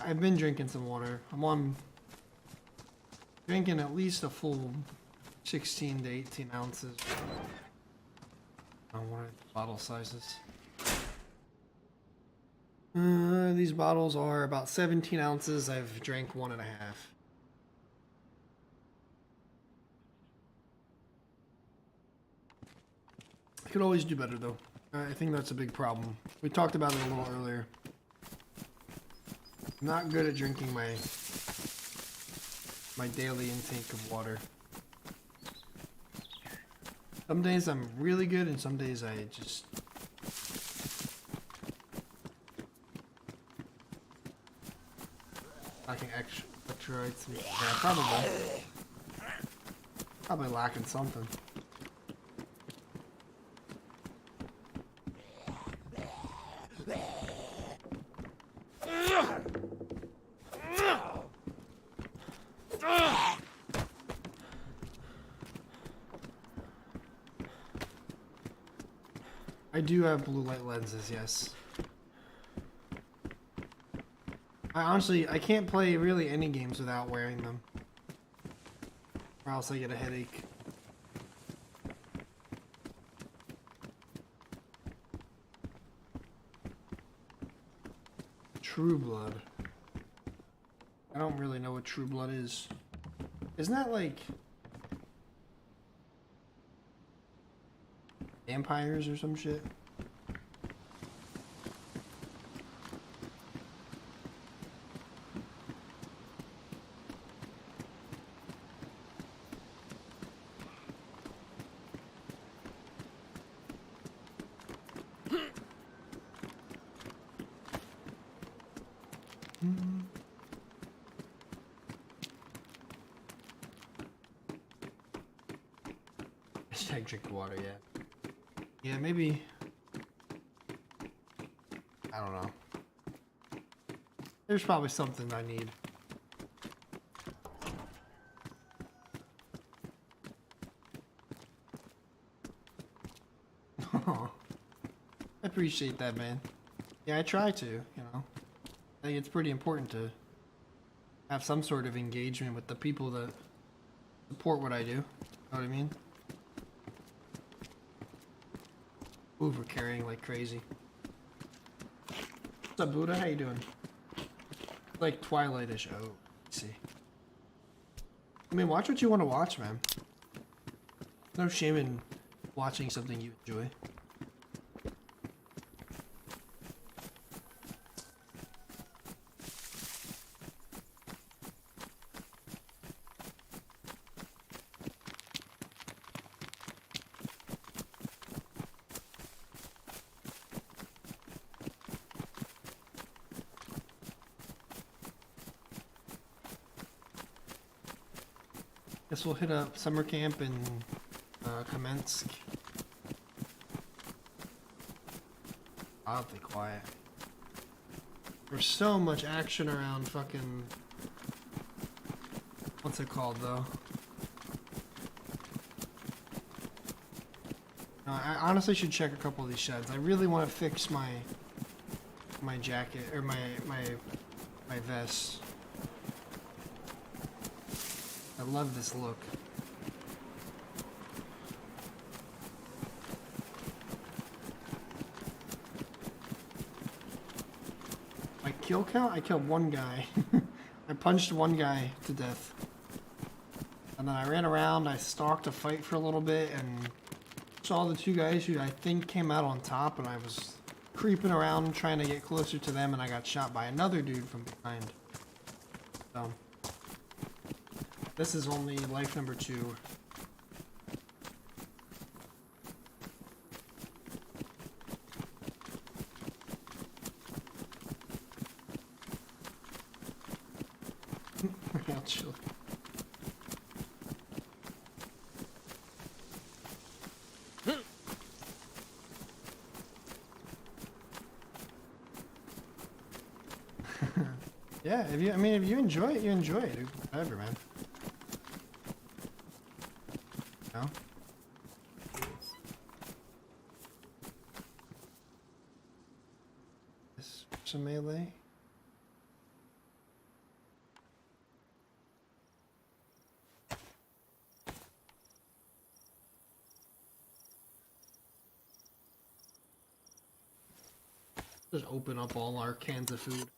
I've been drinking some water. I'm drinking at least a full 16 to 18 ounces. What are the bottle sizes? These bottles are about 17 ounces. I've drank 1.5. I could always do better though. I think that's a big problem. We talked about it a little earlier. I'm not good at drinking my daily intake of water. Some days I'm really good, and some days I just... lacking electrolytes. Yeah, probably. Probably lacking something. I do have blue light lenses, yes. I can't play really any games without wearing them. Or else I get a headache. True Blood. I don't really know what True Blood is. Isn't that like vampires or some shit? Hashtag drink water, yeah. Yeah, maybe. I don't know. There's probably something I need. I appreciate that, man. Yeah, I try to, you know. I think it's pretty important to have some sort of engagement with the people that support what I do. Know what I mean? Over carrying like crazy. What's up, Buddha? How you doing? Like Twilight-ish. Oh, let's see. I mean, watch what you want to watch, man. No shame in watching something you enjoy. Guess we'll hit up summer camp in Kamensk. Oddly quiet. There's so much action around fucking... What's it called, though? No, I honestly should check a couple of these sheds. I really want to fix my jacket, or my vest. I love this look. My kill count? I killed one guy. I punched one guy to death. And then I ran around, I stalked a fight for a little bit, and saw the two guys who I think came out on top, and I was creeping around trying to get closer to them, and I got shot by another dude from behind. So... this is only life number 2. Real chill. Yeah, if you enjoy it, you enjoy it. Whatever, man. No? This some melee. Just open up all our cans of food.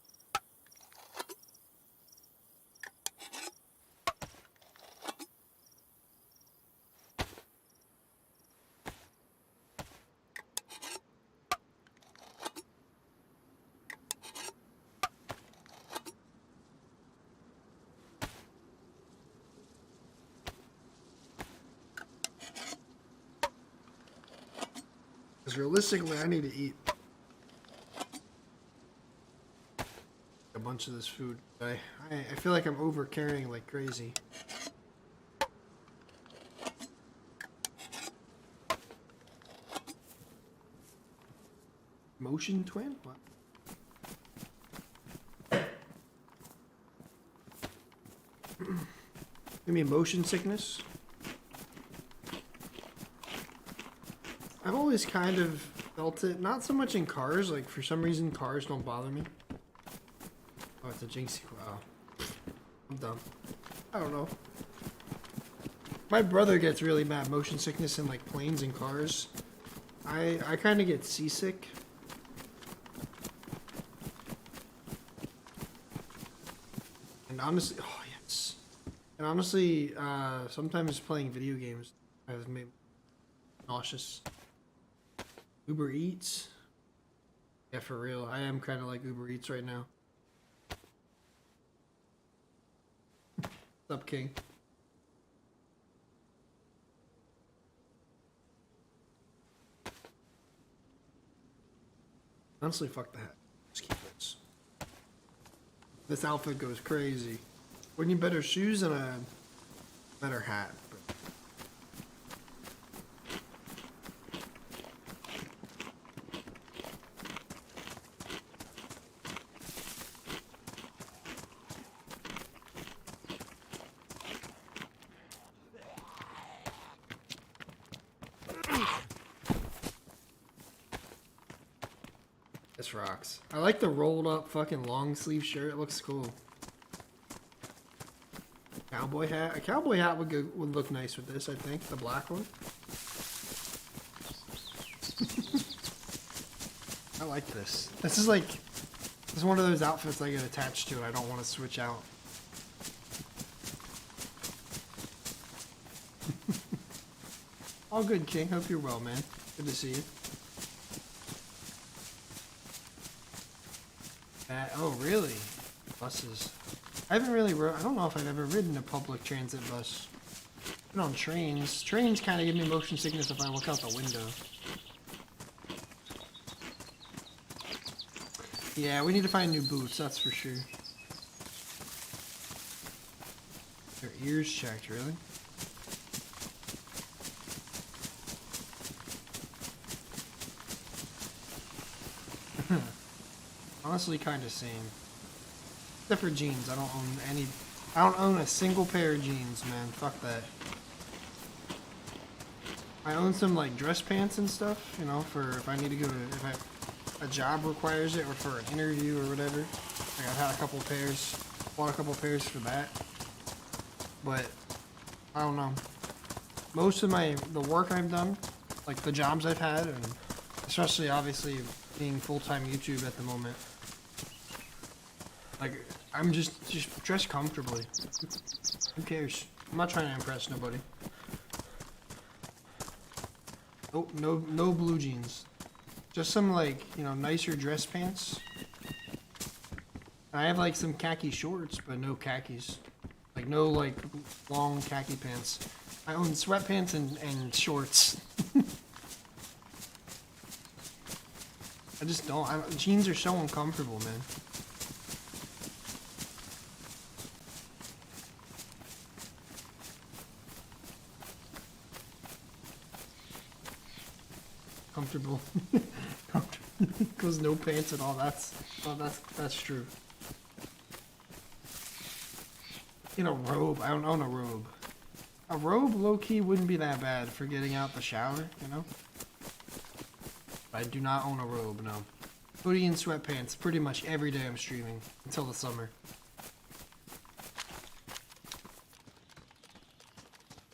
Because realistically, I need to eat a bunch of this food. I feel like I'm over carrying like crazy. Motion twin? What? Maybe motion sickness? I've always kind of felt it, not so much in cars, like for some reason cars don't bother me. Oh, it's a jinx. Wow. I'm dumb. I don't know. My brother gets really bad motion sickness in like planes and cars. I kind of get seasick. And honestly, oh yes. And honestly, sometimes playing video games has made me nauseous. Uber Eats. Yeah, for real. I am kind of like Uber Eats right now. What's up, King? Honestly, fuck the hat. Just keep this. This outfit goes crazy. We need better shoes and a better hat. This rocks. I like the rolled up fucking long sleeve shirt. It looks cool. Cowboy hat. A cowboy hat would look nice with this, I think. The black one. I like this. This is one of those outfits I get attached to and I don't want to switch out. All good, King. Hope you're well, man. Good to see you. Oh, really? Buses. I haven't really I don't know if I've ever ridden a public transit bus. Been on trains. Trains kind of give me motion sickness if I look out the window. Yeah, we need to find new boots, that's for sure. Their ears checked, really? Honestly, kind of same. Except for jeans, I don't own a single pair of jeans, man. Fuck that. I own some like dress pants and stuff, you know, for if I need to go to, if a job requires it or for an interview or whatever. Like I've had a couple pairs, bought a couple pairs for that. But I don't know. Most of the work I've done, like the jobs I've had, and especially obviously being full-time YouTube at the moment. Like, I'm just dressed comfortably. Who cares? I'm not trying to impress nobody. Oh, no blue jeans. Just some, like, you know, nicer dress pants. I have, like, some khaki shorts, but no khakis. Like, no, like, long khaki pants. I own sweatpants and shorts. I just don't. Jeans are so uncomfortable, man. Comfortable. Because no pants at all. That's true. In a robe. I don't own a robe. A robe, low-key, wouldn't be that bad for getting out the shower, you know? But I do not own a robe, no. Hoodie and sweatpants pretty much every day I'm streaming. Until the summer.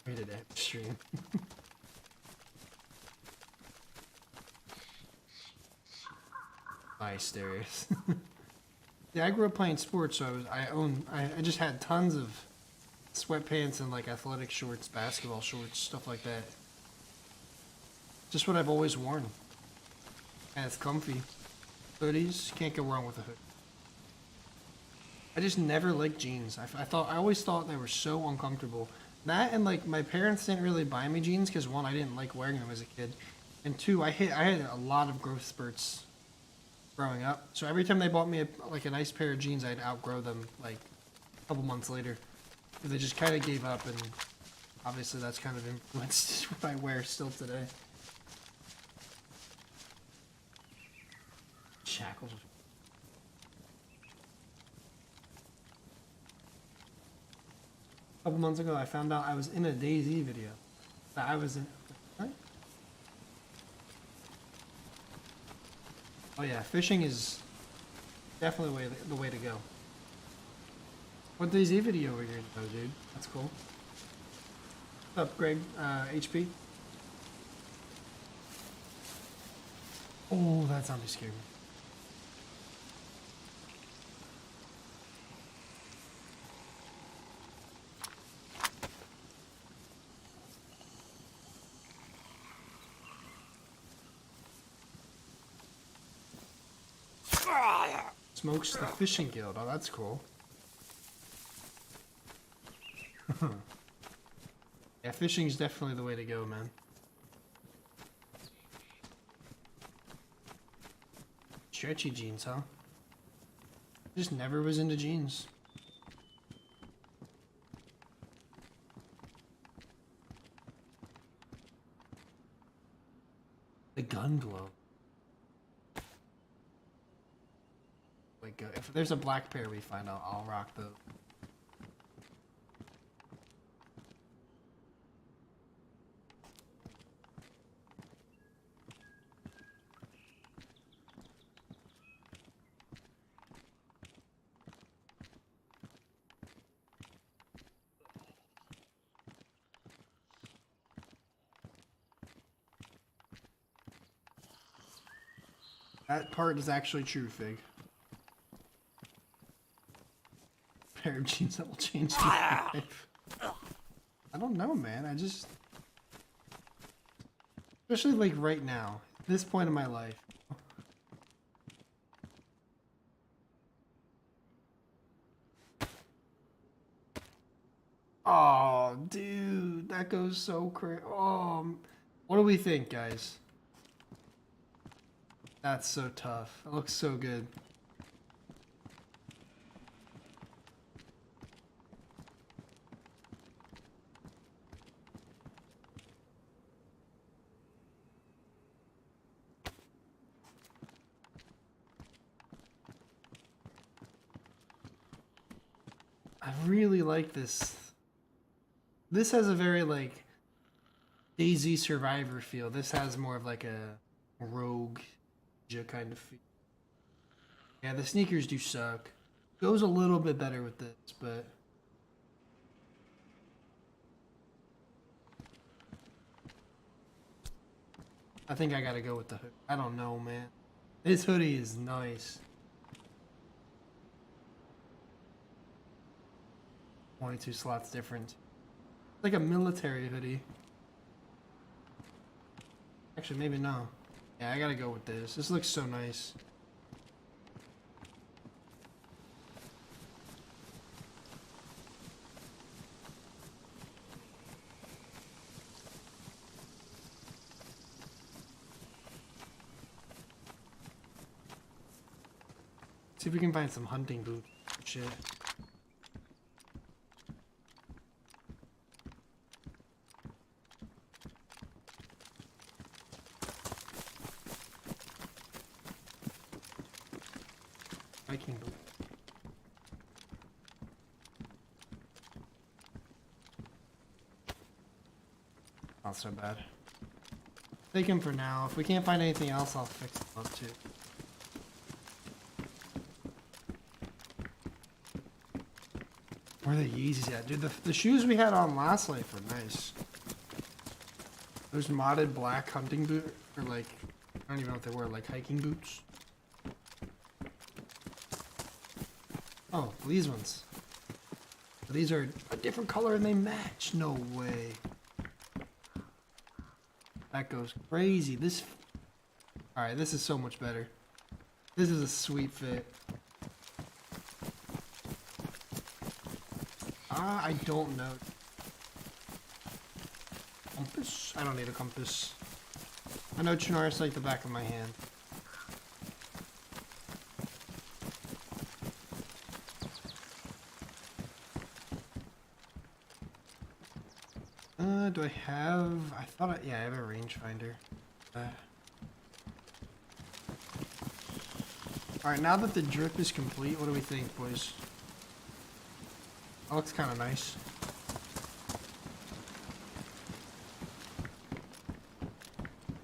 Rated at stream. Nice, Darius. Yeah, I grew up playing sports, so I just had tons of sweatpants and like athletic shorts, basketball shorts, stuff like that. Just what I've always worn. And it's comfy. Hoodies, can't go wrong with a hood. I just never liked jeans. I always thought they were so uncomfortable. That and like my parents didn't really buy me jeans because one, I didn't like wearing them as a kid, and two, I had a lot of growth spurts growing up. So every time they bought me a nice pair of jeans, I'd outgrow them like a couple months later. They just kind of gave up, and obviously that's kind of influenced what I wear still today. shackles. A couple months ago, I found out I was in a DayZ video. That I was in. What? Oh yeah, fishing is definitely the way to go. What DayZ video were you in though, dude? That's cool. What's up, Greg? HP? Oh, that zombie scared me. Smokes the fishing guild. Oh, that's cool. Yeah, fishing's definitely the way to go, man. Stretchy jeans, huh? Just never was into jeans. The gun glow. Like, if there's a black pair we find, I'll rock those. That part is actually true, Fig. Pair of jeans that will change my life. I don't know, man. I just... Especially like right now. This point in my life. Oh, dude. That goes so crazy. Oh, what do we think, guys? That's so tough. It looks so good. I really like this. This has a very like DayZ Survivor feel. This has more of like a rogue kind of feel. Yeah, the sneakers do suck. Goes a little bit better with this, but I think I gotta go with the hood. I don't know, man. This hoodie is nice. 22 slots different. Like a military hoodie. Actually, maybe no. Yeah, I gotta go with this. This looks so nice. See if we can find some hunting boot shit. Hiking boot. Not so bad. Take him for now. If we can't find anything else, I'll fix him up too. Where are the Yeezys at? Dude, the shoes we had on last life are nice. Those modded black hunting boot, or like, I don't even know what they were, like hiking boots. Oh, these ones. These are a different color and they match. No way. That goes crazy. This... Alright, this is so much better. This is a sweet fit. I don't know. Compass? I don't need a compass. I know Chernar's like the back of my hand. Do I have... I thought yeah, I have a rangefinder. Alright, now that the drip is complete, what do we think, boys? That looks kind of nice.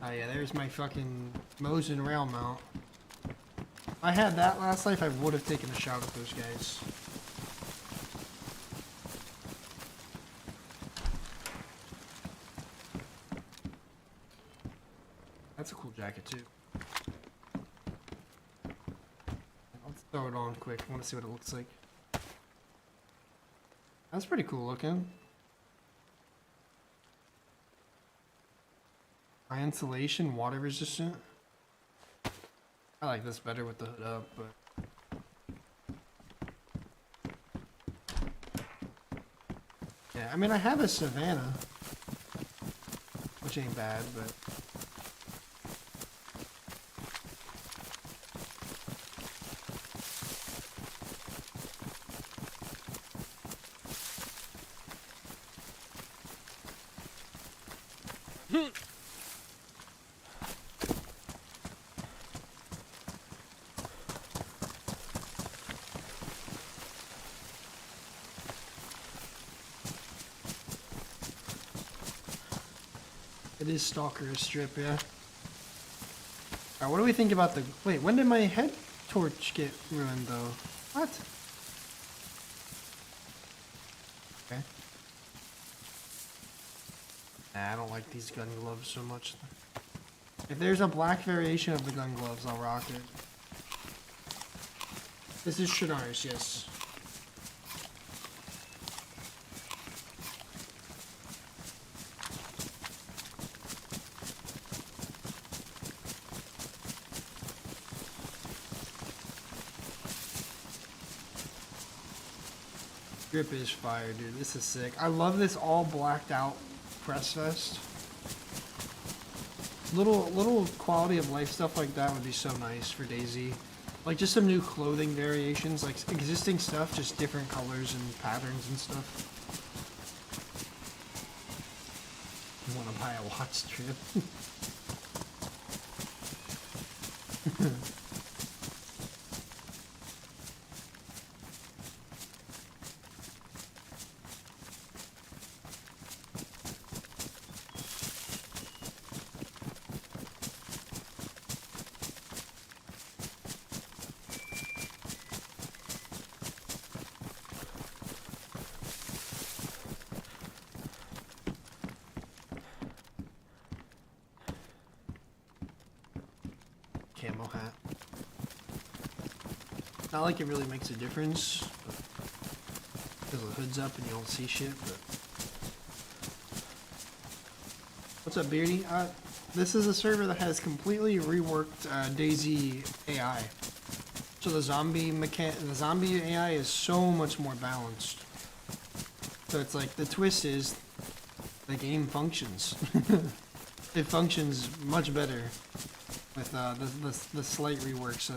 Oh yeah, there's my fucking Mosin rail mount. If I had that last life, I would have taken a shot at those guys. That's a cool jacket too. Let's throw it on quick. I want to see what it looks like. That's pretty cool looking. High insulation, water resistant. I like this better with the hood up, but yeah, I mean I have a Savannah, which ain't bad, but it is Stalker strip, yeah. Alright, what do we think about the... Wait, when did my head torch get ruined, though? What? Okay. Nah, I don't like these gun gloves so much. If there's a black variation of the gun gloves, I'll rock it. This is Shannar's, yes. Grip is fire, dude. This is sick. I love this all blacked out press vest. Little quality of life stuff like that would be so nice for DayZ. Like just some new clothing variations, like existing stuff, just different colors and patterns and stuff. You want to buy a watch strip? Camo hat. Not like it really makes a difference, because the hood's up and you don't see shit, but... What's up, Beardy? This is a server that has completely reworked DayZ AI. So the zombie AI is so much more balanced. So it's like, the twist is, the game functions. It functions much better with the slight rework. So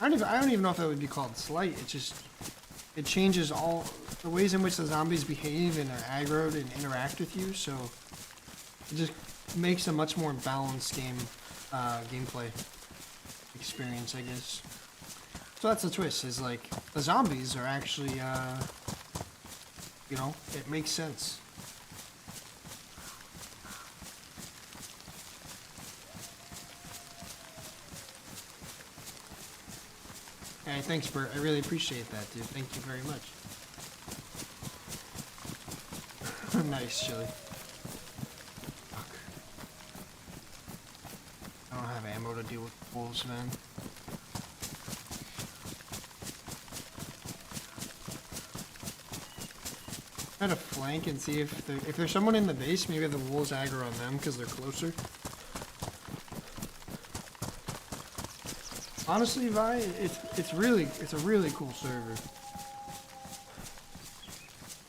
I don't even know if that would be called slight. It changes all the ways in which the zombies behave and are aggroed and interact with you. So it just makes a much more balanced gameplay experience, I guess. So that's the twist. Is like the zombies are actually, you know, it makes sense. Hey, thanks, Bert. I really appreciate that, dude. Thank you very much. Nice, Chili. Fuck. I don't have ammo to deal with wolves, man. Try to flank and see if there's someone in the base, maybe the wolves aggro on them because they're closer. Honestly, Vi, it's a really cool server.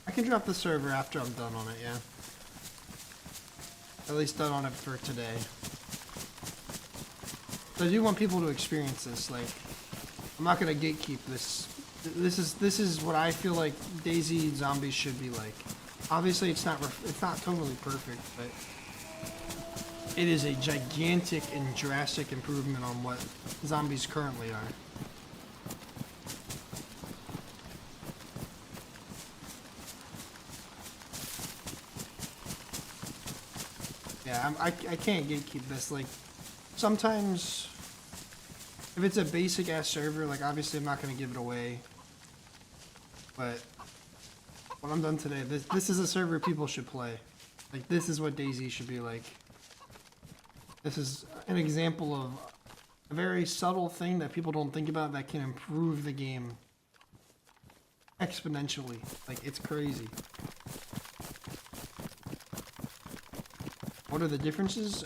I can drop the server after I'm done on it, yeah. At least done on it for today. So I do want people to experience this. Like, I'm not gonna gatekeep this. This is what I feel like DayZ zombies should be like. Obviously, it's not totally perfect, but it is a gigantic and drastic improvement on what zombies currently are. Yeah, I can't gatekeep this. Like, sometimes, if it's a basic ass server, like, obviously I'm not gonna give it away. But when I'm done today, this is a server people should play. Like, this is what DayZ should be like. This is an example of a very subtle thing that people don't think about that can improve the game exponentially. Like, it's crazy. What are the differences?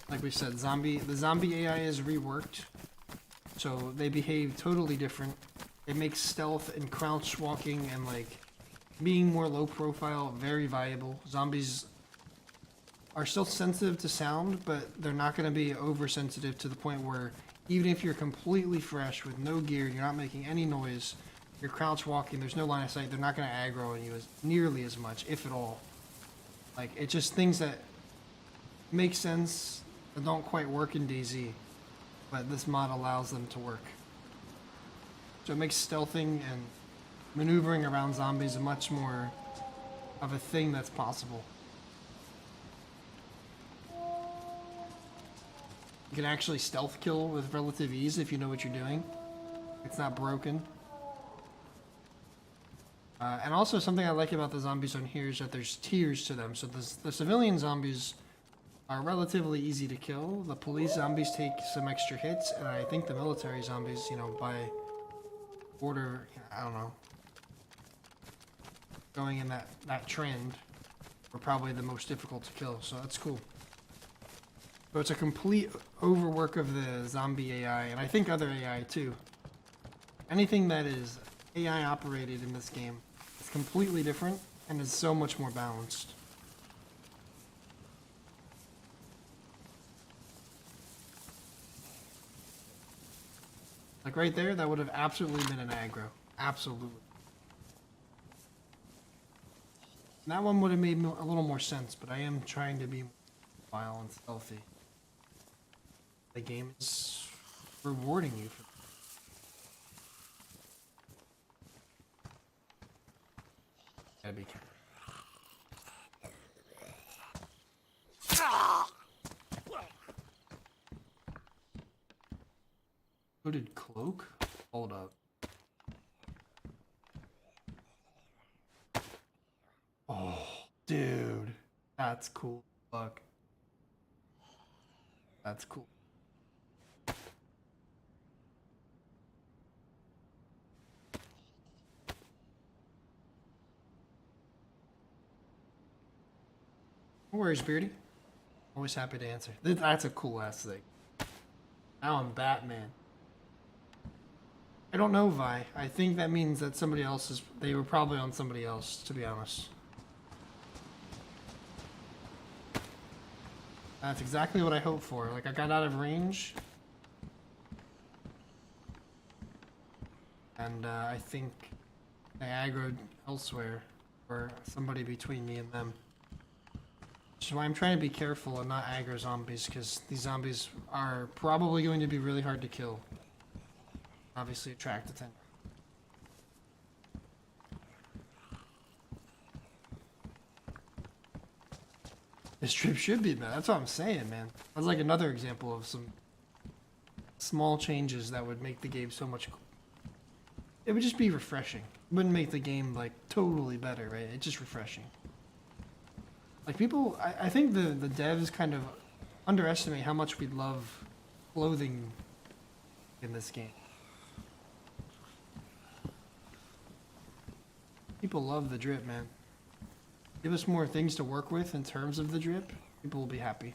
Like we said, the zombie AI is reworked, so they behave totally different. It makes stealth and crouch walking and like being more low profile very viable. Zombies are still sensitive to sound, but they're not going to be oversensitive to the point where even if you're completely fresh with no gear, you're not making any noise, you're crouch walking, there's no line of sight, they're not going to aggro on you nearly as much, if at all. Like, it's just things that make sense that don't quite work in DayZ, but this mod allows them to work. So it makes stealthing and maneuvering around zombies much more of a thing that's possible. You can actually stealth kill with relative ease if you know what you're doing. It's not broken. And also something I like about the zombies on here is that there's tiers to them. So the civilian zombies are relatively easy to kill. The police zombies take some extra hits, and I think the military zombies, you know, by order, I don't know, going in that trend, are probably the most difficult to kill. So that's cool. So it's a complete overwork of the zombie AI, and I think other AI too. Anything that is AI operated in this game is completely different and is so much more balanced. Like right there, that would have absolutely been an aggro. Absolutely. And that one would have made a little more sense, but I am trying to be wild and stealthy. The game is rewarding you for that. Gotta be careful. Hooded cloak? Hold up. Oh, dude. That's cool. Fuck. That's cool. No worries, Beardy. Always happy to answer. That's a cool ass thing. Now I'm Batman. I don't know, Vi. I think that means that somebody else is... They were probably on somebody else, to be honest. That's exactly what I hoped for. Like, I got out of range. And I think they aggroed elsewhere. Or somebody between me and them. Which is why I'm trying to be careful and not aggro zombies, because these zombies are probably going to be really hard to kill. Obviously attract attention. This trip should be, man. That's what I'm saying, man. That's like another example of some small changes that would make the game so much cool. It would just be refreshing. It wouldn't make the game, like, totally better, right? It's just refreshing. Like, people... I think the devs kind of underestimate how much we love clothing in this game. People love the drip, man. Give us more things to work with in terms of the drip. People will be happy.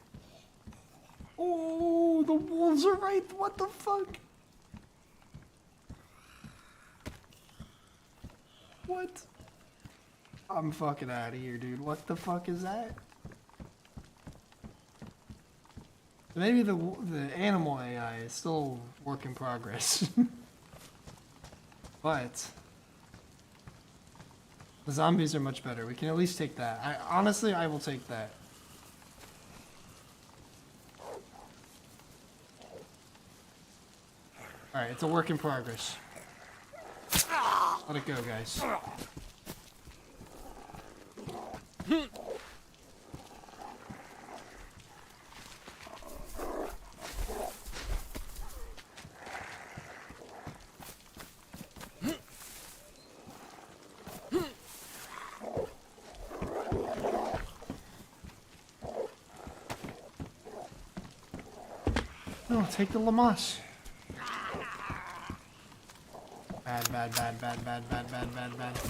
Oh, the wolves are right. What the fuck? What? I'm fucking out of here, dude. What the fuck is that? Maybe the animal AI is still work in progress. But the zombies are much better. We can at least take that. Honestly, I will take that. Alright, it's a work in progress. Let it go, guys. No, take the Lamas. Bad, bad, bad, bad, bad, bad, bad, bad, bad.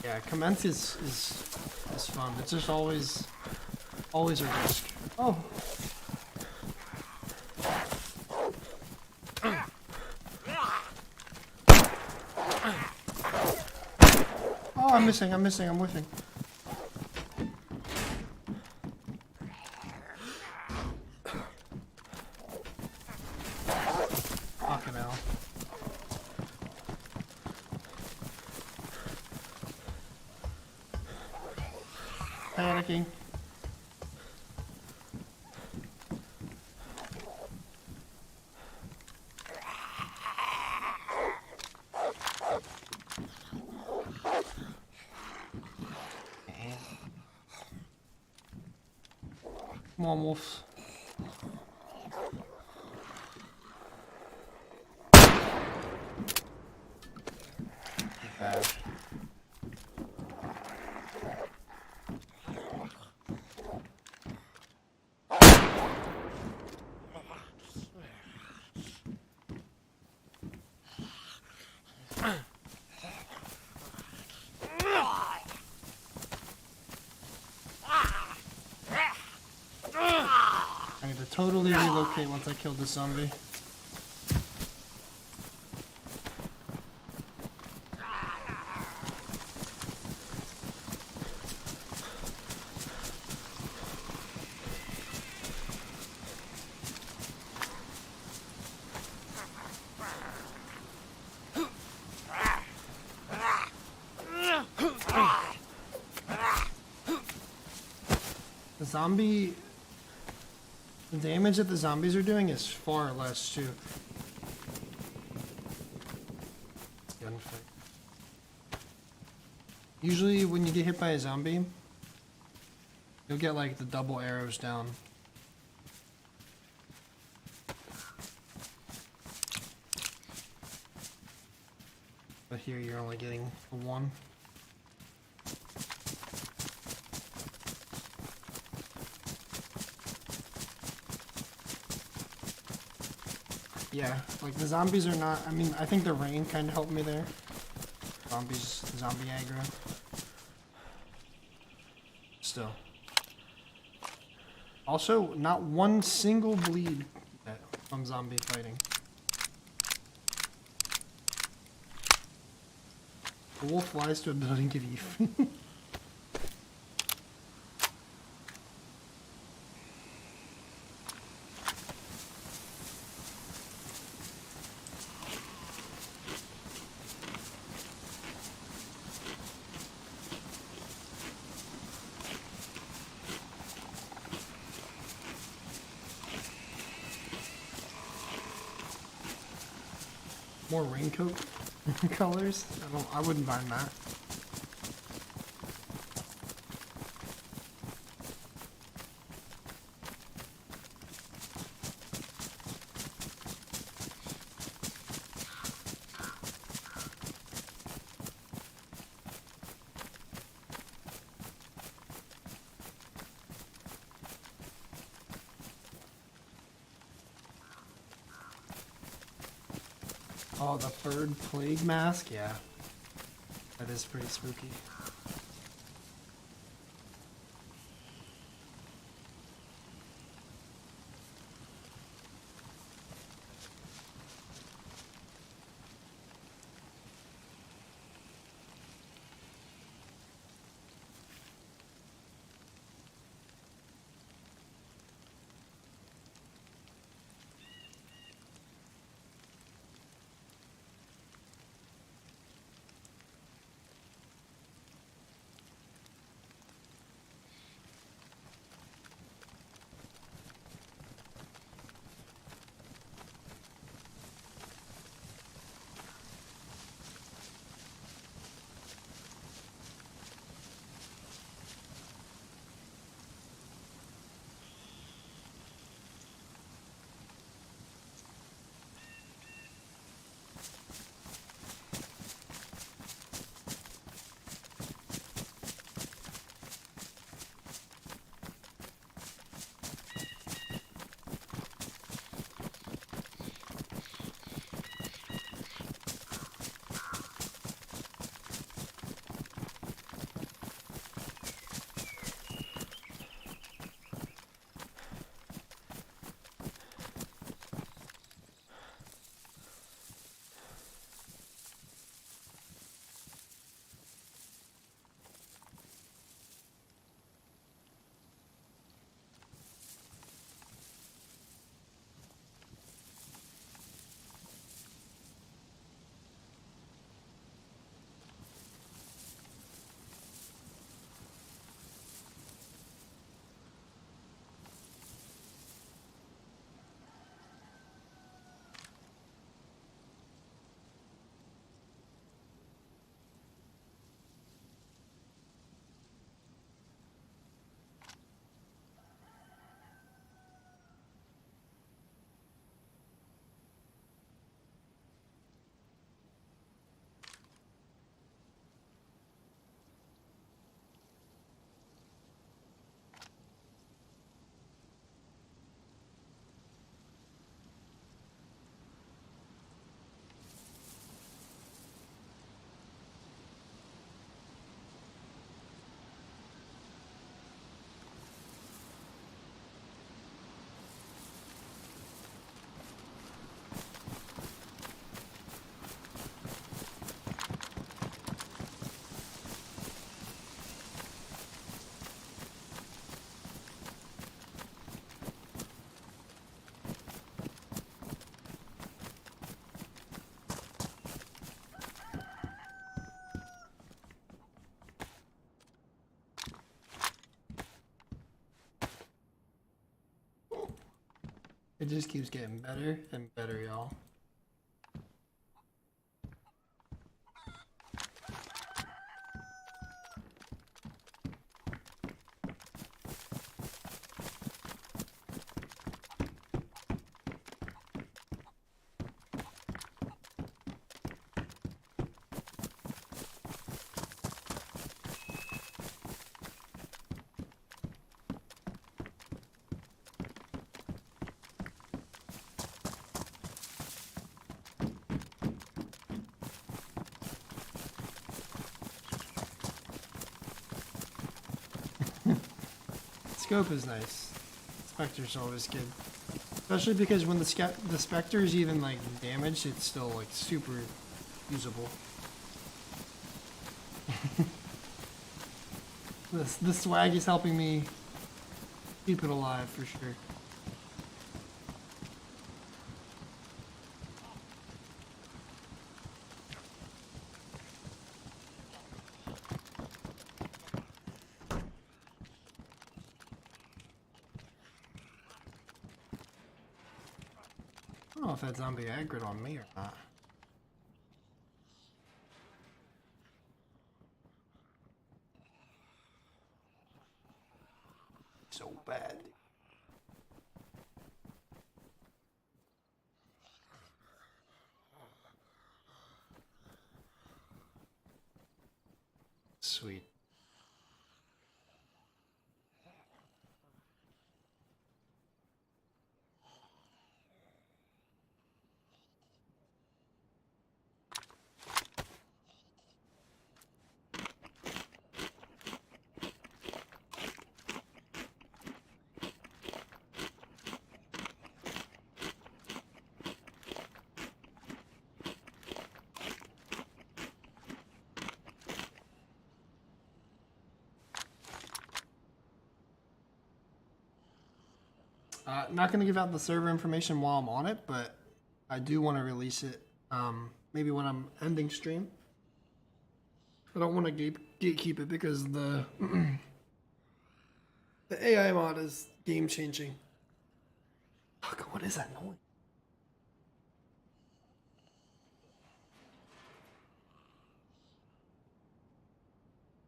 Yeah, commence is fun. It's just always a risk. Oh. Oh, I'm missing, I'm whiffing. Fucking hell. Panicking. Come on, wolves. Bad. I need to totally relocate once I kill this zombie. The damage that the zombies are doing is far less too. Gunfight. Usually when you get hit by a zombie, you'll get like the double arrows down. But here you're only getting the one. Yeah, like the zombies are not, I mean, I think the rain kind of helped me there. Zombie aggro. Still. Also, not one single bleed from zombie fighting. The wolf flies to a building to eat. More raincoat colors? I wouldn't mind that. Oh, the bird plague mask? Yeah. That is pretty spooky. It just keeps getting better and better, y'all. Scope is nice. Spectre's always good. Especially because when the Spectre is even like damaged, it's still like super usable. The swag is helping me keep it alive for sure. I don't know if that zombie aggroed on me or not. So bad. Sweet. Not going to give out the server information while I'm on it, but I do want to release it maybe when I'm ending stream. I don't want to gatekeep it because the the AI mod is game changing. Fuck, what is that noise?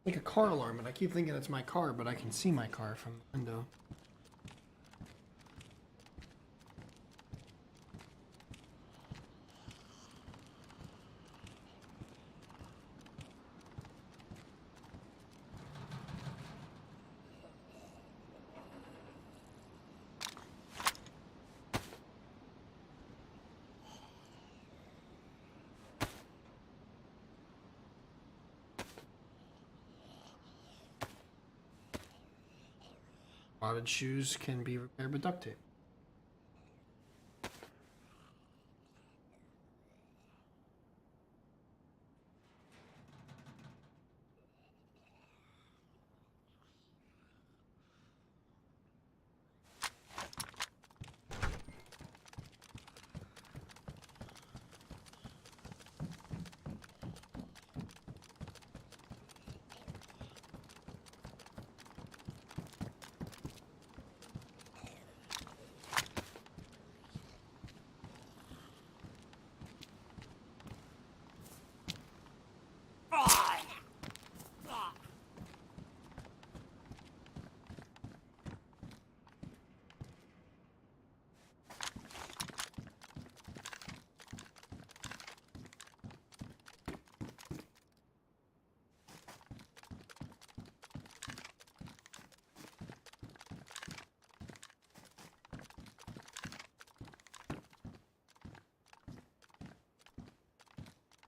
Like a car alarm, and I keep thinking it's my car, but I can see my car from the window. Modded shoes can be repaired with duct tape.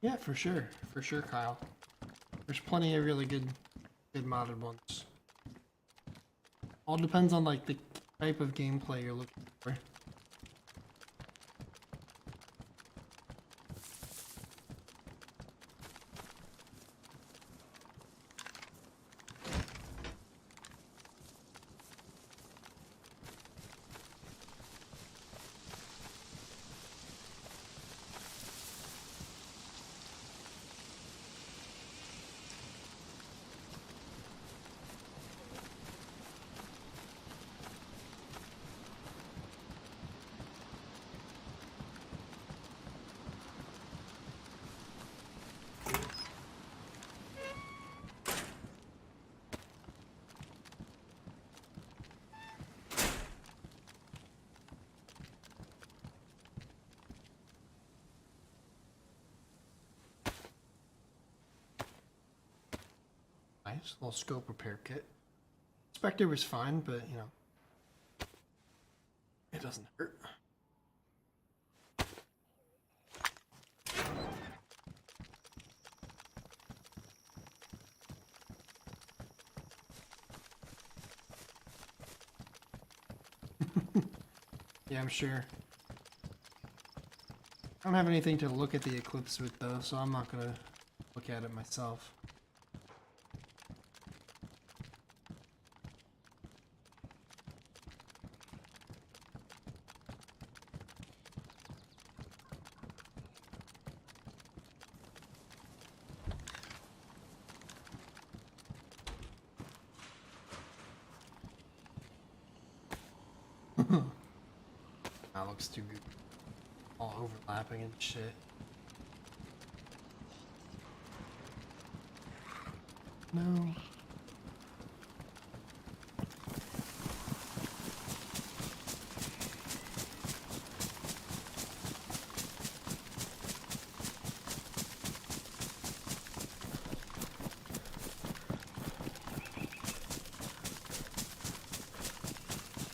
Yeah, for sure, Kyle. There's plenty of really good modded ones. All depends on like the type of gameplay you're looking for. nice. A little scope repair kit. Spectre was fine, but you know, it doesn't hurt. Yeah, I'm sure. I don't have anything to look at the eclipse with though, so I'm not gonna look at it myself. That looks too good. All overlapping and shit. No.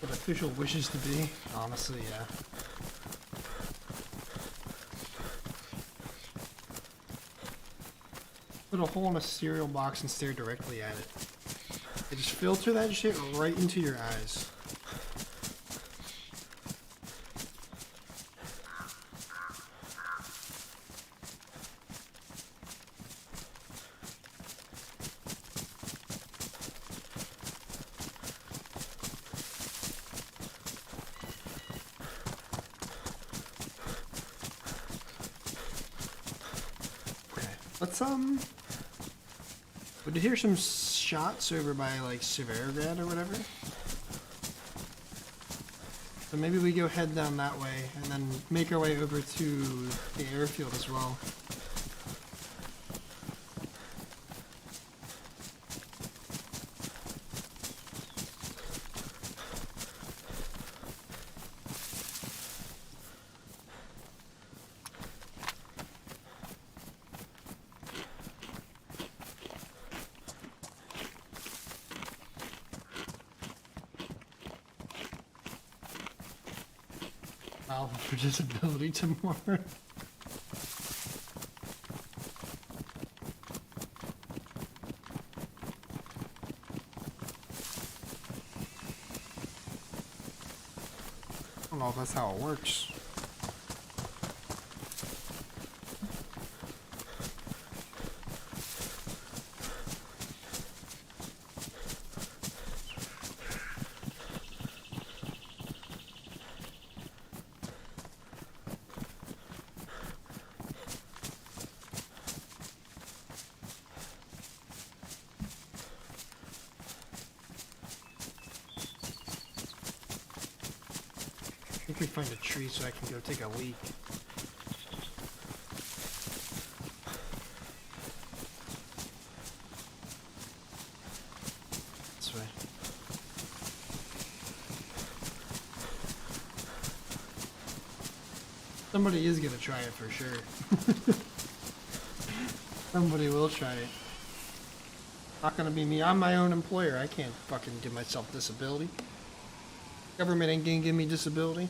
What official wishes to be? Honestly, yeah. Put a hole in a cereal box and stare directly at it. They just filter that shit right into your eyes. Okay, let's we did hear some shots over by like Severograd or whatever. So maybe we go head down that way and then make our way over to the airfield as well. I'll for disability tomorrow. I don't know if that's how it works. I think we find a tree so I can go take a leak. This way. Somebody is gonna try it for sure. Somebody will try it. Not gonna be me. I'm my own employer. I can't fucking give myself disability. Government ain't gonna give me disability.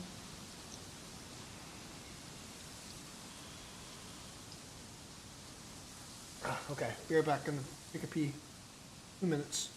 Okay, be right back. Gonna take a pee. 2 minutes.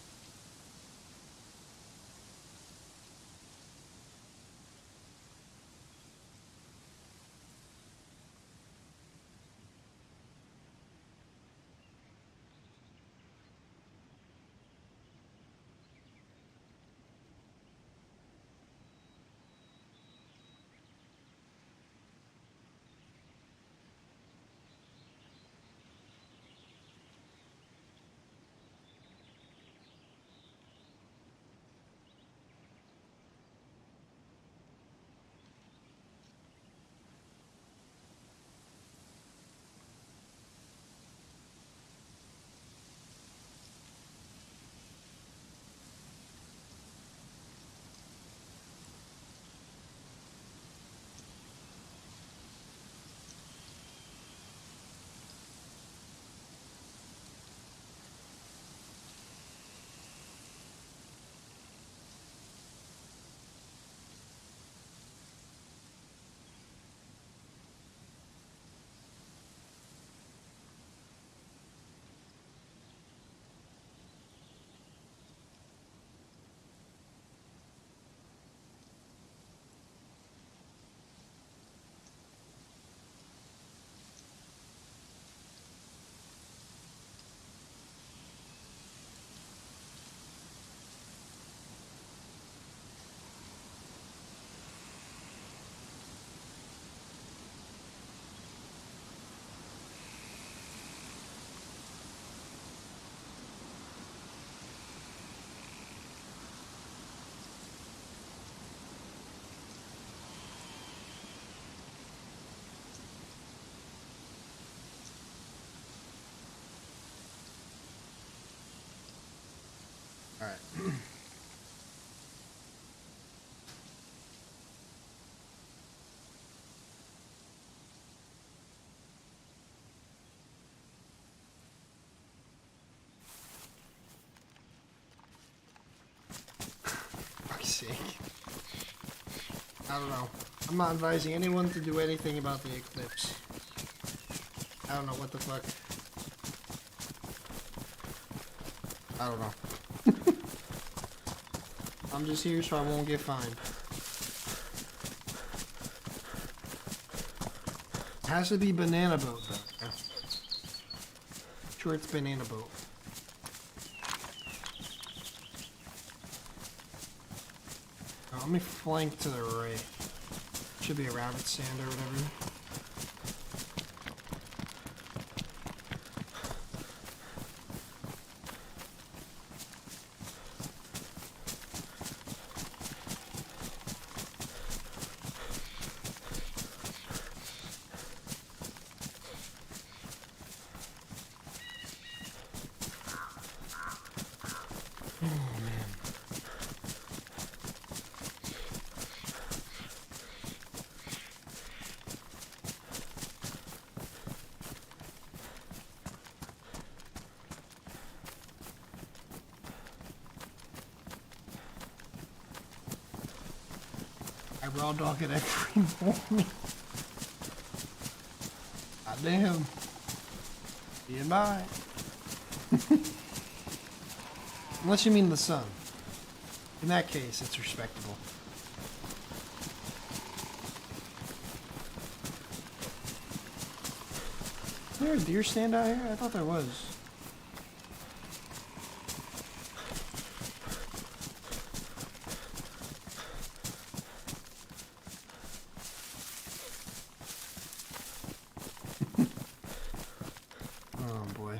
Alright. Fuck's sake. I don't know. I'm not advising anyone to do anything about the eclipse. I don't know what the fuck. I don't know. I'm just here so I won't get fined. It has to be banana boat though. Sure, it's banana boat. Oh, let me flank to the right. Should be a rabbit stand or whatever. I raw dog it every morning. God damn. Being by. Unless you mean the sun. In that case, it's respectable. Is there a deer stand out here? I thought there was. Oh boy.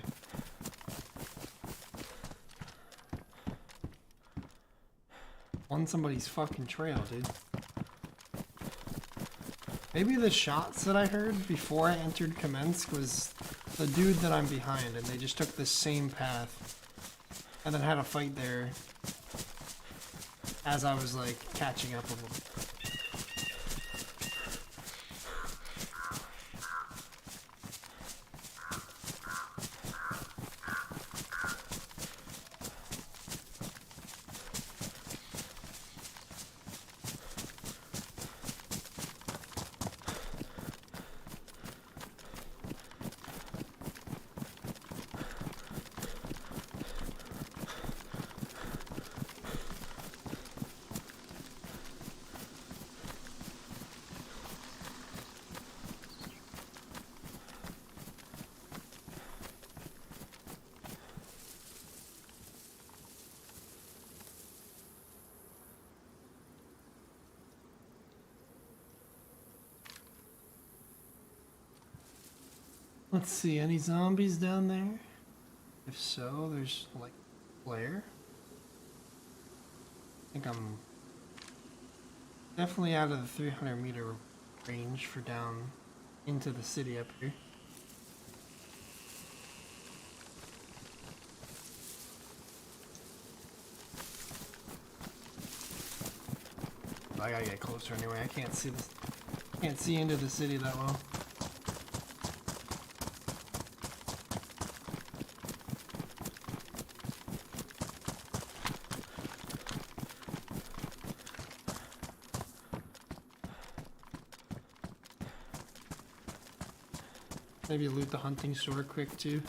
On somebody's fucking trail, dude. Maybe the shots that I heard before I entered Kamensk was the dude that I'm behind, and they just took the same path and then had a fight there as I was like catching up with them. Let's see, any zombies down there? If so, there's like flare. I think I'm definitely out of the 300-meter range for down into the city up here. I gotta get closer anyway. I can't see into the city that well. Maybe loot the hunting store quick too.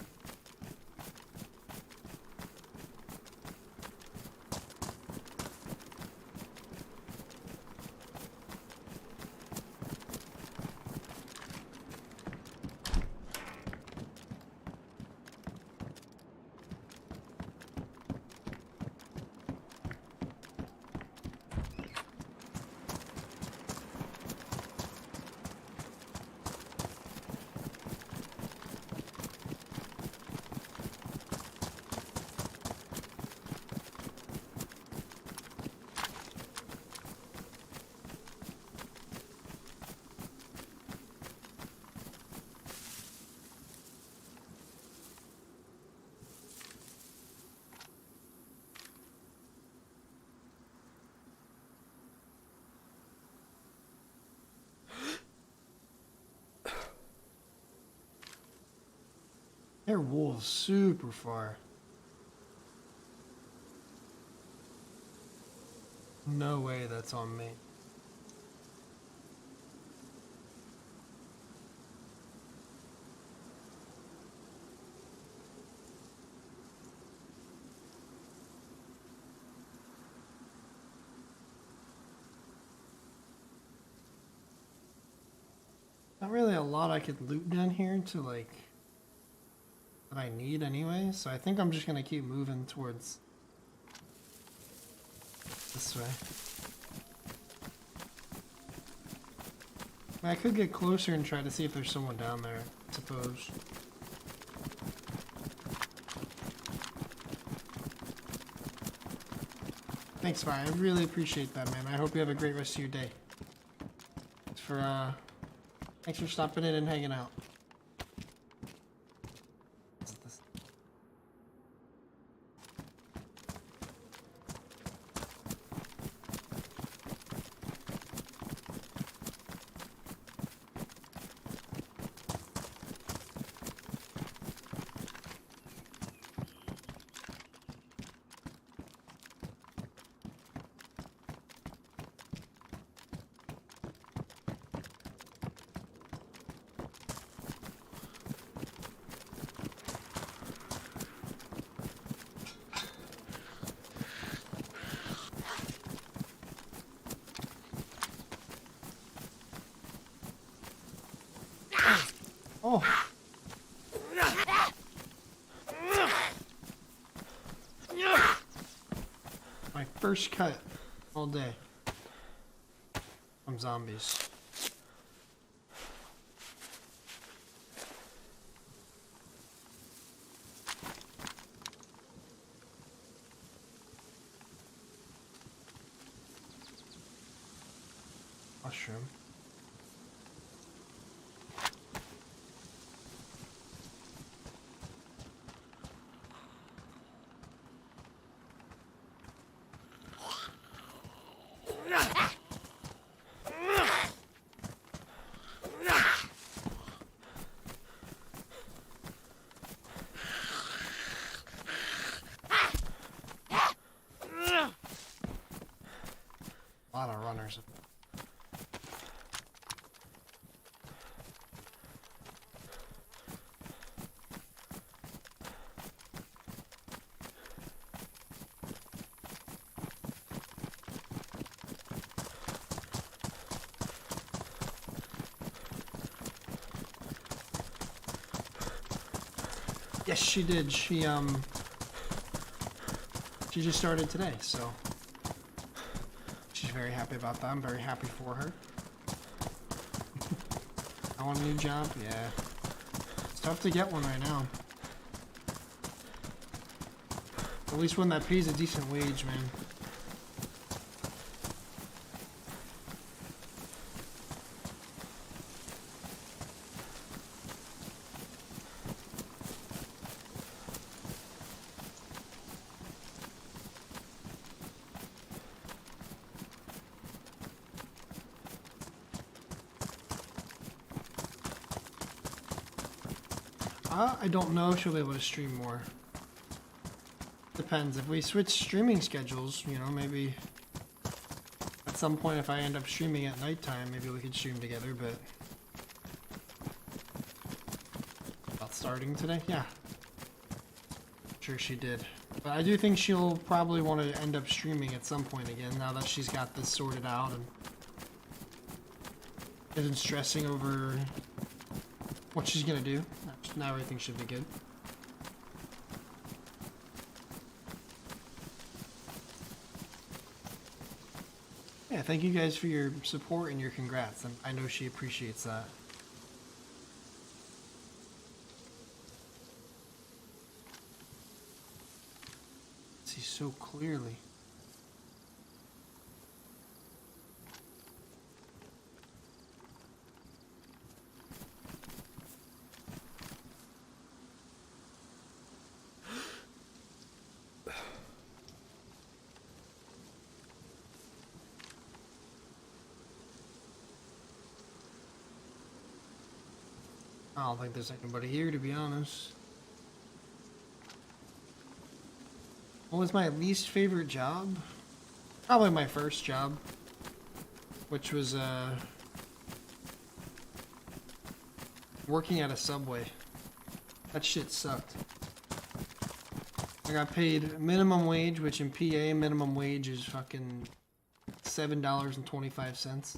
They're wolves super far. No way that's on me. Not really a lot I could loot down here to like that I need anyway, so I think I'm just gonna keep moving towards this way. I could get closer and try to see if there's someone down there, I suppose. Thanks, Fire. I really appreciate that, man. I hope you have a great rest of your day. Thanks for stopping in and hanging out. Oh. My first cut all day from zombies. Mushroom. A lot of runners. Yes, she did. She just started today, so she's very happy about that. I'm very happy for her. I want a new job? Yeah. It's tough to get one right now. At least one that pays a decent wage, man. I don't know if she'll be able to stream more. Depends. If we switch streaming schedules, you know, maybe at some point if I end up streaming at nighttime, maybe we could stream together, but about starting today? Yeah. I'm sure she did. But I do think she'll probably want to end up streaming at some point again now that she's got this sorted out and isn't stressing over what she's gonna do. Now everything should be good. Yeah, thank you guys for your support and your congrats. And I know she appreciates that. See so clearly. I don't think there's anybody here, to be honest. What was my least favorite job? Probably my first job, which was working at a Subway. That shit sucked. I got paid minimum wage, which in PA minimum wage is fucking $7.25.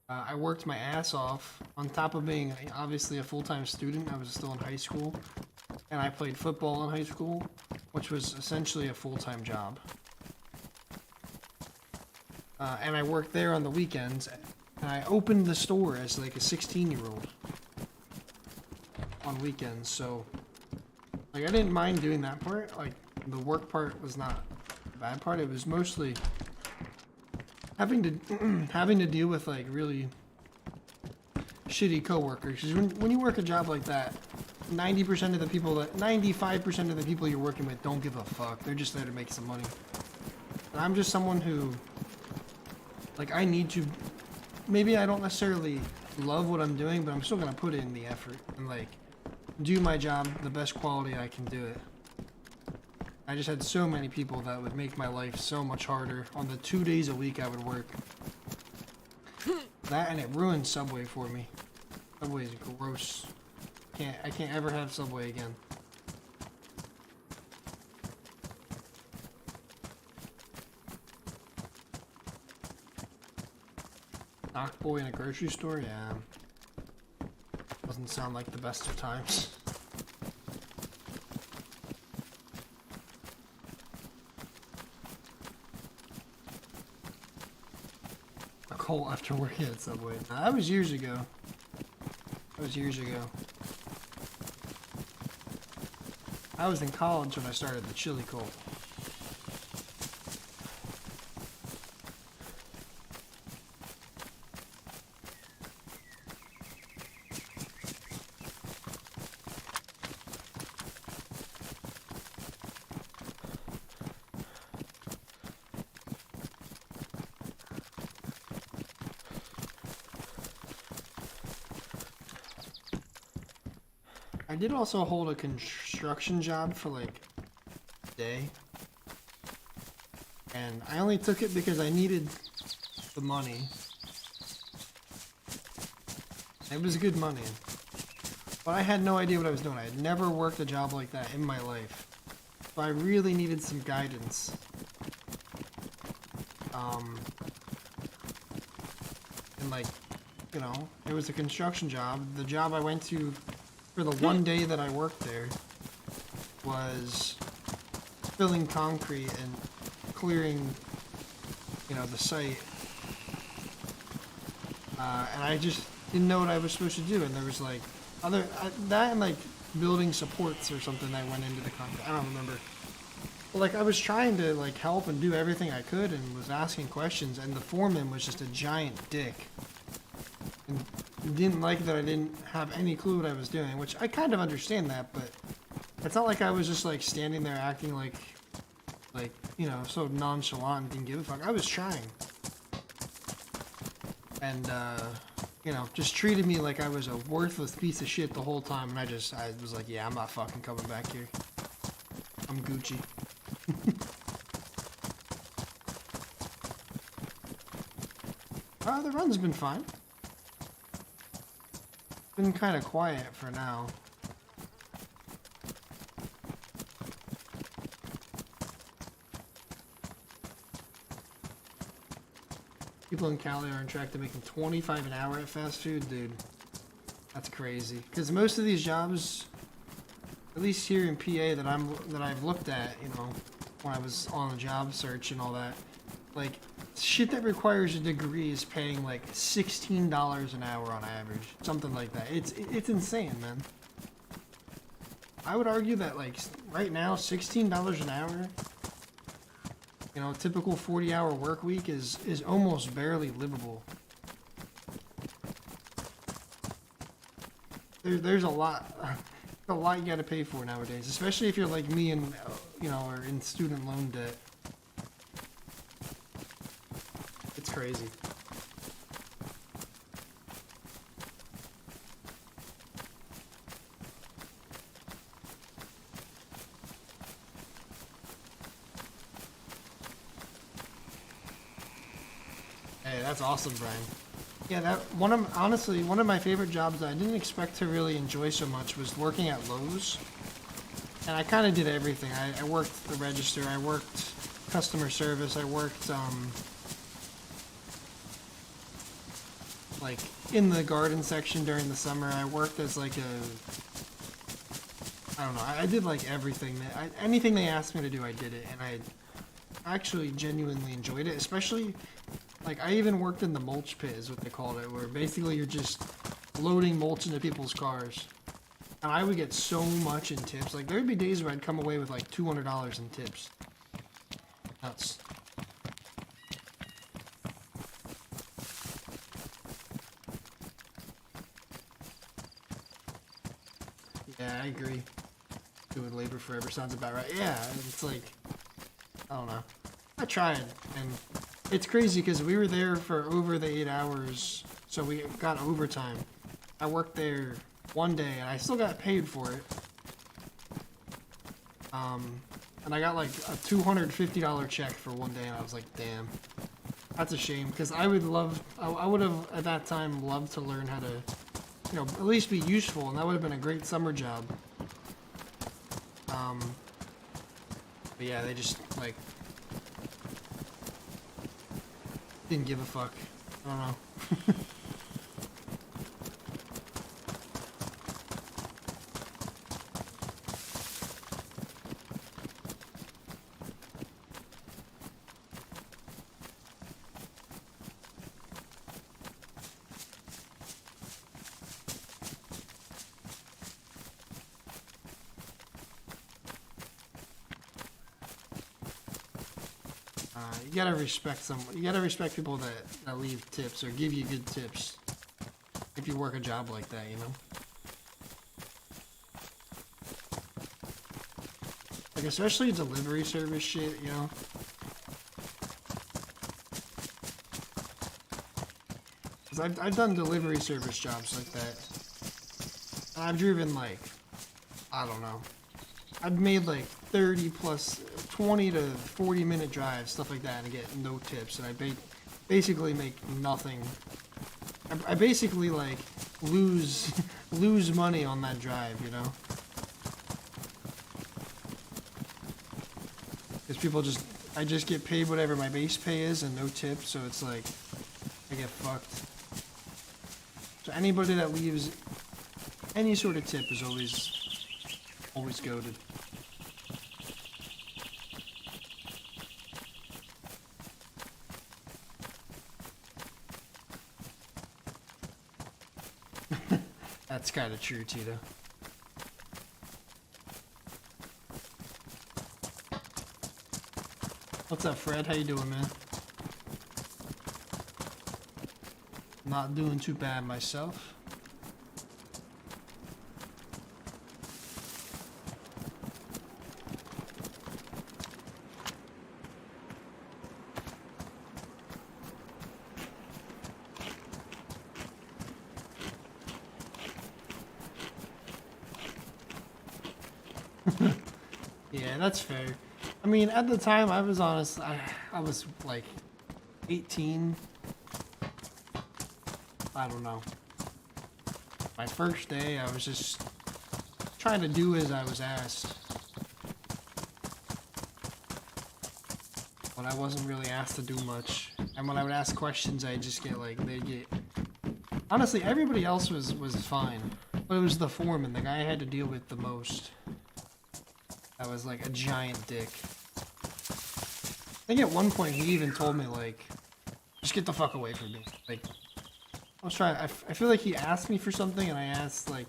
I worked my ass off on top of being obviously a full-time student. I was still in high school, and I played football in high school, which was essentially a full-time job. And I worked there on the weekends, and I opened the store as like a 16-year-old on weekends. So, like, I didn't mind doing that part. Like, the work part was not the bad part. It was mostly having to deal with like really shitty coworkers. Because when you work a job like that, 95% of the people you're working with don't give a fuck. They're just there to make some money. And I'm just someone who, like, I need to. Maybe I don't necessarily love what I'm doing, but I'm still gonna put in the effort and like do my job the best quality I can do it. I just had so many people that would make my life so much harder on the 2 days a week I would work. That, and it ruined Subway for me. Subway is gross. I can't ever have Subway again. Knock boy in a grocery store? Yeah. Doesn't sound like the best of times. A call after working at Subway. Nah, that was years ago. I was in college when I started the chili cult. I did also hold a construction job for like a day, and I only took it because I needed the money. It was good money, but I had no idea what I was doing. I had never worked a job like that in my life, so I really needed some guidance. And like, you know, it was a construction job. The job I went to for the one day that I worked there was filling concrete and clearing, you know, the site. And I just didn't know what I was supposed to do. And there was like that and like building supports or something that went into the concrete. I don't remember. But like I was trying to like help and do everything I could and was asking questions, and the foreman was just a giant dick. And didn't like that I didn't have any clue what I was doing, which I kind of understand that, but it's not like I was just like standing there acting like, you know, so nonchalant and didn't give a fuck. I was trying. And, you know, just treated me like I was a worthless piece of shit the whole time, and I was like, yeah, I'm not fucking coming back here. I'm Gucci. The run's been fine. Been kind of quiet for now. People in Cali are on track to making $25 an hour at fast food, dude. That's crazy. Because most of these jobs, at least here in PA that I've looked at, you know, when I was on the job search and all that, like shit that requires a degree is paying like $16 an hour on average, something like that. It's insane, man. I would argue that like right now, $16 an hour, you know, a typical 40-hour work week is almost barely livable. There's a lot you got to pay for nowadays, especially if you're like me and you know, are in student loan debt. It's crazy. that's awesome, Brian. Yeah, that honestly one of my favorite jobs that I didn't expect to really enjoy so much was working at Lowe's. And I kind of did everything. I worked the register, I worked customer service, I worked like in the garden section during the summer. I worked as like I don't know. I did like everything anything they asked me to do, I did it, and I actually genuinely enjoyed it. Especially, like, I even worked in the mulch pit, is what they called it, where basically you're just loading mulch into people's cars. And I would get so much in tips. Like, there would be days where I'd come away with like $200 in tips. Nuts. Yeah, I agree. Doing labor forever sounds about right. Yeah, it's like, I don't know. I tried, and it's crazy because we were there for over the 8 hours, so we got overtime. I worked there one day, and I still got paid for it. And I got like a $250 check for one day, and I was like, damn, that's a shame, because I would have at that time loved to learn how to, you know, at least be useful, and that would have been a great summer job. But yeah, they just, like, didn't give a fuck. I don't know. You gotta respect you gotta respect people that leave tips or give you good tips if you work a job like that, you know? Like, especially delivery service shit, you know? Because I've done delivery service jobs like that. And I've driven, like, I don't know. I've made like 30 plus 20 to 40 minute drives, stuff like that, and I get no tips, and I basically make nothing. I basically like lose money on that drive, you know? Because I just get paid whatever my base pay is and no tips, so it's like, I get fucked. So anybody that leaves any sort of tip is always goated. That's kind of true, Tito. What's up, Fred? How you doing, man? Not doing too bad myself. Yeah, that's fair. I mean, at the time, I was honest, I was like 18. I don't know. My first day, I was just trying to do as I was asked. When I wasn't really asked to do much. And when I would ask questions, I'd just get like, honestly, everybody else was fine. But it was the foreman, the guy I had to deal with the most. That was like a giant dick. I think at one point he even told me, like, just get the fuck away from me. Like, I was trying, I feel like he asked me for something and I asked, like,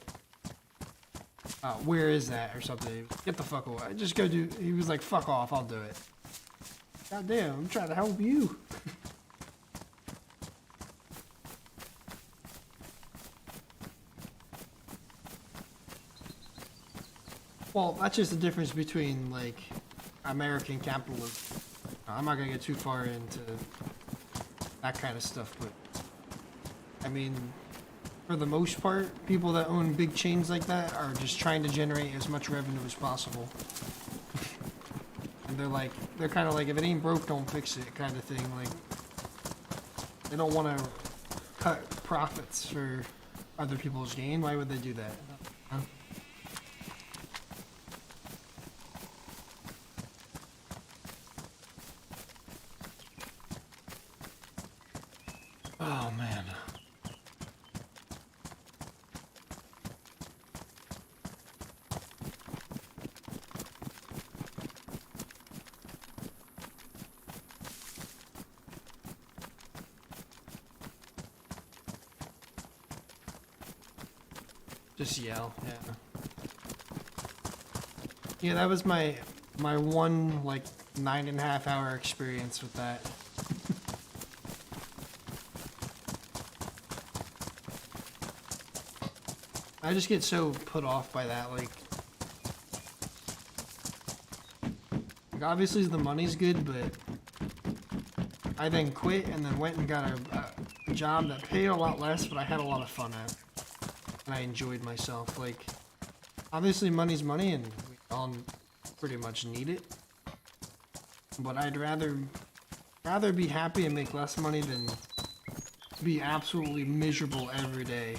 where is that or something. Get the fuck away. Just go do, he was like, fuck off, I'll do it. God damn, I'm trying to help you. Well, that's just the difference between, like, American capitalism. I'm not gonna get too far into that kind of stuff, but I mean, for the most part, people that own big chains like that are just trying to generate as much revenue as possible. And they're kind of like, if it ain't broke, don't fix it kind of thing. Like, They don't want to cut profits for other people's gain. Why would they do that? Huh? Oh man. Just yell, yeah. Yeah, that was my one like 9.5 hour experience with that. I just get so put off by that, like obviously the money's good, but I then quit and then went and got a job that paid a lot less, but I had a lot of fun at. And I enjoyed myself. Like, obviously money's money and we all pretty much need it. But I'd rather be happy and make less money than be absolutely miserable every day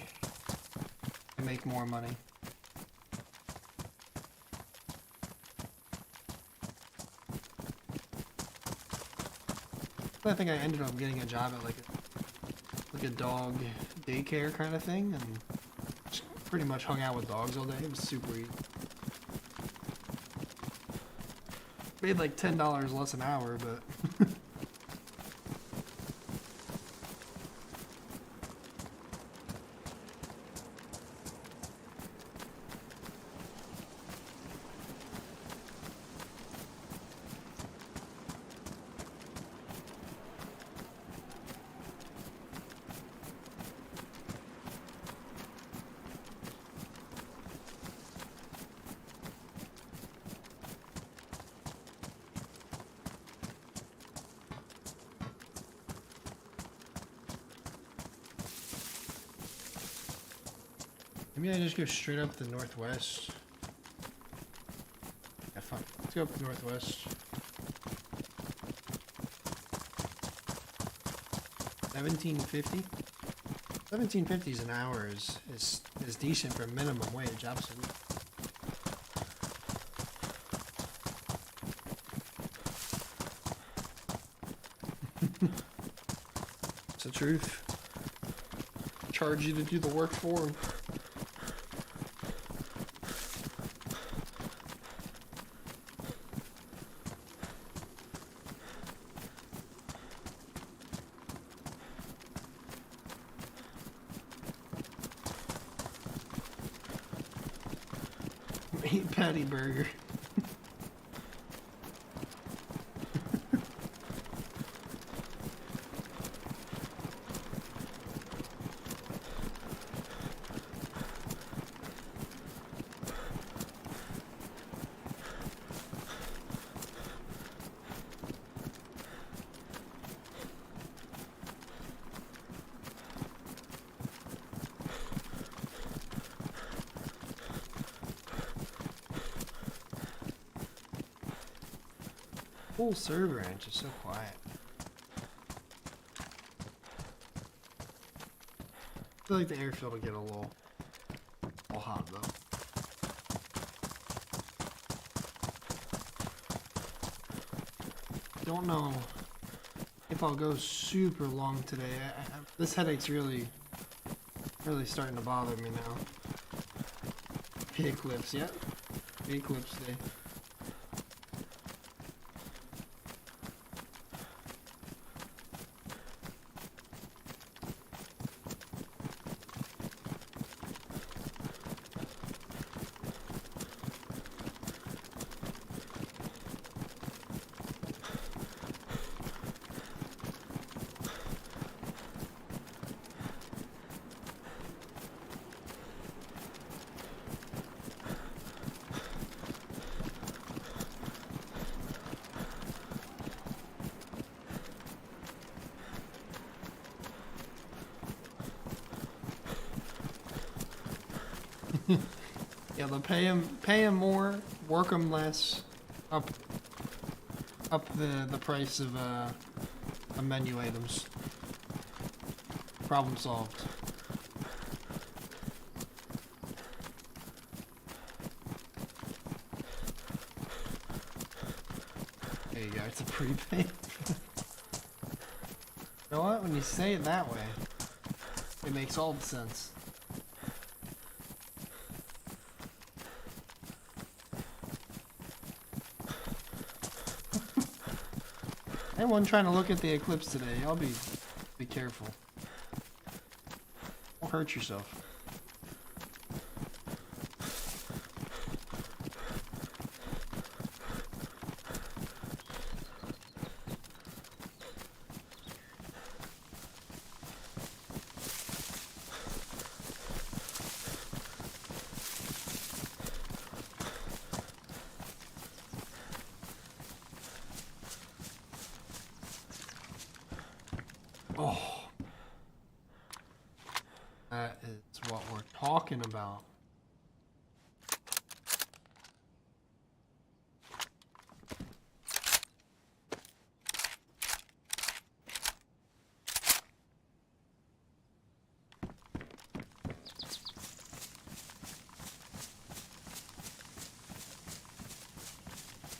and make more money. I think I ended up getting a job at like a dog daycare kind of thing, and just pretty much hung out with dogs all day. It was super easy. Made like $10 less an hour, but maybe I just go straight up the northwest. Yeah, fuck. Let's go up the northwest. 1750. 1750s an hour is decent for minimum wage, absolutely. It's the truth. Charge you to do the work for them. Meat patty burger. Full server and just so quiet. I feel like the airfield will get a little hot though. Don't know if I'll go super long today. This headache's really starting to bother me now. Eclipse, yep. Eclipse day. Yeah, they'll pay him more, work him less, up the price of menu items. Problem solved. There you go, it's a prepaid. You know what? When you say it that way, it makes all the sense. Anyone trying to look at the eclipse today, y'all be careful. Don't hurt yourself. Oh, that is what we're talking about.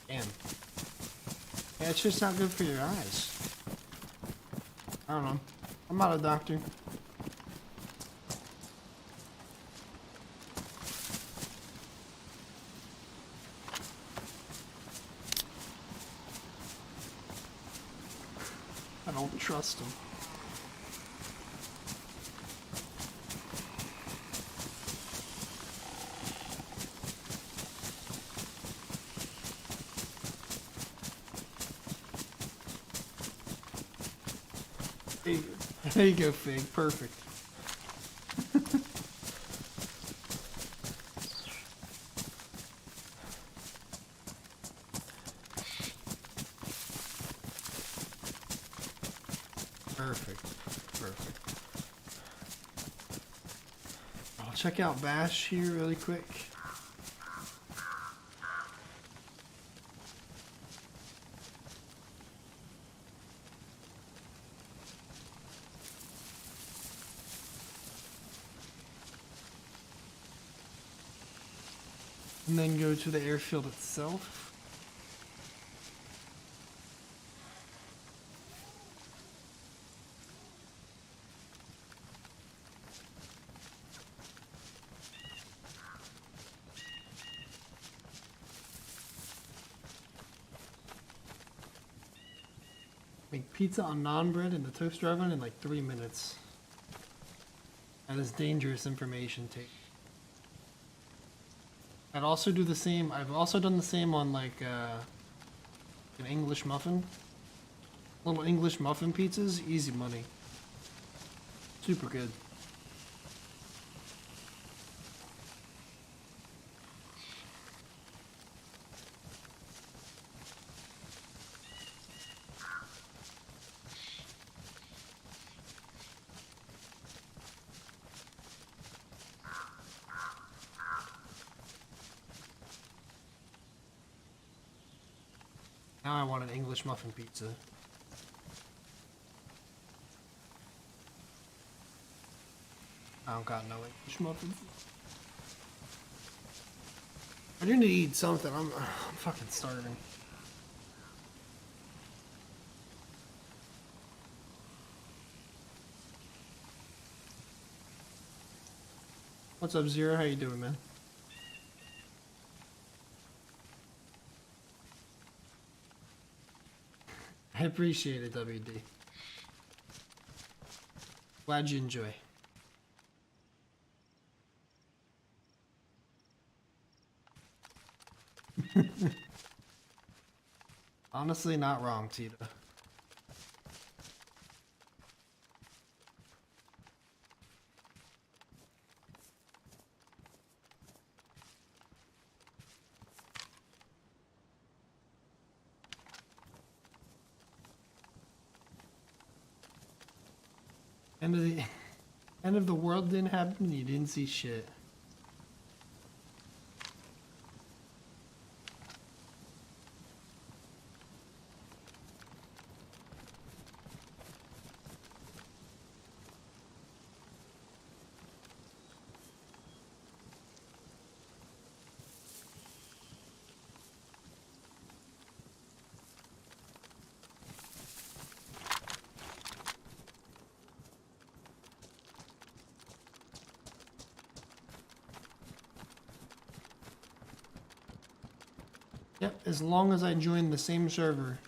Damn. Yeah, it's just not good for your eyes. I don't know. I'm not a doctor. I don't trust him. There you go, Fig. Perfect. Perfect. Perfect. I'll check out Bash here really quick. And then go to the airfield itself. Make pizza on naan bread in the toaster oven in like 3 minutes. That is dangerous information. I'd also do the same. I've also done the same on like an English muffin. Little English muffin pizzas, easy money. Super good. Now I want an English muffin pizza. I don't got no English muffins. I do need to eat something. I'm fucking starving. What's up, Zero? How you doing, man? I appreciate it, WD. Glad you enjoy. Honestly, not wrong, Tita. End of the world didn't happen, you didn't see shit. Yep, as long as I join the same server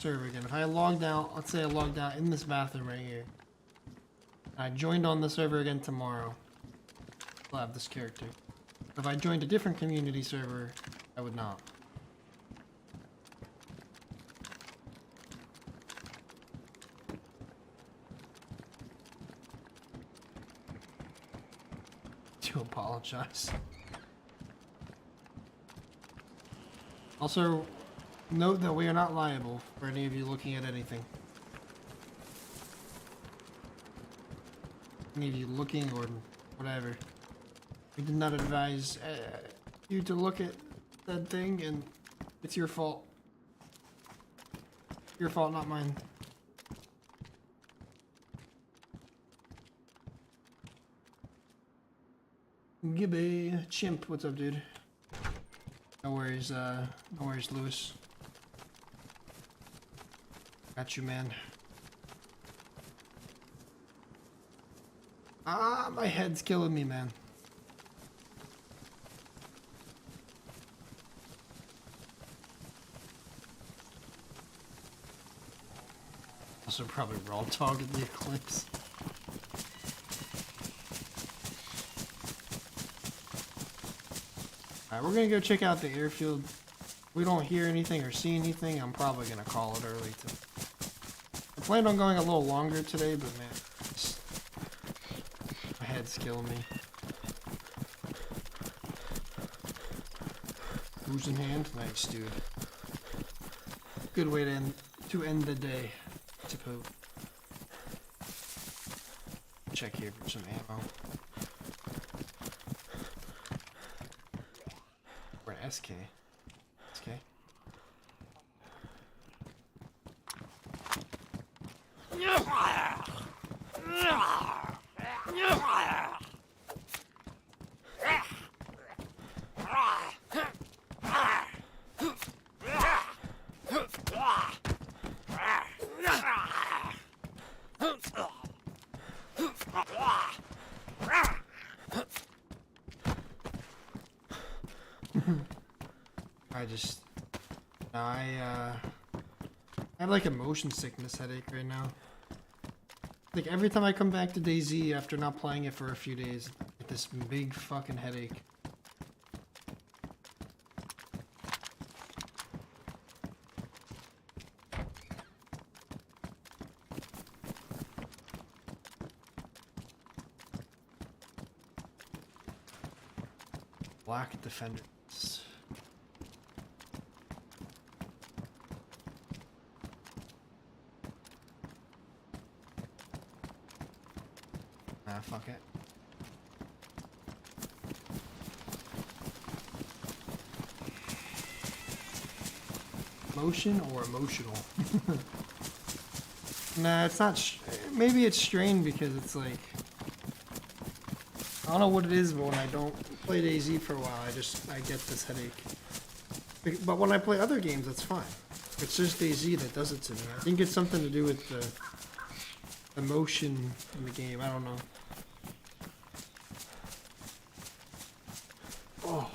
again. If I logged out, let's say I logged out in this bathroom right here. I joined on the server again tomorrow. I'll have this character. If I joined a different community server, I would not. To apologize. Also, note that we are not liable for any of you looking at anything. Any of you looking or whatever. We did not advise you to look at that thing, and it's your fault. Your fault, not mine. Gibby Chimp, what's up, dude? No worries, Lewis. Got you, man. Ah, my head's killing me, man. Also probably raw dogging the eclipse. Alright, we're gonna go check out the airfield. If we don't hear anything or see anything, I'm probably gonna call it early too. I planned on going a little longer today, but man, my head's killing me. Booze in hand? Nice, dude. Good way to end the day, I suppose. Check here for some ammo. Or an SK. SK. I have like a motion sickness headache right now. Like every time I come back to DayZ after not playing it for a few days, I get this big fucking headache. Black Defenders. Ah, fuck it. Motion or emotional? Nah, it's not. Maybe it's strained because it's like. I don't know what it is, but when I don't play DayZ for a while, I get this headache. But when I play other games, that's fine. It's just DayZ that does it to me. I think it's something to do with the emotion in the game. I don't know. Oh.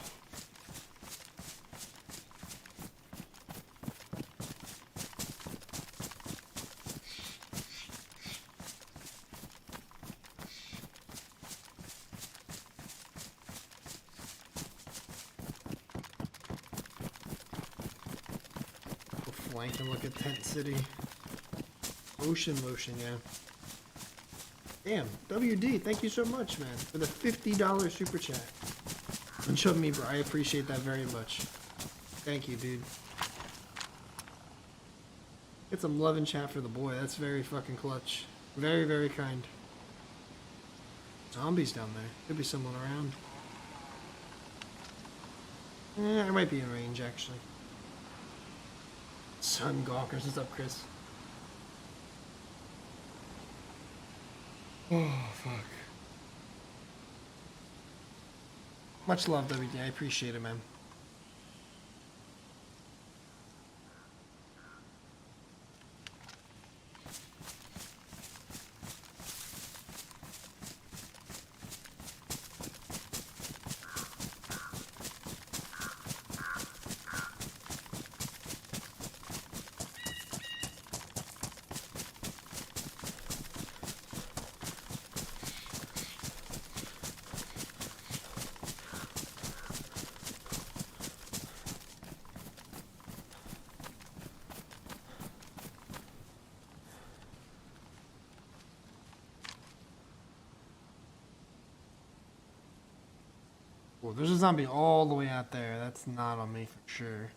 Go flank and look at Tent City. Motion, yeah. Damn, WD, thank you so much, man, for the $50 super chat. And shove me, bro. I appreciate that very much. Thank you, dude. Get some love and chat for the boy. That's very fucking clutch. Very, very kind. Zombies down there. Could be someone around. I might be in range, actually. Sun Gawkers. What's up, Chris? Oh, fuck. Much love, WD. I appreciate it, man. Well, there's a zombie all the way out there. That's not on me for sure.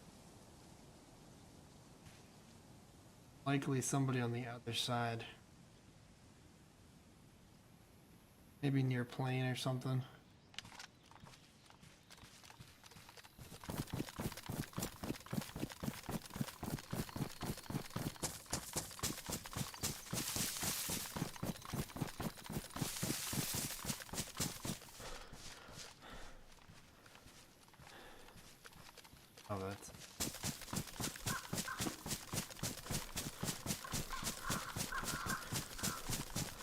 Likely somebody on the other side. Maybe near plane or something. Oh, that's...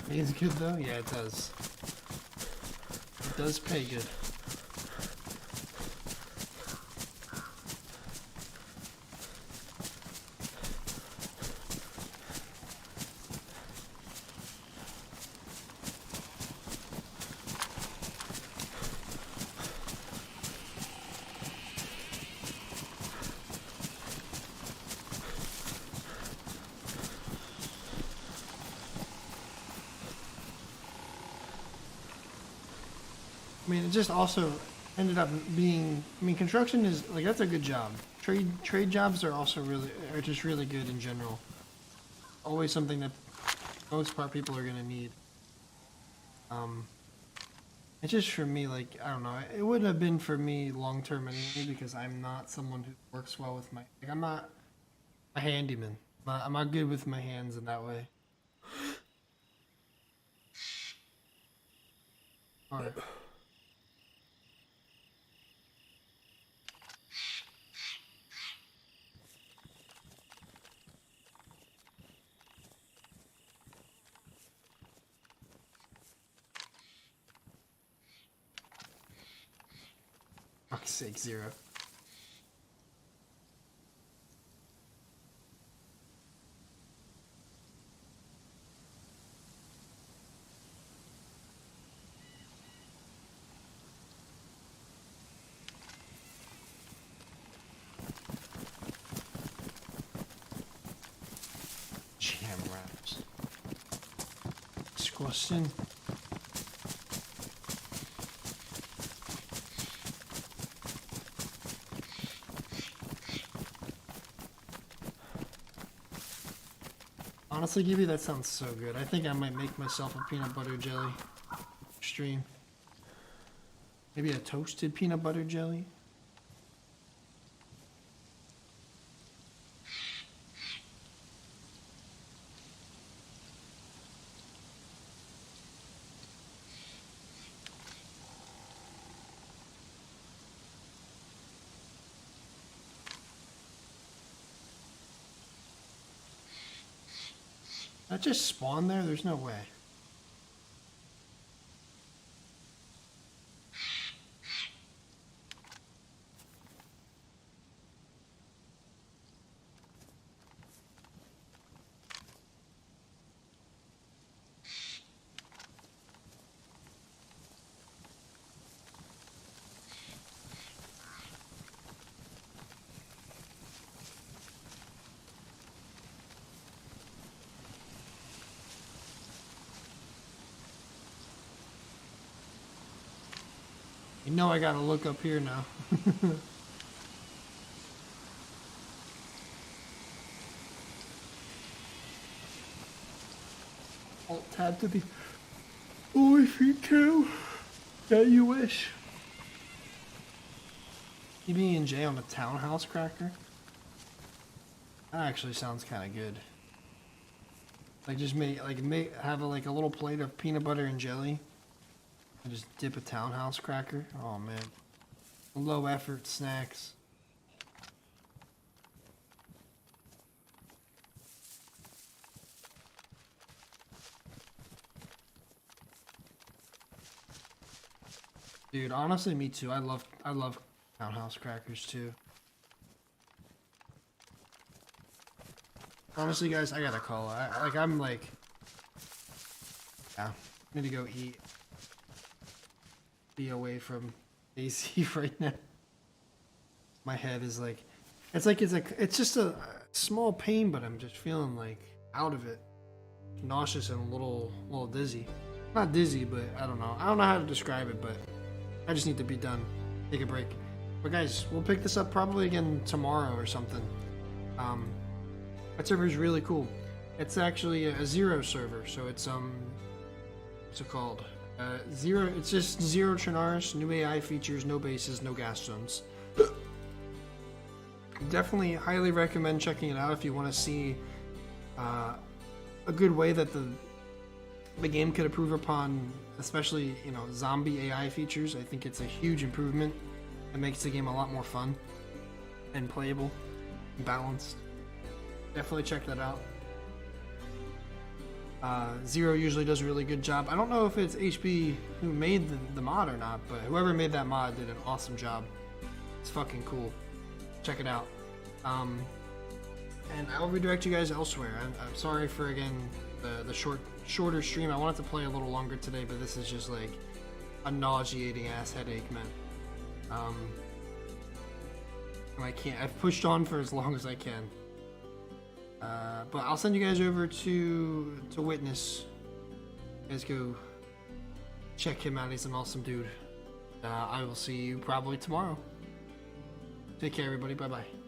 Pays good though? Yeah, it does. It does pay good. I mean, it just also ended up being. I mean, construction is like that's a good job. Trade jobs are also are just really good in general. Always something that most part people are gonna need. It's just for me, like I don't know. It wouldn't have been for me long term anyway because I'm not someone who works well with my. Like I'm not a handyman. I'm not good with my hands in that way. All right. Fuck's sake, 0. Jam wraps. Disgusting. Honestly, Gibby, that sounds so good. I think I might make myself a peanut butter jelly stream. Maybe a toasted peanut butter jelly? That just spawned there? There's no way. You know I gotta look up here now. Alt tab to the... Oh, if you can. Yeah, you wish. PB&J on a townhouse cracker? That actually sounds kind of good. Like just have like a little plate of peanut butter and jelly. And just dip a townhouse cracker. Oh man. Low effort snacks. Dude, honestly me too. I love townhouse crackers too. Honestly guys, I gotta call. I'm like yeah, I need to go eat. Be away from DayZ right now. My head is like it's just a small pain, but I'm just feeling like out of it, nauseous and a little dizzy. Not dizzy, but I don't know how to describe it, but I just need to be done. take a break. But guys, we'll pick this up probably again tomorrow or something. That server is really cool. It's actually a zero server, so it's what's it called? Zero. It's just zero Trinaris, new AI features, no bases, no gas zones. Definitely highly recommend checking it out if you want to see a good way that the game could improve upon, especially, you know, zombie AI features. I think it's a huge improvement. It makes the game a lot more fun and playable and balanced. Definitely check that out. Zero usually does a really good job. I don't know if it's HB who made the mod or not, but whoever made that mod did an awesome job. It's fucking cool. Check it out. And I'll redirect you guys elsewhere. I'm sorry for, again, the shorter stream. I wanted to play a little longer today, but this is just like a nauseating ass headache, man. I can't. I've pushed on for as long as I can. But I'll send you guys over to Witness. You guys go check him out. He's an awesome dude. I will see you probably tomorrow. Take care, everybody. Bye-bye.